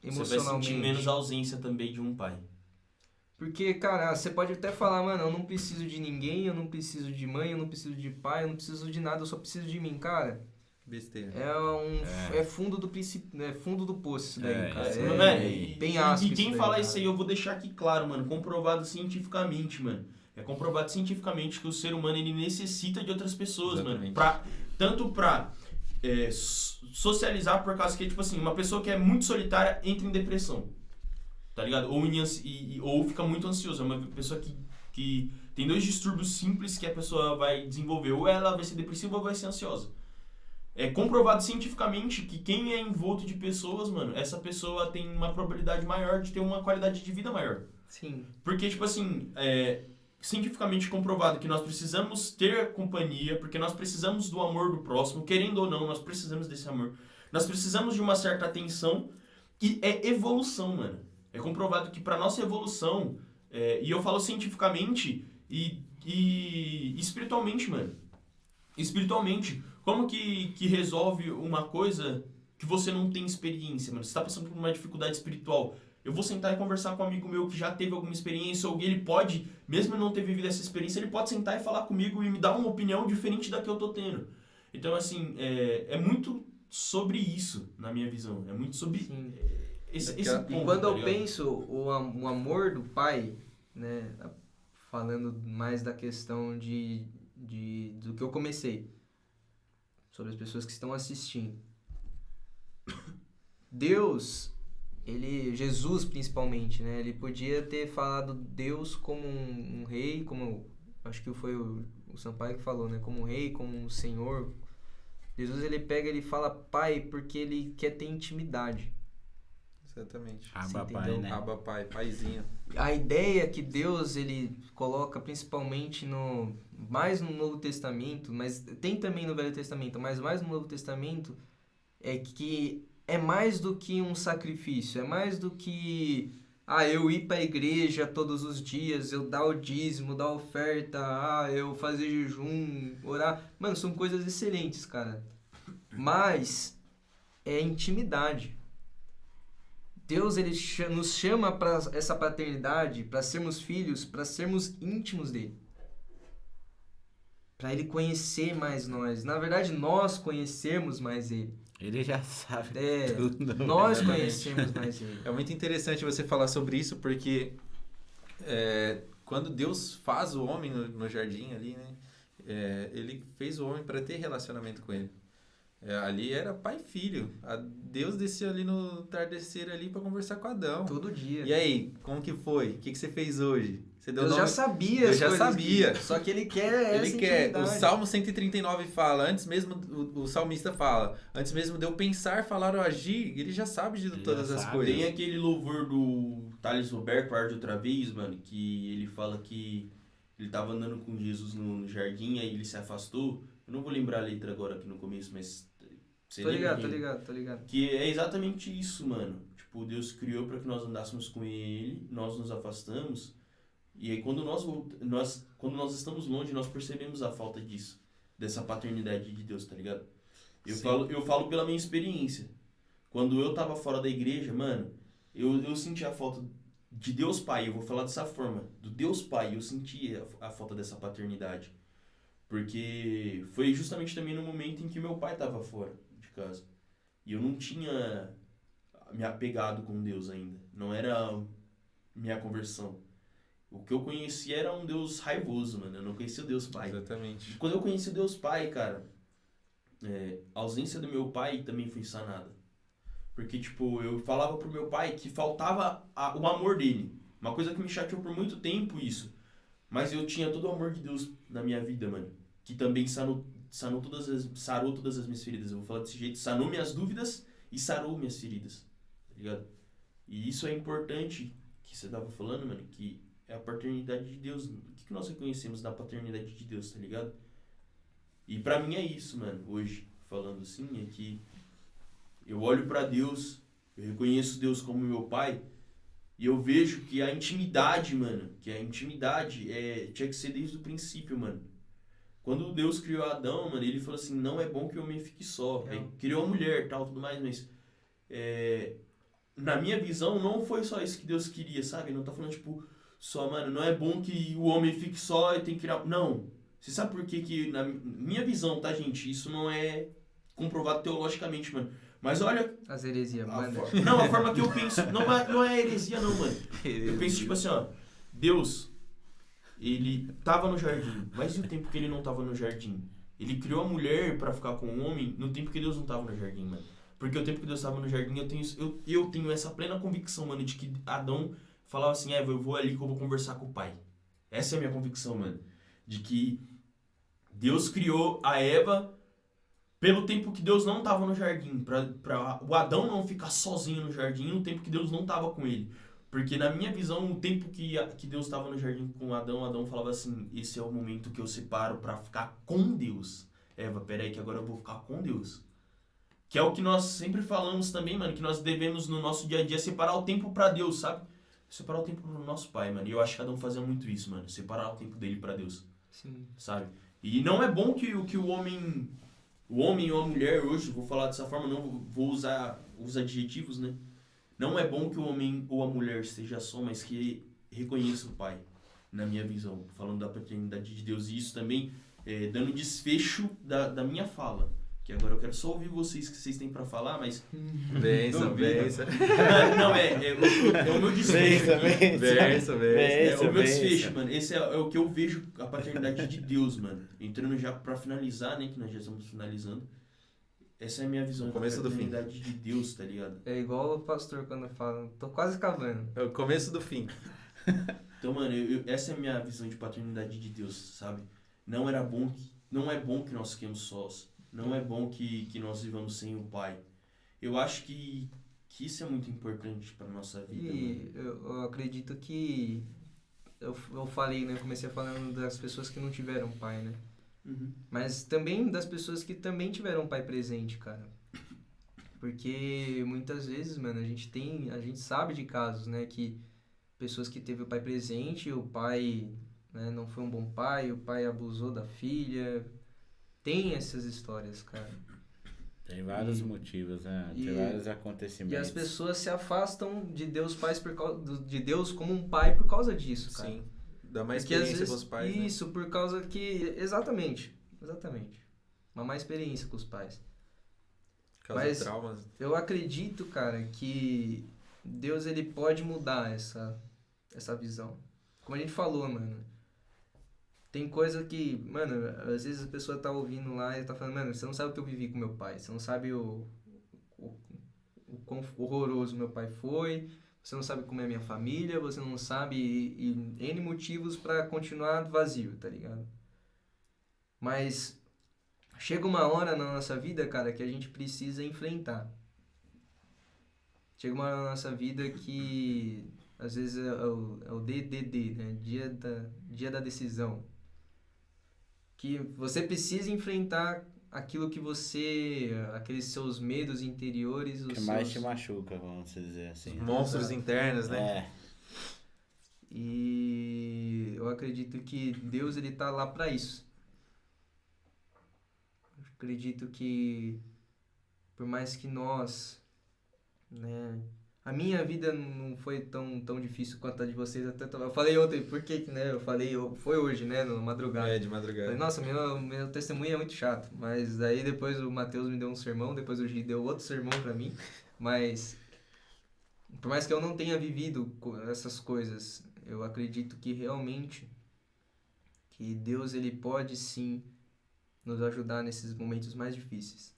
S4: Você vai
S1: emocionalmente.
S4: sentir menos a ausência também de um pai.
S1: Porque, cara, você pode até falar, mano, eu não preciso de ninguém, eu não preciso de mãe, eu não preciso de pai, eu não preciso de nada, eu só preciso de mim, cara.
S3: Besteira.
S1: É fundo do princípio, é fundo do poço isso daí, cara.
S4: Bem
S1: áspero
S4: e quem
S1: isso daí,
S4: fala
S1: cara.
S4: isso aí, eu vou deixar aqui claro, mano, comprovado cientificamente, mano. É comprovado cientificamente que o ser humano ele necessita de outras pessoas,
S3: Exatamente.
S4: mano. Tanto pra socializar, por causa que, tipo assim, uma pessoa que é muito solitária entra em depressão. Tá ligado? Ou fica muito ansiosa. É uma pessoa que tem dois distúrbios simples que a pessoa vai desenvolver. Ou ela vai ser depressiva ou vai ser ansiosa. É comprovado cientificamente que quem é envolto de pessoas, mano, essa pessoa tem uma probabilidade maior de ter uma qualidade de vida maior.
S1: Sim.
S4: Porque, tipo assim, cientificamente comprovado que nós precisamos ter companhia, porque nós precisamos do amor do próximo, querendo ou não, nós precisamos desse amor. Nós precisamos de uma certa atenção, e é evolução, mano. É comprovado que pra nossa evolução, e eu falo cientificamente e espiritualmente, mano. Espiritualmente, como que resolve uma coisa que você não tem experiência, mano? Você tá passando por uma dificuldade espiritual. Eu vou sentar e conversar com um amigo meu que já teve alguma experiência, ou ele pode, mesmo não ter vivido essa experiência, ele pode sentar e falar comigo e me dar uma opinião diferente da que eu tô tendo. Então, assim, é muito sobre isso, na minha visão. É muito sobre
S1: Sim.
S4: esse
S3: que
S4: ponto.
S1: E quando
S4: tá
S1: eu
S4: ligado?
S1: penso o amor do pai, né, falando mais da questão do que eu comecei, sobre as pessoas que estão assistindo. Deus, Jesus principalmente, né, ele podia ter falado Deus como um rei, como acho que foi o Sampaio que falou, né, como um rei, como um senhor. Jesus, ele pega, ele fala pai porque ele quer ter intimidade.
S3: Exatamente.
S1: Você
S2: Aba pai,
S1: entendeu?
S2: né?
S3: Aba pai, paizinho.
S1: A ideia que Deus ele coloca principalmente mais no Novo Testamento, mas tem também no Velho Testamento, mas mais no Novo Testamento, é que é mais do que um sacrifício, é mais do que eu ir para a igreja todos os dias, eu dar o dízimo, dar a oferta, eu fazer jejum, orar. Mano, são coisas excelentes, cara. Mas é intimidade. Deus ele nos chama para essa paternidade, para sermos filhos, para sermos íntimos dele. Para ele conhecer mais nós. Na verdade, nós conhecemos mais ele.
S2: Ele já sabe
S1: tudo.
S2: tudo.
S1: Nós conhecemos mais ele.
S3: É muito interessante você falar sobre isso, porque quando Deus faz o homem no jardim ali, né? Ele fez o homem para ter relacionamento com ele. Ali era pai e filho. Deus desceu ali no entardecer ali pra conversar com Adão.
S1: Todo dia.
S3: E aí, como que foi? O que você fez hoje? Você deu
S1: Deus
S3: nome...
S1: já sabia
S3: Deus
S1: as
S3: já
S1: coisas
S3: sabia.
S1: só que ele quer essa
S3: Ele quer. O
S1: intimidade.
S3: Salmo 139 fala, antes mesmo, o salmista fala, antes mesmo de eu pensar, falar ou agir, ele já sabe de
S2: Ele
S3: todas
S2: já
S3: as
S2: sabe.
S3: coisas.
S4: Tem aquele louvor do Thales Roberto, Ar de Outra Vez, mano, que ele fala que ele tava andando com Jesus no jardim, aí ele se afastou. Eu não vou lembrar a letra agora aqui no começo, mas... Você
S1: Tô
S4: lembra
S1: ligado,
S4: que-
S1: tô ligado.
S4: Que é exatamente isso, mano. Tipo, Deus criou para que nós andássemos com Ele, nós nos afastamos, e aí quando quando nós estamos longe, nós percebemos a falta disso, dessa paternidade de Deus, tá ligado?
S3: Sim.
S4: Eu falo pela minha experiência. Quando eu tava fora da igreja, mano, eu senti a falta de Deus Pai, eu vou falar dessa forma, do Deus Pai, eu senti a falta dessa paternidade. Porque foi justamente também no momento em que meu pai tava fora de casa. E eu não tinha me apegado com Deus ainda. Não era minha conversão. O que eu conhecia era um Deus raivoso, mano. Eu não conhecia o Deus Pai.
S3: Exatamente.
S4: Quando eu conheci o Deus Pai, cara, a ausência do meu pai também foi sanada. Porque, tipo, eu falava pro meu pai que faltava o amor dele. Uma coisa que me chateou por muito tempo, isso. Mas eu tinha todo o amor de Deus na minha vida, mano. Que também sarou todas as minhas feridas. Eu vou falar desse jeito. Sanou minhas dúvidas e sarou minhas feridas. Tá ligado? E isso é importante que você tava falando, mano. Que é a paternidade de Deus. O que nós reconhecemos da paternidade de Deus, tá ligado? E pra mim é isso, mano. Hoje, falando assim, é que eu olho pra Deus, eu reconheço Deus como meu pai. E eu vejo que a intimidade, mano, tinha que ser desde o princípio, mano. Quando Deus criou Adão, mano, ele falou assim, não é bom que o homem fique só. Aí criou a mulher, tal, tudo mais, mas... na minha visão, não foi só isso que Deus queria, sabe? Não tá falando, tipo, só, mano, não é bom que o homem fique só e tem que criar... Não. Você sabe por que na minha visão, tá, gente? Isso não é comprovado teologicamente, mano. Mas olha...
S1: As heresias, manda.
S4: Não, a forma que eu penso... Não é heresia, não, mano. Eu penso, tipo assim, ó... Deus, ele tava no jardim. Mas e o tempo que ele não tava no jardim? Ele criou a mulher pra ficar com o homem no tempo que Deus não tava no jardim, mano. Porque o tempo que Deus tava no jardim, eu tenho essa plena convicção, mano, de que Adão falava assim, eu vou ali que eu vou conversar com o pai. Essa é a minha convicção, mano. De que Deus criou a Eva pelo tempo que Deus não tava no jardim. Pra o Adão não ficar sozinho no jardim no tempo que Deus não tava com ele. Porque na minha visão, o tempo que Deus estava no jardim com Adão falava assim, esse é o momento que eu separo pra ficar com Deus. Eva, peraí que agora eu vou ficar com Deus. Que é o que nós sempre falamos também, mano, que nós devemos no nosso dia a dia separar o tempo pra Deus, sabe? Separar o tempo pro nosso pai, mano. E eu acho que Adão fazia muito isso, mano. Separar o tempo dele pra Deus.
S1: Sim.
S4: Sabe? E não é bom que o homem ou a mulher hoje, vou falar dessa forma, não vou usar os adjetivos, né? Não é bom que o homem ou a mulher esteja só, mas que reconheça o pai, na minha visão, falando da paternidade de Deus. E isso também dando desfecho da minha fala. Que agora eu quero só ouvir vocês, que vocês têm pra falar, mas...
S3: Benção.
S4: Não, é o meu desfecho.
S3: Benção.
S4: É o meu desfecho, mano. Esse é o que eu vejo a paternidade de Deus, mano. Entrando já pra finalizar, né? Que nós já estamos finalizando. Essa é a minha visão
S3: O começo
S4: da
S3: do fim.
S4: paternidade de Deus, tá ligado?
S1: É igual o pastor quando fala, tô quase acabando.
S3: É o começo do fim.
S4: Então, mano, essa é a minha visão de paternidade de Deus, sabe? Não é bom que nós fiquemos sós. Não é bom que nós vivamos sem o pai. Eu acho que isso é muito importante pra nossa vida,
S1: E eu acredito que eu falei, né? Comecei falando das pessoas que não tiveram pai, né?
S4: Uhum.
S1: Mas também das pessoas que também tiveram pai presente, cara. Porque muitas vezes, mano, a gente sabe de casos, né? Que pessoas que teve o pai presente, o pai, né, não foi um bom pai, o pai abusou da filha. Tem essas histórias, cara.
S2: Tem vários motivos, né? Tem vários acontecimentos.
S1: E as pessoas se afastam de Deus de Deus como um pai por causa disso, cara.
S3: Sim. Dá mais
S1: Porque às
S3: experiência
S1: vezes,
S3: com os pais, né?
S1: isso, por causa que... Exatamente. Uma má experiência com os pais.
S3: Causa
S1: Mas
S3: traumas.
S1: eu acredito, cara, que Deus, ele pode mudar essa visão. Como a gente falou, mano. tem coisa que, mano, às vezes a pessoa tá ouvindo lá e tá falando, mano, você não sabe o que eu vivi com meu pai, você não sabe o quão horroroso meu pai foi, você não sabe como é minha família, você não sabe e N motivos pra continuar vazio, tá ligado? Mas chega uma hora na nossa vida, cara, que a gente precisa enfrentar. Chega uma hora na nossa vida que às vezes é o DDD, né? Dia da decisão. Que você precisa enfrentar aquilo que você, aqueles seus medos interiores, os
S2: que mais te
S1: seus...
S2: machuca, vamos dizer assim.
S3: Monstros internos, né?
S2: É.
S1: E eu acredito que Deus, ele tá lá pra isso. Eu acredito que por mais que nós, né, a minha vida não foi tão difícil quanto a de vocês. Eu falei ontem, por que, né? Foi hoje, né? Na madrugada.
S3: É, de madrugada.
S1: Falei, nossa, meu testemunho é muito chato. Mas aí depois o Matheus me deu um sermão, depois o Gi deu outro sermão pra mim. Mas, por mais que eu não tenha vivido essas coisas, eu acredito que realmente que Deus, ele pode sim nos ajudar nesses momentos mais difíceis.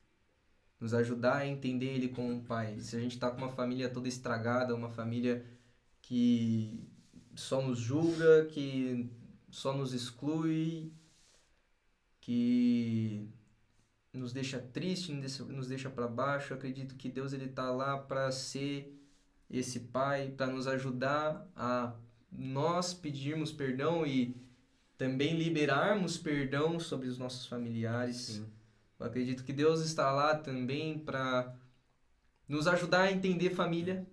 S1: Nos ajudar a entender ele como um pai. Se a gente tá com uma família toda estragada, uma família que só nos julga, que só nos exclui, que nos deixa triste, nos deixa para baixo, eu acredito que Deus, ele tá lá para ser esse pai, para nos ajudar a nós pedirmos perdão e também liberarmos perdão sobre os nossos familiares.
S3: Sim.
S1: Eu acredito que Deus está lá também para nos ajudar a entender família,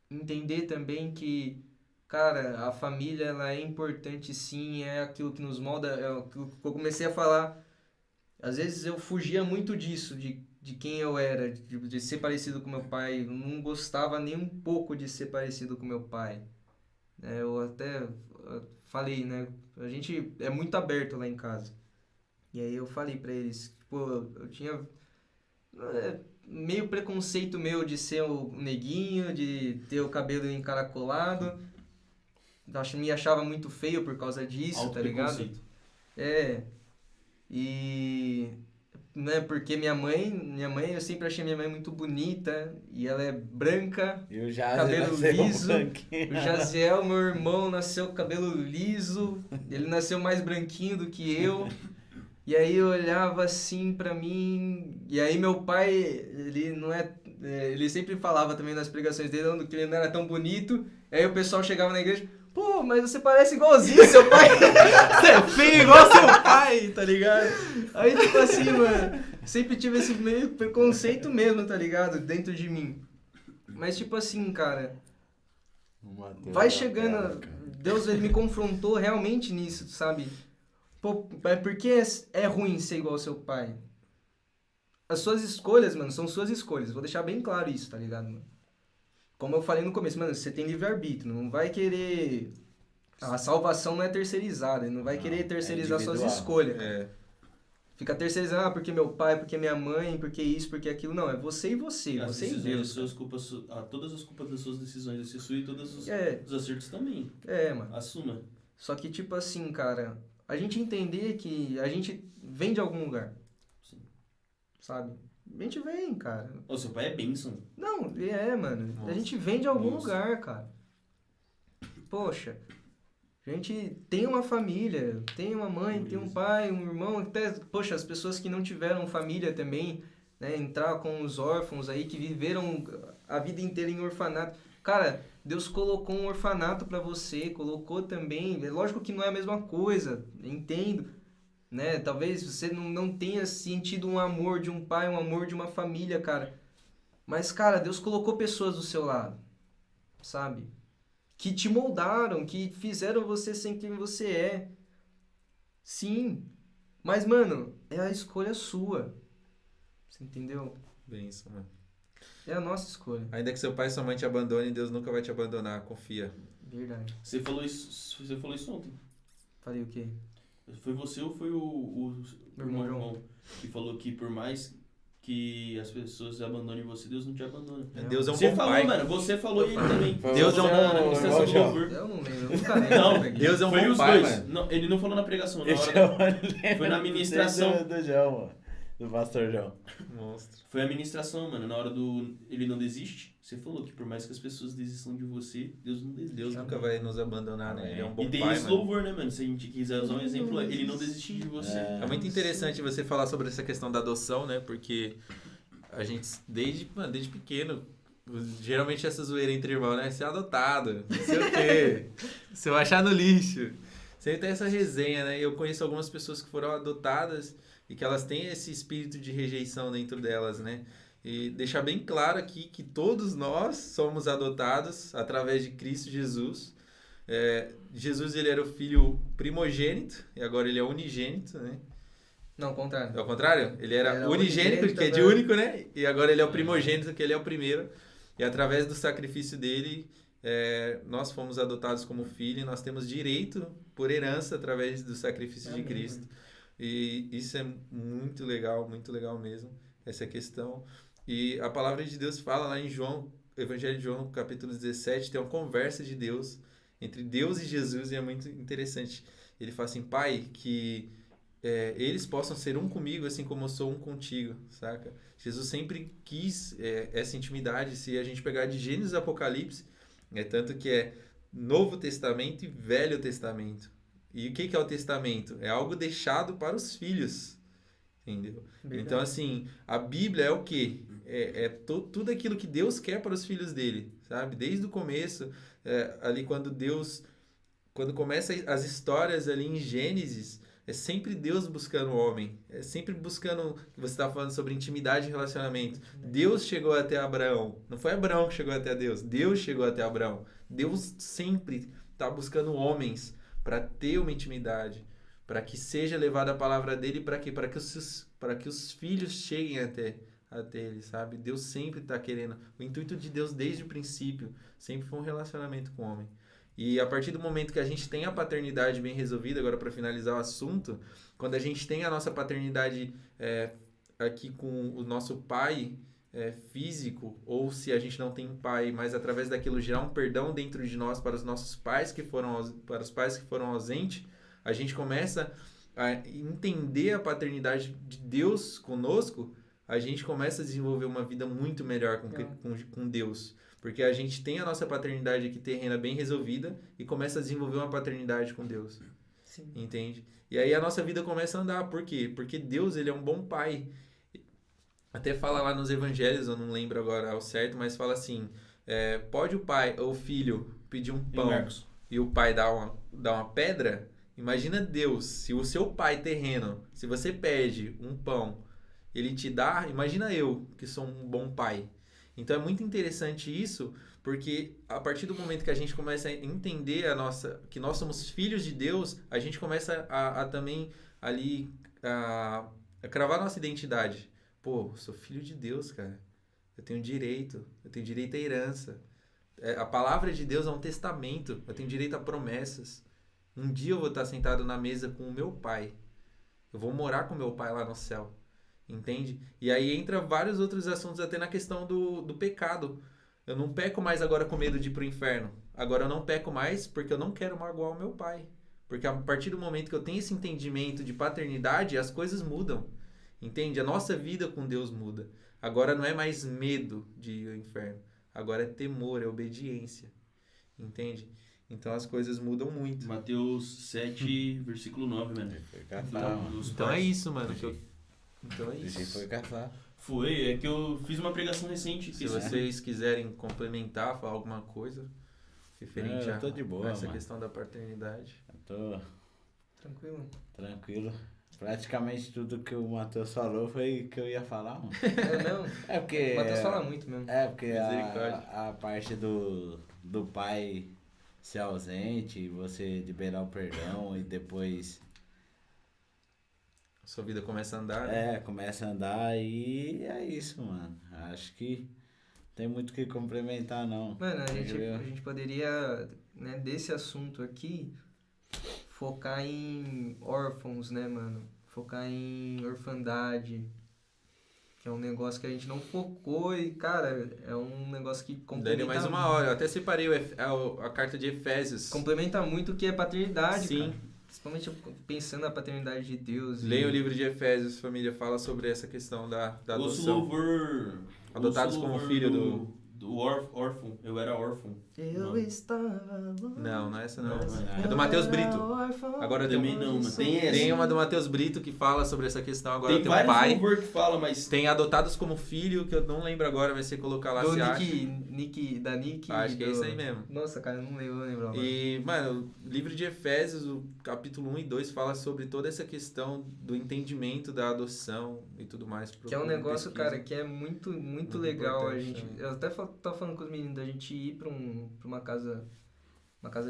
S1: entender também que, cara, a família, ela é importante sim, é aquilo que nos molda, é aquilo que eu comecei a falar. Às vezes eu fugia muito disso, de quem eu era, de ser parecido com meu pai. Eu não gostava nem um pouco de ser parecido com meu pai. Eu até falei, né? A gente é muito aberto lá em casa. E aí eu falei pra eles, pô, eu tinha meio preconceito meu de ser o neguinho, de ter o cabelo encaracolado. Me achava muito feio por causa disso, tá ligado?
S4: Autopreconceito.
S1: É. E né, porque minha mãe, eu sempre achei minha mãe muito bonita e ela é branca,
S2: E o Jaziel
S1: cabelo
S2: nasceu
S1: liso.
S2: branquinho.
S1: O Jaziel, meu irmão, nasceu com cabelo liso, ele nasceu mais branquinho do que eu. E aí eu olhava assim pra mim, e aí meu pai, ele não é, ele sempre falava também nas pregações dele que ele não era tão bonito. Aí o pessoal chegava na igreja, pô, mas você parece igualzinho seu pai. Você é feio igual seu pai, tá ligado? Aí tipo assim, mano, sempre tive esse meio preconceito mesmo, tá ligado? Dentro de mim. Mas tipo assim, cara, vai chegando, Deus, ele me confrontou realmente nisso, sabe? Pô, por que é ruim ser igual ao seu pai? As suas escolhas, mano, são suas escolhas. Vou deixar bem claro isso, tá ligado, mano? Como eu falei no começo, mano, você tem livre-arbítrio. Não vai querer... A salvação não é terceirizada. Não vai querer terceirizar suas escolhas.
S3: É.
S1: Fica terceirizando, porque meu pai, porque minha mãe, porque isso, porque aquilo. Não, é você e você.
S4: As
S1: Você e
S4: decisões,
S1: Deus.
S4: as suas culpas, todas as culpas das suas decisões, você sua e todos os
S1: É,
S4: acertos também.
S1: mano.
S4: Assuma.
S1: Só que, tipo assim, cara, a gente entender que a gente vem de algum lugar.
S4: Sim.
S1: Sabe? A gente vem, cara.
S4: O seu pai é bênção.
S1: Não, mano.
S3: Nossa.
S1: A gente vem de algum
S4: Nossa.
S1: lugar, cara. Poxa, a gente tem uma família, tem uma mãe, tem um pai, um irmão, até, poxa, as pessoas que não tiveram família também, né, entrar com os órfãos aí, que viveram a vida inteira em orfanato. Cara, Deus colocou um orfanato pra você, colocou também, é lógico que não é a mesma coisa, entendo, né, talvez você não tenha sentido um amor de um pai, um amor de uma família, cara, mas, cara, Deus colocou pessoas do seu lado, sabe? Que te moldaram, que fizeram você ser quem você é. Sim. Mas, mano, é a escolha sua. Você entendeu?
S3: Bem isso, mano.
S1: É a nossa escolha.
S3: Ainda que seu pai e sua mãe te abandonem, Deus nunca vai te abandonar, confia.
S1: Verdade.
S4: Você falou isso ontem.
S1: Falei o quê?
S4: Foi você ou foi o
S1: Meu
S4: meu
S1: irmão
S4: irmão que falou que por mais que as pessoas abandonem você, Deus não te abandona.
S3: Deus é um
S4: Você
S3: bom
S4: falou,
S3: pai.
S4: mano, você falou e ele também.
S3: Deus é um
S4: Falou
S3: bom-
S4: na ministração do louvor.
S1: Eu não lembro, eu nunca lembro.
S4: Não,
S3: Deus é um
S4: foi
S3: bom
S4: os
S3: pai,
S4: dois.
S3: mano.
S4: Não, ele não falou na pregação, na
S2: Esse
S4: hora.
S2: eu lembro
S4: Foi na ministração.
S2: do João, mano. Do pastor João.
S3: Monstro.
S4: Foi a ministração, mano. Na hora do Ele Não Desiste, você falou que por mais que as pessoas desistam de você, Deus não desiste.
S3: Deus nunca vai nos abandonar, né? Ele é um bom
S4: E tem
S3: pai,
S4: esse
S3: mano.
S4: louvor, né, mano? Se a gente quiser usar um exemplo, Ele não desiste de você.
S3: É muito interessante você falar sobre essa questão da adoção, né? Porque a gente, desde pequeno, geralmente essa zoeira entre irmãos, né? Ser adotado, não sei o quê. Se eu achar no lixo. Sempre tem essa resenha, né? Eu conheço algumas pessoas que foram adotadas e que elas têm esse espírito de rejeição dentro delas, né? E deixar bem claro aqui que todos nós somos adotados através de Cristo Jesus. Jesus, ele era o filho primogênito e agora ele é unigênito, né?
S1: Não, ao contrário.
S3: É o contrário? Ele era unigênito,
S1: unigênito,
S3: que é de
S1: né?
S3: único, né? E agora ele é o primogênito, que ele é o primeiro. E através do sacrifício dele, nós fomos adotados como filho e nós temos direito por herança através do sacrifício de Cristo. E isso é muito legal mesmo, essa questão. E a palavra de Deus fala lá em João, Evangelho de João, capítulo 17, tem uma conversa de Deus, entre Deus e Jesus, e é muito interessante. Ele fala assim, Pai, que eles possam ser um comigo, assim como eu sou um contigo, saca? Jesus sempre quis essa intimidade. Se a gente pegar de Gênesis e Apocalipse, tanto que é Novo Testamento e Velho Testamento. E o que é o testamento? É algo deixado para os filhos, entendeu?
S1: Verdade.
S3: Então, assim, a Bíblia é o quê? Tudo aquilo que Deus quer para os filhos dele, sabe? Desde o começo, ali quando começa as histórias ali em Gênesis, é sempre Deus buscando o homem. É sempre buscando... Você está falando sobre intimidade e relacionamento. Deus chegou até Abraão. Não foi Abraão que chegou até Deus. Deus chegou até Abraão. Deus sempre está buscando homens para ter uma intimidade. Para que seja levada a palavra dele. Para quê? Para que os filhos cheguem até ele, sabe? Deus sempre está querendo. O intuito de Deus desde o princípio sempre foi um relacionamento com o homem. E a partir do momento que a gente tem a paternidade bem resolvida, agora para finalizar o assunto, quando a gente tem a nossa paternidade aqui com o nosso pai físico, ou se a gente não tem um pai, mas através daquilo gerar um perdão dentro de nós para os nossos pais para os pais que foram ausentes, a gente começa a entender a paternidade de Deus conosco, a gente começa a desenvolver uma vida muito melhor com Deus. Porque a gente tem a nossa paternidade aqui terrena bem resolvida e começa a desenvolver uma paternidade com Deus.
S1: Sim.
S3: Entende? E aí a nossa vida começa a andar. Por quê? Porque Deus, ele é um bom pai. Até fala lá nos evangelhos, eu não lembro agora ao certo, mas fala assim, pode o filho pedir um pão e o pai dar uma pedra? Imagina Deus, se o seu pai terreno, se você pede um pão, ele te dá, imagina eu, que sou um bom pai. Então é muito interessante isso, porque a partir do momento que a gente começa a entender que nós somos filhos de Deus, a gente começa a também ali a cravar nossa identidade. Pô, sou filho de Deus, cara. Eu tenho direito à herança. A palavra de Deus é um testamento, eu tenho direito a promessas. Um dia eu vou estar sentado na mesa com o meu pai. Eu vou morar com o meu pai lá no céu. Entende? E aí entra vários outros assuntos, até na questão do pecado. Eu não peco mais agora com medo de ir pro inferno. Agora eu não peco mais porque eu não quero magoar o meu pai. Porque a partir do momento que eu tenho esse entendimento de paternidade, as coisas mudam. Entende? A nossa vida com Deus muda. Agora não é mais medo de ir ao inferno. Agora é temor, é obediência. Entende? Então as coisas mudam muito.
S4: Mateus 7, versículo 9, mano.
S3: Então é isso, mano. Então é
S2: Esse
S3: isso.
S2: foi caçar.
S4: É que eu fiz uma pregação recente.
S3: Se vocês quiserem complementar, falar alguma coisa referente
S2: eu tô de boa,
S3: a essa
S2: mano.
S3: questão da paternidade.
S2: Eu tô tranquilo. Praticamente tudo que o Matheus falou foi que eu ia falar, mano.
S1: É mesmo?
S2: É porque...
S1: O Matheus fala muito mesmo.
S2: É porque
S3: Misericórdia.
S2: a parte do pai ser ausente, você liberar o perdão e depois...
S3: Sua vida começa a andar, né?
S2: Começa a andar e é isso, mano. Acho que tem muito o que complementar, não.
S1: Mano, a gente poderia, né, desse assunto aqui, focar em órfãos, né, mano? Focar em orfandade. Que é um negócio que a gente não focou e, cara, é um negócio que
S3: Daria mais uma hora. Eu até separei a carta de Efésios.
S1: complementa muito o que é paternidade,
S3: Sim.
S1: cara. Principalmente pensando na paternidade de Deus.
S3: Leia o livro de Efésios, família, fala sobre essa questão da
S4: Ouço
S3: adoção.
S4: louvor.
S3: Adotados
S4: ouço
S3: como
S4: louvor
S3: filho
S4: do órfão. Eu era órfão.
S1: Eu
S4: Não.
S1: estava longe.
S3: Não é essa não.
S4: Não,
S3: É do Matheus Brito.
S1: Órfão.
S3: Agora
S4: Também não, mano. Tem essa.
S3: Tem uma do Matheus Brito que fala sobre essa questão. Agora
S4: Tem
S3: tem um
S4: vários
S3: pai.
S4: louvor que fala, mas...
S3: Tem adotados como filho, que eu não lembro agora, mas você colocar lá,
S1: Do
S3: se acha.
S1: Nick.
S3: Acho que é
S1: do-
S3: isso aí mesmo.
S1: Nossa, cara, eu não lembro agora.
S3: E, mano, o livro de Efésios, o capítulo 1 e 2, fala sobre toda essa questão do entendimento da adoção e tudo mais.
S1: Que é um
S3: Procura,
S1: negócio,
S3: pesquisa.
S1: cara, que é muito
S3: Muito
S1: legal a
S3: importante,
S1: gente...
S3: né?
S1: Eu até tava falando com os meninos da gente ir pra uma casa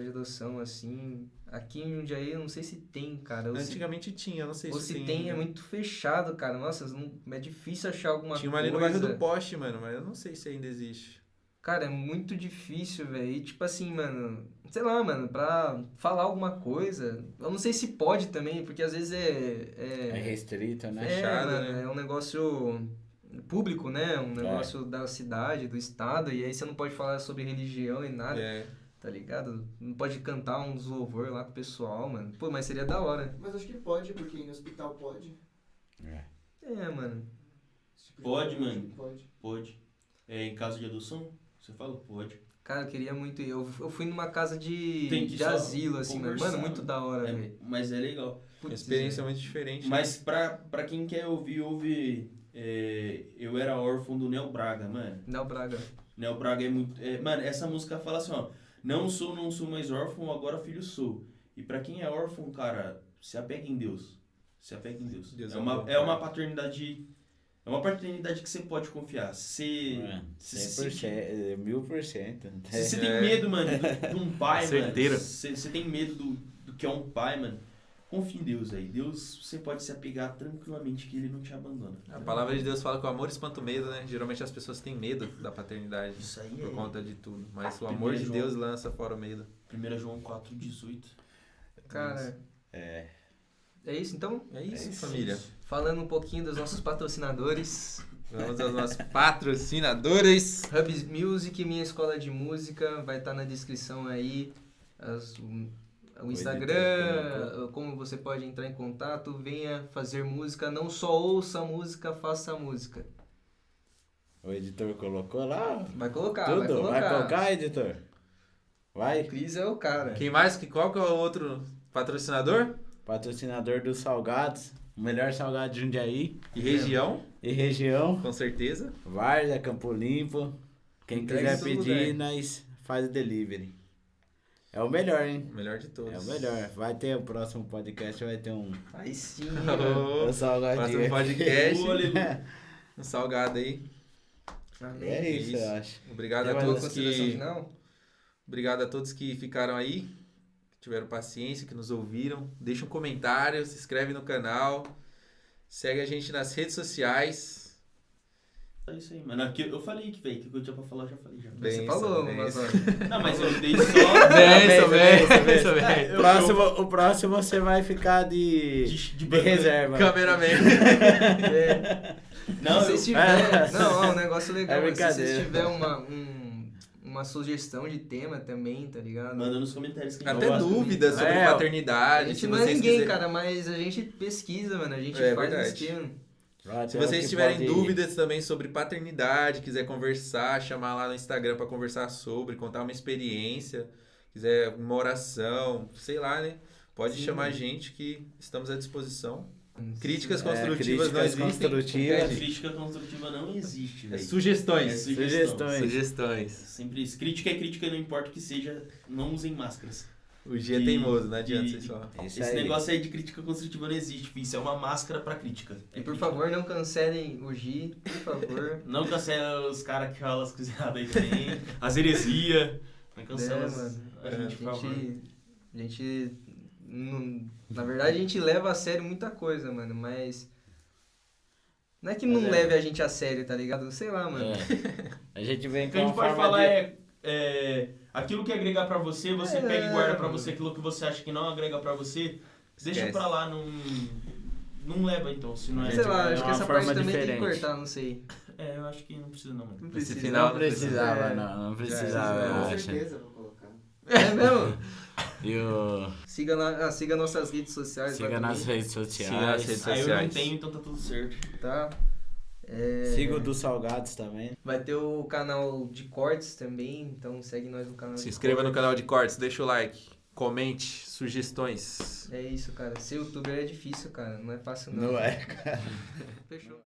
S1: de adoção, assim. Aqui em Jundiaí, eu não sei se tem, cara. Ou se,
S3: Antigamente tinha, não sei
S1: ou
S3: se
S1: se tem, é
S3: ainda.
S1: muito fechado, cara. Nossa, é difícil achar alguma
S3: Tinha uma
S1: coisa.
S3: ali no bairro do Poste, mano, mas eu não sei se ainda existe.
S1: Cara, é muito difícil, velho. E tipo assim, mano, sei lá, mano, pra falar alguma coisa, eu não sei se pode também, porque às vezes
S2: É restrito, né?
S3: fechado,
S1: mano,
S3: né?
S1: é um negócio público, né? Um negócio da cidade, do estado, e aí você não pode falar sobre religião e nada,
S3: É.
S1: tá ligado? Não pode cantar uns louvor lá com o pessoal, mano. Pô, mas seria da hora.
S5: Mas acho que pode, porque em hospital pode.
S1: É, mano.
S5: Esse tipo de
S4: Pode,
S5: coisa,
S4: mano.
S5: Pode.
S4: Pode. É, em caso de adoção, você fala? Pode.
S1: Cara, eu queria muito ir. Eu fui numa casa
S4: Tem que
S1: de
S4: só
S1: asilo, assim, mano.
S4: conversar,
S1: Mano, muito da hora,
S4: É,
S1: velho.
S4: mas é legal.
S3: Uma
S1: Putz,
S3: experiência muito diferente.
S4: Mas pra quem quer ouvir, ouve... Eu era órfão do Nel Braga, mano.
S1: Nel Braga.
S4: Nel Braga é muito... mano, essa música fala assim, ó. Não sou mais órfão, agora filho sou. E pra quem é órfão, cara, se apega em Deus. Se apega em Deus.
S3: Deus
S4: é,
S3: é
S4: uma,
S3: bom,
S4: é
S3: cara.
S4: uma paternidade... É uma paternidade que você pode confiar. Se
S2: 100%, 1000%.
S4: Se você tem medo, mano, de um pai,
S3: Certeiro.
S4: mano, se você tem medo do que é um pai, mano, confia em Deus aí. Deus, você pode se apegar tranquilamente que ele não te abandona.
S3: A palavra de Deus fala que o amor espanta o medo, né? Geralmente as pessoas têm medo da paternidade
S4: Isso aí
S3: por
S4: é
S3: conta de tudo. Mas o
S4: Primeiro
S3: amor de
S4: João.
S3: Deus lança fora o medo.
S4: 1 João 4,18.
S1: Cara,
S2: É.
S1: é isso então?
S3: É isso,
S2: isso,
S3: família.
S1: Falando um pouquinho dos nossos patrocinadores.
S3: Vamos aos nossos patrocinadores.
S1: Hubs Music, minha escola de música, vai estar na descrição aí. O Instagram, como você pode entrar em contato, venha fazer música, não só ouça a música, faça a música.
S2: O editor colocou lá?
S1: Vai colocar,
S2: Tudo?
S1: vai colocar.
S2: Editor?
S1: O
S2: Vai?
S1: Cris é o cara.
S3: Quem mais? Qual que é o outro patrocinador?
S2: Patrocinador dos salgados. O melhor salgado de Jundiaí
S3: E região,
S2: e região.
S3: com certeza.
S2: Várzea, Campo Limpo. Quem
S1: Entrega
S2: quiser
S1: em todo
S2: pedir,
S1: lugar.
S2: nós faz o delivery. É o melhor, hein?
S3: O melhor de todos.
S2: É o melhor. Vai ter o próximo podcast, vai ter um
S1: Aí sim,
S3: Oh,
S2: salgadinho.
S3: próximo podcast.
S4: Ô, aleluia.
S3: Um salgado aí.
S1: Amém.
S2: É isso,
S3: isso.
S2: eu acho.
S3: Obrigado
S2: Tem
S3: a
S2: mais
S1: Tua
S3: todos
S1: consideração
S3: que
S1: final?
S3: Obrigado a todos que ficaram aí, que tiveram paciência, que nos ouviram. Deixa um comentário, se inscreve no canal, segue a gente nas redes sociais.
S4: É isso aí, mano. Aqui, eu falei que, velho, que eu tinha pra falar, eu já falei já.
S1: Você
S3: Benção,
S1: falou,
S3: benção.
S1: mas olha.
S4: Não, mas eu dei só...
S2: O próximo você vai ficar de reserva.
S3: Cameraman.
S4: Não,
S1: se vocês tiverem. Não, ó, um negócio legal.
S2: É
S1: mas se vocês
S2: brincadeira.
S1: tiverem uma sugestão de tema também, tá ligado?
S4: manda nos comentários que
S3: Até
S2: gosto.
S3: dúvidas sobre
S2: É,
S1: A
S3: paternidade.
S1: gente
S3: Se
S1: não é
S3: vocês
S1: ninguém,
S3: quiserem-
S1: cara, mas a gente pesquisa, mano. A gente
S3: É
S1: faz um
S3: verdade.
S1: esquema.
S3: Se vocês tiverem dúvidas também sobre paternidade, quiser conversar, chamar lá no Instagram pra conversar sobre, contar uma experiência, quiser uma oração, sei lá, né? Pode
S1: Sim.
S3: chamar a gente que estamos à disposição. Críticas construtivas
S2: críticas
S3: não existem.
S2: construtivas.
S4: crítica construtiva não existe,
S3: É
S4: velho.
S3: sugestões.
S4: É
S2: Sugestões.
S3: Sugestões.
S4: Sempre isso. Crítica é crítica, não importa o que seja, não usem máscaras.
S3: O G é
S4: De-
S3: teimoso, não adianta
S4: de-
S3: vocês falar.
S2: Isso
S4: Esse
S2: aí.
S4: negócio aí de crítica construtiva não existe, filho. Isso é uma máscara pra crítica.
S1: E por favor, não cancelem o Gi, por favor.
S4: Não cancela os caras que falam as coisas erradas aí também. As heresias. Não cancela
S1: É,
S4: as-
S1: mano.
S4: a gente, por favor.
S1: A gente na verdade, a gente leva a sério muita coisa, mano, mas... Não é que não
S2: Mas é.
S1: leve a gente a sério, tá ligado? Sei lá, mano.
S2: É. A gente vem
S4: O
S2: com
S4: que a gente
S2: uma
S4: pode
S2: forma
S4: falar
S2: de...
S4: é aquilo que agregar pra você, você
S1: É,
S4: pega e guarda pra
S1: mano.
S4: você. Aquilo que você acha que não agrega pra você, deixa
S3: Esquece.
S4: pra lá, não leva então, se não é.
S1: Sei lá,
S2: é
S1: acho que
S2: uma
S1: essa
S2: forma
S1: parte também tem que
S2: diferente.
S1: cortar, não sei.
S4: É, eu acho que não precisa não, mano.
S1: Não
S3: Esse
S1: precisa.
S3: final
S2: Não precisava,
S1: É.
S2: não precisava, eu
S5: Com
S2: acho.
S5: certeza vou colocar.
S1: É mesmo?
S2: E o...
S1: Siga nossas redes sociais.
S2: Siga
S1: lá
S2: nas
S1: também,
S2: redes sociais.
S3: Siga nas redes
S4: Aí eu não
S3: sociais.
S4: tenho, então tá tudo certo.
S1: tá? É,
S2: Siga o dos salgados também.
S1: Vai ter o canal de cortes também, então segue nós no canal
S3: Se
S1: de
S3: inscreva no
S1: cortes.
S3: canal de cortes, deixa o like, comente, sugestões.
S1: É isso, cara. Ser youtuber é difícil, cara. Não é fácil não.
S2: Não é, cara.
S1: Fechou.